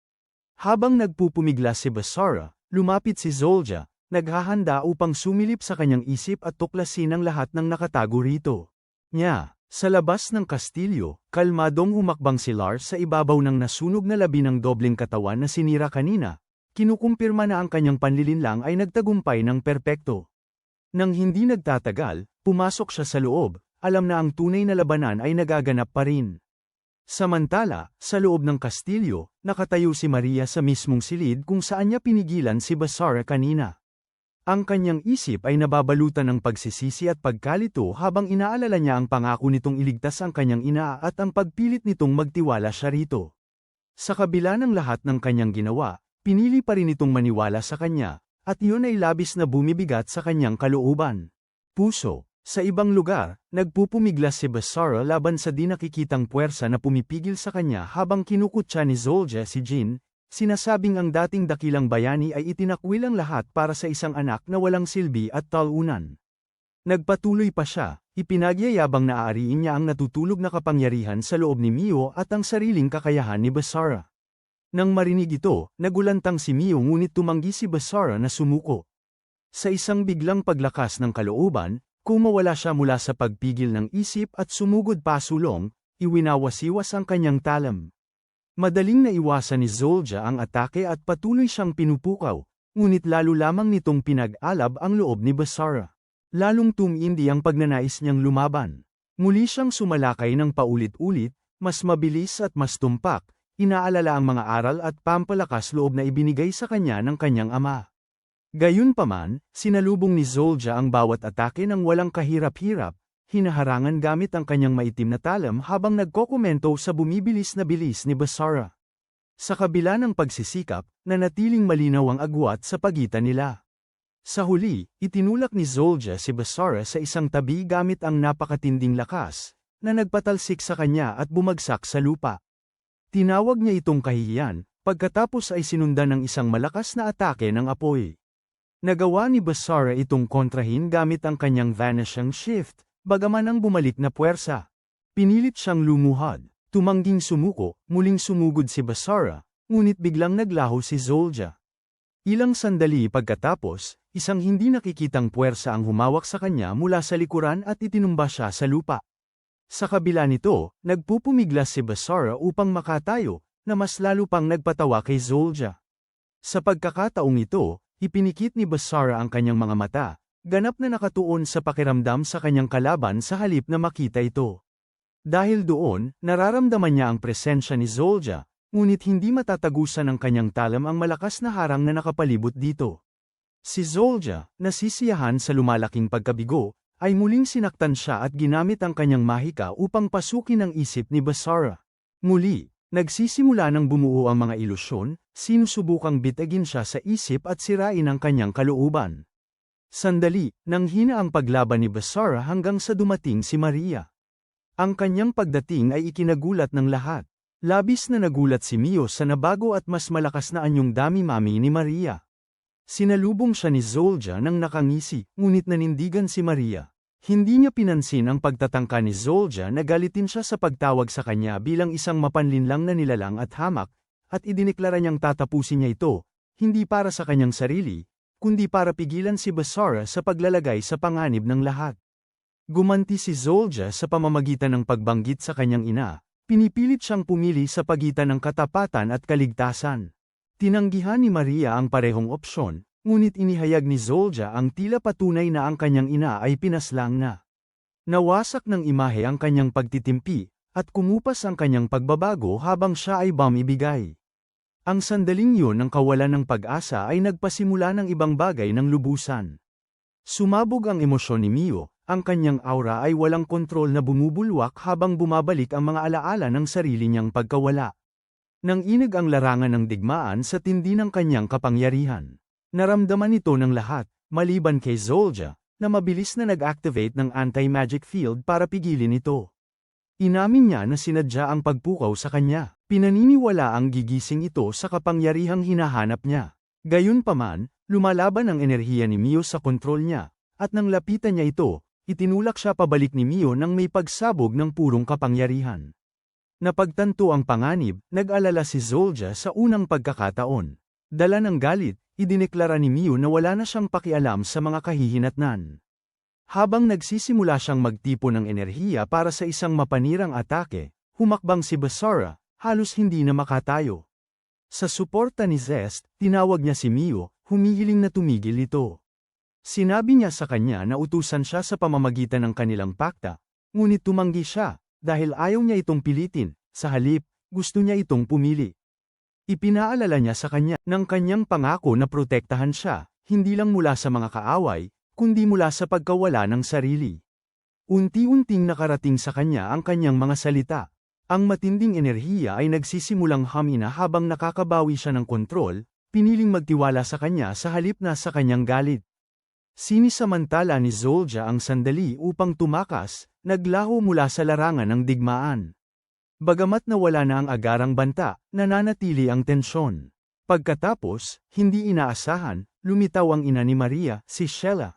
Habang nagpupumiglas si Basara, lumapit si Zolja, naghahanda upang sumilip sa kanyang isip at tuklasin ang lahat ng nakatago rito. Sa labas ng kastilyo, kalmadong humakbang si Lars sa ibabaw ng nasunog na labi ng dobleng katawan na sinira kanina, kinukumpirma na ang kanyang panlilinlang ay nagtagumpay ng perpekto. Nang hindi nagtatagal, pumasok siya sa loob, alam na ang tunay na labanan ay nagaganap pa rin. Samantala, sa loob ng kastilyo, nakatayo si Maria sa mismong silid kung saan niya pinigilan si Basara kanina. Ang kanyang isip ay nababalutan ng pagsisisi at pagkalito habang inaalala niya ang pangako nitong iligtas ang kanyang ina at ang pagpilit nitong magtiwala siya rito. Sa kabila ng lahat ng kanyang ginawa, pinili pa rin itong maniwala sa kanya, at iyon ay labis na bumibigat sa kanyang kalooban. Puso. Sa ibang lugar, nagpupumiglas si Basara laban sa di nakikitang puwersa na pumipigil sa kanya habang kinukutya ni Zolja si Jin, sinasabing ang dating dakilang bayani ay itinakwil ang lahat para sa isang anak na walang silbi at talunan. Nagpatuloy pa siya, ipinagyayabang na aariin niya ang natutulog na kapangyarihan sa loob ni Mio at ang sariling kakayahan ni Basara. Nang marinig ito, nagulantang si Mio ngunit tumanggi si Basara na sumuko. Sa isang biglang paglakas ng kalooban, kumawala siya mula sa pagpigil ng isip at sumugod pasulong, iwinawasiwas ang kanyang talam. Madaling naiwasan ni Zolja ang atake at patuloy siyang pinupukaw, ngunit lalo lamang nitong pinag-alab ang loob ni Basara. Lalong tumindi ang pagnanais niyang lumaban. Muli siyang sumalakay ng paulit-ulit, mas mabilis at mas tumpak, inaalala ang mga aral at pampalakas loob na ibinigay sa kanya ng kanyang ama. Gayunpaman, sinalubong ni Zolja ang bawat atake ng walang kahirap-hirap, hinaharangan gamit ang kanyang maitim na talam habang nagkokomento sa bumibilis na bilis ni Basara. Sa kabila ng pagsisikap, nanatiling malinaw ang agwat sa pagitan nila. Sa huli, itinulak ni Zolja si Basara sa isang tabi gamit ang napakatinding lakas, na nagpatalsik sa kanya at bumagsak sa lupa. Tinawag niya itong kahihiyan, pagkatapos ay sinundan ng isang malakas na atake ng apoy. Nagawa ni Basara itong kontrahin gamit ang kanyang vanishing shift, bagaman ang bumalik na puwersa. Pinilit siyang lumuhad, tumangging sumuko, muling sumugod si Basara, ngunit biglang naglaho si Zolja. Ilang sandali pagkatapos, isang hindi nakikitang puwersa ang humawak sa kanya mula sa likuran at itinumba siya sa lupa. Sa kabila nito, nagpupumiglas si Basara upang makatayo, na mas lalo pang nagpatawa kay Zolja. Sa pagkakataong ito, ipinikit ni Basara ang kanyang mga mata, ganap na nakatuon sa pakiramdam sa kanyang kalaban sa halip na makita ito. Dahil doon, nararamdaman niya ang presensya ni Zolja, ngunit hindi matatagusan ng kanyang talam ang malakas na harang na nakapalibot dito. Si Zolja, nasisiyahan sa lumalaking pagkabigo, ay muling sinaktan siya at ginamit ang kanyang mahika upang pasukin ang isip ni Basara. Muli, nagsisimula ng bumuo ang mga ilusyon, sinusubukang bitagin siya sa isip at sirain ang kanyang kalooban. Sandali, nang hina ang paglaban ni Basara hanggang sa dumating si Maria. Ang kanyang pagdating ay ikinagulat ng lahat. Labis na nagulat si Mio sa nabago at mas malakas na anyong dami-mami ni Maria. Sinalubong siya ni Zolja nang nakangisi, ngunit nanindigan si Maria. Hindi niya pinansin ang pagtatangka ni Zolja na galitin siya sa pagtawag sa kanya bilang isang mapanlinlang na nilalang at hamak, at idineklara niyang tatapusin niya ito, hindi para sa kanyang sarili, kundi para pigilan si Basara sa paglalagay sa panganib ng lahat. Gumanti si Zolja sa pamamagitan ng pagbanggit sa kanyang ina, pinipilit siyang pumili sa pagitan ng katapatan at kaligtasan. Tinanggihan ni Maria ang parehong opsyon, ngunit inihayag ni Zolja ang tila patunay na ang kanyang ina ay pinaslang na. Nawasak ng imahe ang kanyang pagtitimpi, at kumupas ang kanyang pagbabago habang siya ay bumibigay. Ang sandaling yun ng kawalan ng pag-asa ay nagpasimula ng ibang bagay ng lubusan. Sumabog ang emosyon ni Mio, ang kanyang aura ay walang kontrol na bumubulwak habang bumabalik ang mga alaala ng sarili niyang pagkawala. Nang inag ang larangan ng digmaan sa tindi ng kanyang kapangyarihan. Naramdaman ito ng lahat, maliban kay Zolja, na mabilis na nag-activate ng anti-magic field para pigilin ito. Inamin niya na sinadya ang pagpukaw sa kanya. Pinaniniwala ang gigising ito sa kapangyarihang hinahanap niya. Gayunpaman, lumalaban ang enerhiya ni Mio sa kontrol niya, at nang lapitan niya ito, itinulak siya pabalik ni Mio nang may pagsabog ng purong kapangyarihan. Napagtanto ang panganib, nag-alala si Zolja sa unang pagkakataon. Dala ng galit, idineklara ni Mio na wala na siyang pakialam sa mga kahihinatnan. Habang nagsisimula siyang magtipon ng enerhiya para sa isang mapanirang atake, humakbang si Basara, halos hindi na makatayo. Sa suporta ni Zest, tinawag niya si Mio, humihiling na tumigil ito. Sinabi niya sa kanya na utusan siya sa pamamagitan ng kanilang pakta, ngunit tumanggi siya, dahil ayaw niya itong pilitin, sa halip, gusto niya itong pumili. Ipinaalala niya sa kanya ng kanyang pangako na protektahan siya, hindi lang mula sa mga kaaway, kundi mula sa pagkawala ng sarili. Unti-unting nakarating sa kanya ang kanyang mga salita. Ang matinding enerhiya ay nagsisimulang hamina habang nakakabawi siya ng kontrol, piniling magtiwala sa kanya sa halip na sa kanyang galit. Sinisamantala ni Zolja ang sandali upang tumakas, naglaho mula sa larangan ng digmaan. Bagamat nawala na ang agarang banta, nananatili ang tensyon. Pagkatapos, hindi inaasahan, lumitaw ang ina ni Maria, si Sheila.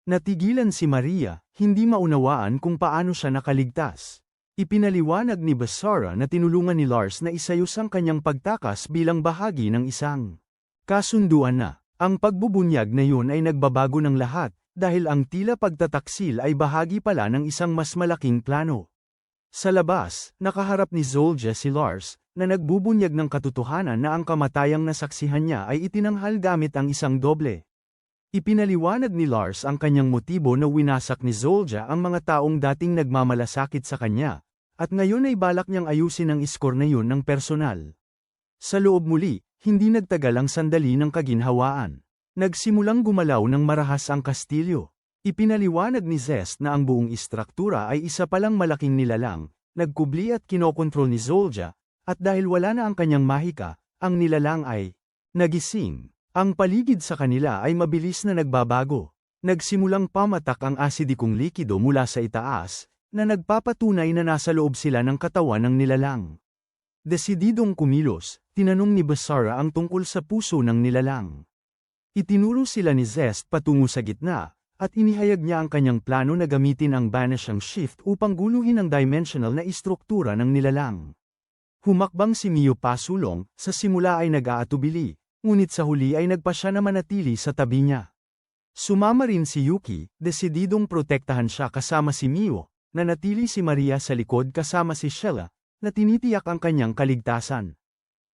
Natigilan si Maria, hindi maunawaan kung paano siya nakaligtas. Ipinaliwanag ni Basara na tinulungan ni Lars na isayos ang kanyang pagtakas bilang bahagi ng isang kasunduan na. Ang pagbubunyag na yun ay nagbabago ng lahat, dahil ang tila pagtataksil ay bahagi pala ng isang mas malaking plano. Sa labas, nakaharap ni Zolja si Lars, na nagbubunyag ng katotohanan na ang kamatayang nasaksihan niya ay itinanghal gamit ang isang doble. Ipinaliwanag ni Lars ang kanyang motibo na winasak ni Zolja ang mga taong dating nagmamalasakit sa kanya, at ngayon ay balak niyang ayusin ang iskor na yun ng personal. Sa loob muli, hindi nagtagal ang sandali ng kaginhawaan. Nagsimulang gumalaw ng marahas ang kastilyo. Ipinaliwanag ni Zest na ang buong istruktura ay isa palang malaking nilalang, nagkubli at kinokontrol ni Zolja, at dahil wala na ang kanyang mahika, ang nilalang ay nagising. Ang paligid sa kanila ay mabilis na nagbabago. Nagsimulang pamatak ang asidikong likido mula sa itaas, na nagpapatunay na nasa loob sila ng katawan ng nilalang. Desididong kumilos, tinanong ni Basara ang tungkol sa puso ng nilalang. Itinuro sila ni Zest patungo sa gitna, at inihayag niya ang kanyang plano na gamitin ang Banishing Shift upang guluhin ang dimensional na istruktura ng nilalang. Humakbang si Mio pasulong, sa simula ay nag-aatubili, ngunit sa huli ay nagpa siya na manatili sa tabi niya. Sumama rin si Yuki, desididong protektahan siya kasama si Mio, nanatili si Maria sa likod kasama si Sheila, na tinitiyak ang kanyang kaligtasan.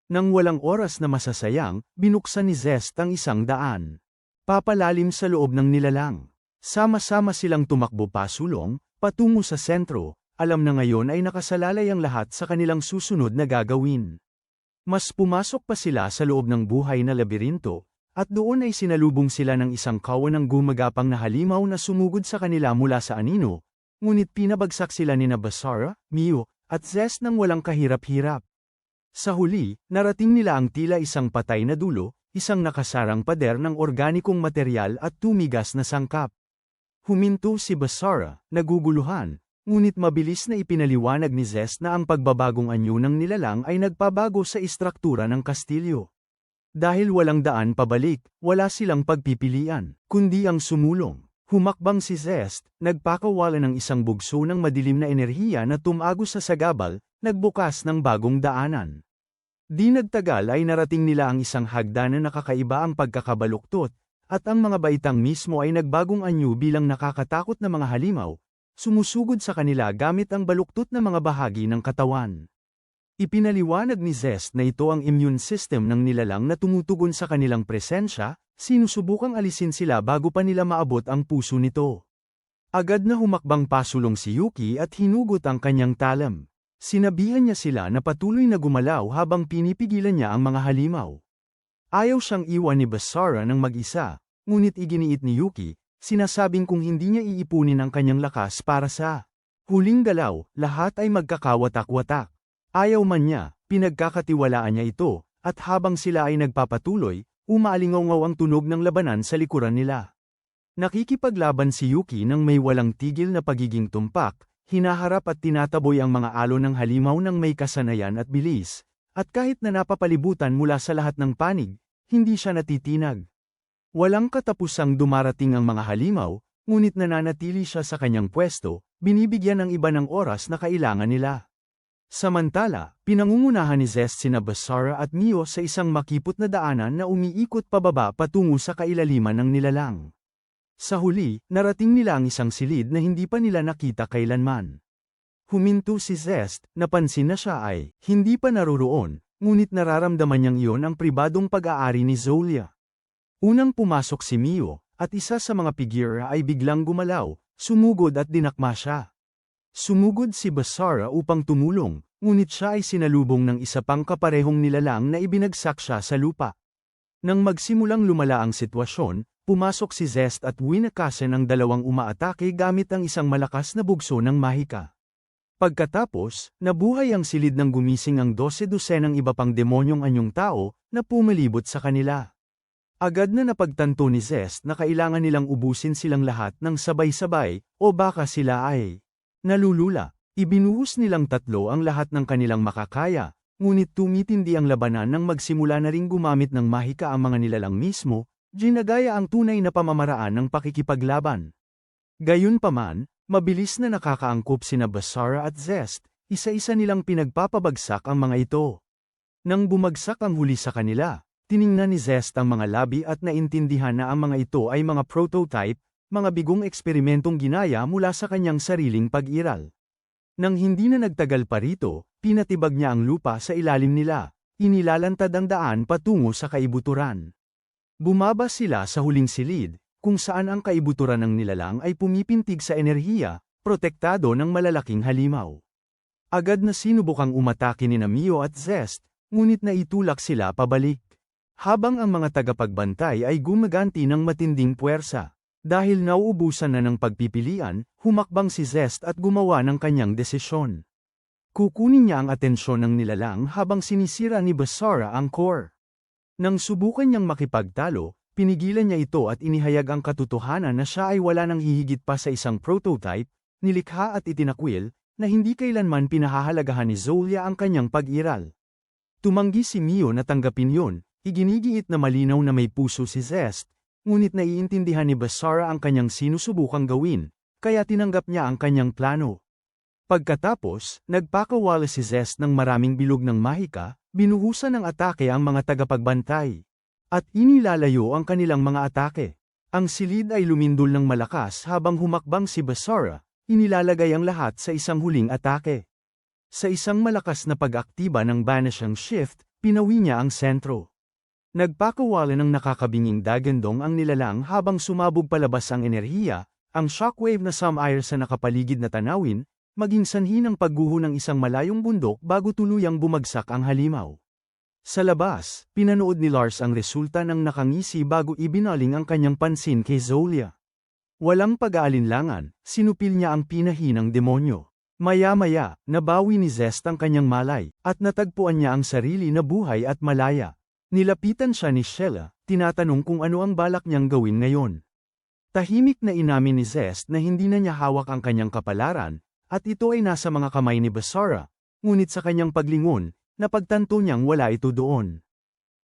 Nang walang oras na masasayang, binuksan ni Zest ang isang daan. Papalalim sa loob ng nilalang. Sama-sama silang tumakbo pasulong, patungo sa sentro, alam na ngayon ay nakasalalay ang lahat sa kanilang susunod na gagawin. Mas pumasok pa sila sa loob ng buhay na labirinto, at doon ay sinalubong sila ng isang kawan ng gumagapang na halimaw na sumugod sa kanila mula sa anino, ngunit pinabagsak sila ni Basara, Mio, at Zest nang walang kahirap-hirap. Sa huli, narating nila ang tila isang patay na dulo, isang nakasarang pader ng organikong material at tumigas na sangkap. Huminto si Basara, naguguluhan, ngunit mabilis na ipinaliwanag ni Zest na ang pagbabagong anyo ng nilalang ay nagpabago sa istruktura ng kastilyo. Dahil walang daan pabalik, wala silang pagpipilian, kundi ang sumulong. Humakbang si Zest, nagpakawala ng isang bugso ng madilim na enerhiya na tumago sa sagabal, nagbukas ng bagong daanan. Di nagtagal ay narating nila ang isang hagdan na nakakaiba ang pagkakabaluktot, at ang mga baitang mismo ay nagbagong anyo bilang nakakatakot na mga halimaw, sumusugod sa kanila gamit ang baluktot na mga bahagi ng katawan. Ipinaliwanag ni Zest na ito ang immune system ng nilalang na tumutugon sa kanilang presensya, sinusubukang alisin sila bago pa nila maabot ang puso nito. Agad na humakbang pasulong si Yuki at hinugot ang kanyang talam. Sinabihan niya sila na patuloy na gumalaw habang pinipigilan niya ang mga halimaw. Ayaw siyang iwan ni Basara ng mag-isa, ngunit iginiit ni Yuki, sinasabing kung hindi niya iipunin ang kanyang lakas para sa huling galaw, lahat ay magkakawatak-watak. Ayaw man niya, pinagkakatiwalaan niya ito, at habang sila ay nagpapatuloy, umaalingaw ang tunog ng labanan sa likuran nila. Nakikipaglaban si Yuki nang may walang tigil na pagiging tumpak, hinaharap at tinataboy ang mga alon ng halimaw ng may kasanayan at bilis, at kahit na napapalibutan mula sa lahat ng panig, hindi siya natitinag. Walang katapusang dumarating ang mga halimaw, ngunit nananatili siya sa kanyang pwesto, binibigyan ng iba ng oras na kailangan nila. Samantala, pinangungunahan ni Zest sina Basara at Mio sa isang makipot na daanan na umiikot pababa patungo sa kailaliman ng nilalang. Sa huli, narating nila ang isang silid na hindi pa nila nakita kailanman. Huminto si Zest, napansin na siya ay hindi pa naroroon, ngunit nararamdaman niyang iyon ang pribadong pag-aari ni Zolja. Unang pumasok si Mio, at isa sa mga figura ay biglang gumalaw, sumugod at dinakma siya. Sumugod si Basara upang tumulong, ngunit siya ay sinalubong ng isa pang kaparehong nilalang na ibinagsak siya sa lupa. Nang magsimulang lumala ang sitwasyon, pumasok si Zest at winakasan ang dalawang umaatake gamit ang isang malakas na bugso ng mahika. Pagkatapos, nabuhay ang silid ng gumising ang 12 dosenang iba pang demonyong anyong tao na pumalibot sa kanila. Agad na napagtanto ni Zest na kailangan nilang ubusin silang lahat ng sabay-sabay, o baka sila ay nalulula. Ibinuhos nilang tatlo ang lahat ng kanilang makakaya, ngunit tumitindi ang labanan nang magsimula na ring gumamit ng mahika ang mga nilalang mismo, ginagaya ang tunay na pamamaraan ng pakikipaglaban. Gayunpaman, mabilis na nakakaangkop sina Basara at Zest, isa-isa nilang pinagpapabagsak ang mga ito. Nang bumagsak ang huli sa kanila, tiningnan ni Zest ang mga labi at naintindihan na ang mga ito ay mga prototype, mga bigong eksperimentong ginaya mula sa kanyang sariling pag-iral. Nang hindi na nagtagal pa rito, pinatibag niya ang lupa sa ilalim nila, inilalantad ang daan patungo sa kaibuturan. Bumaba sila sa huling silid, kung saan ang kaibuturan ng nilalang ay pumipintig sa enerhiya, protektado ng malalaking halimaw. Agad na sinubukang umatake ni Mio at Zest, ngunit naitulak sila pabalik. Habang ang mga tagapagbantay ay gumaganti ng matinding puwersa. Dahil nauubusan na ng pagpipilian, humakbang si Zest at gumawa ng kanyang desisyon. Kukunin niya ang atensyon ng nilalang habang sinisira ni Basara ang core. Nang subukan niyang makipagtalo, pinigilan niya ito at inihayag ang katotohanan na siya ay wala nang hihigit pa sa isang prototype, nilikha at itinakwil, na hindi kailanman pinahahalagahan ni Zolia ang kanyang pag-iral. Tumanggi si Mio na tanggapin yun, iginigiit na malinaw na may puso si Zest, ngunit naiintindihan ni Basara ang kanyang sinusubukang gawin, kaya tinanggap niya ang kanyang plano. Pagkatapos, nagpakawala si Zest ng maraming bilog ng mahika, binuhusan ng atake ang mga tagapagbantay. At inilalayo ang kanilang mga atake. Ang silid ay lumindol ng malakas habang humakbang si Basara, inilalagay ang lahat sa isang huling atake. Sa isang malakas na pag-aktiba ng Banishing Shift, pinawi niya ang sentro. Nagpakawala ng nakakabinging dagandong ang nilalang habang sumabog palabas ang enerhiya, ang shockwave na sumire sa nakapaligid na tanawin, maging sanhi ng pagguho ng isang malayong bundok bago tuluyang bumagsak ang halimaw. Sa labas, pinanood ni Lars ang resulta ng nakangisi bago ibinaling ang kanyang pansin kay Zolia. Walang pag-aalinlangan, sinupil niya ang pinahinang demonyo. Maya-maya, nabawi ni Zest ang kanyang malay, at natagpuan niya ang sarili na buhay at malaya. Nilapitan siya ni Sheila, tinatanong kung ano ang balak niyang gawin ngayon. Tahimik na inamin ni Zest na hindi na niya hawak ang kanyang kapalaran, at ito ay nasa mga kamay ni Basara, ngunit sa kanyang paglingon, napagtanto niyang wala ito doon.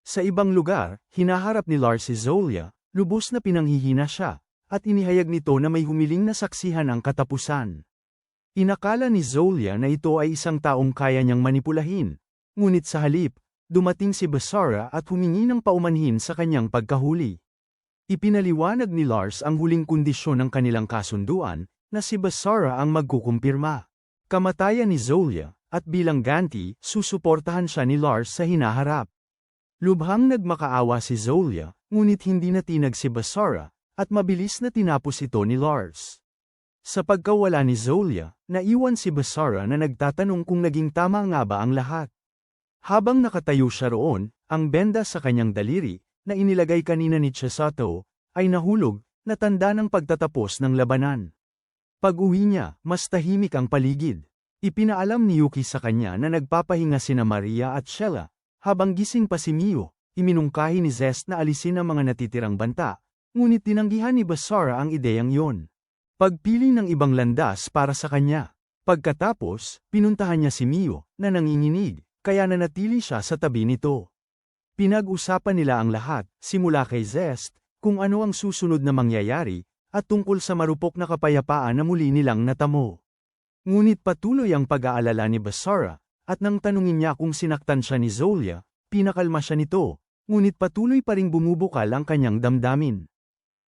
Sa ibang lugar, hinaharap ni Lars si Zolia, lubos na pinanghihina siya, at inihayag nito na may humiling na saksihan ang katapusan. Inakala ni Zolia na ito ay isang taong kaya niyang manipulahin, ngunit sa halip, dumating si Basara at humingi ng paumanhin sa kanyang pagkahuli. Ipinaliwanag ni Lars ang huling kondisyon ng kanilang kasunduan, na si Basara ang magkukumpirma. Kamatayan ni Zolia, at bilang ganti, susuportahan siya ni Lars sa hinaharap. Lubhang nagmakaawa si Zolia, ngunit hindi natinag si Basara, at mabilis na tinapos ito ni Lars. Sa pagkawala ni Zolia, naiwan si Basara na nagtatanong kung naging tama nga ba ang lahat. Habang nakatayo siya roon, ang benda sa kanyang daliri, na inilagay kanina ni Chisato, ay nahulog, na tanda ng pagtatapos ng labanan. Pag-uwi niya, mas tahimik ang paligid. Ipinaalam ni Yuki sa kanya na nagpapahinga sina Maria at Sheila, habang gising pa si Mio, iminungkahi ni Zest na alisin ang mga natitirang banta, ngunit tinanggihan ni Basara ang ideyang yon. Pagpili ng ibang landas para sa kanya. Pagkatapos, pinuntahan niya si Mio, na nanginginig, kaya nanatili siya sa tabi nito. Pinag-usapan nila ang lahat, simula kay Zest, kung ano ang susunod na mangyayari, at tungkol sa marupok na kapayapaan na muli nilang natamo. Ngunit patuloy ang pag-aalala ni Basara, at nang tanungin niya kung sinaktan siya ni Zolia, pinakalma siya nito, ngunit patuloy pa ring bumubukal ang kanyang damdamin.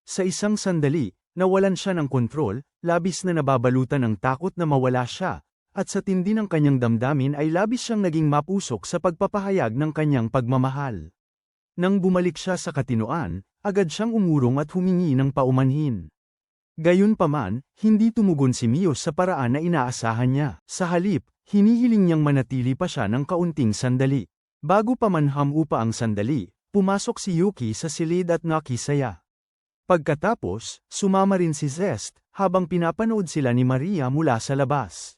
Sa isang sandali, nawalan siya ng kontrol, labis na nababalutan ng takot na mawala siya, at sa tindi ng kanyang damdamin ay labis siyang naging mapusok sa pagpapahayag ng kanyang pagmamahal. Nang bumalik siya sa katinoan, agad siyang umurong at humingi ng paumanhin. Gayunpaman, hindi tumugon si Mio sa paraan na inaasahan niya. Sa halip, hinihiling niyang manatili pa siya ng kaunting sandali. Bago pa man hamupa ang sandali, Pumasok si Yuki sa silid at nakisaya. Pagkatapos, sumama rin si Zest, habang pinapanood sila ni Maria mula sa labas.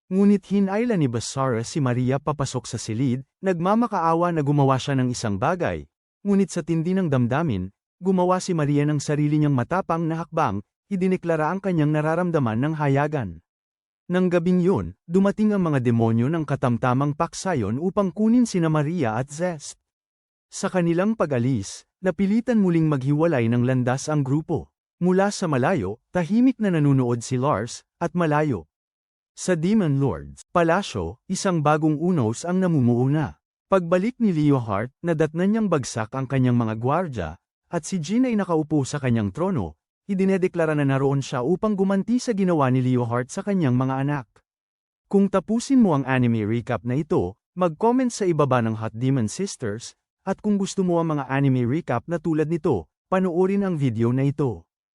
Ngunit hinayla ni Basara si Maria papasok sa silid, nagmamakaawa na gumawa siya ng isang bagay. Ngunit sa tindi ng damdamin, gumawa si Maria ng sarili niyang matapang na hakbang, idineklara ang kanyang nararamdaman ng hayagan. Nang gabing yun, dumating ang mga demonyo ng katamtamang paksayon upang kunin sina Maria at Zest. Sa kanilang pag-alis, napilitan muling maghiwalay ng landas ang grupo. Mula sa malayo, tahimik na nanunood si Lars, at malayo. Sa Demon Lord's palasyo, isang bagong unos ang namumuo na. Pagbalik ni Leonhardt, nadatnan niyang bagsak ang kanyang mga gwardya, at si Jean ay nakaupo sa kanyang trono, idinedeklara na naroon siya upang gumanti sa ginawa ni Leonhardt sa kanyang mga anak. Kung tapusin mo ang anime recap na ito, mag-comment sa ibaba ng Hot Demon Sisters, at kung gusto mo ang mga anime recap na tulad nito, panoorin ang video na ito.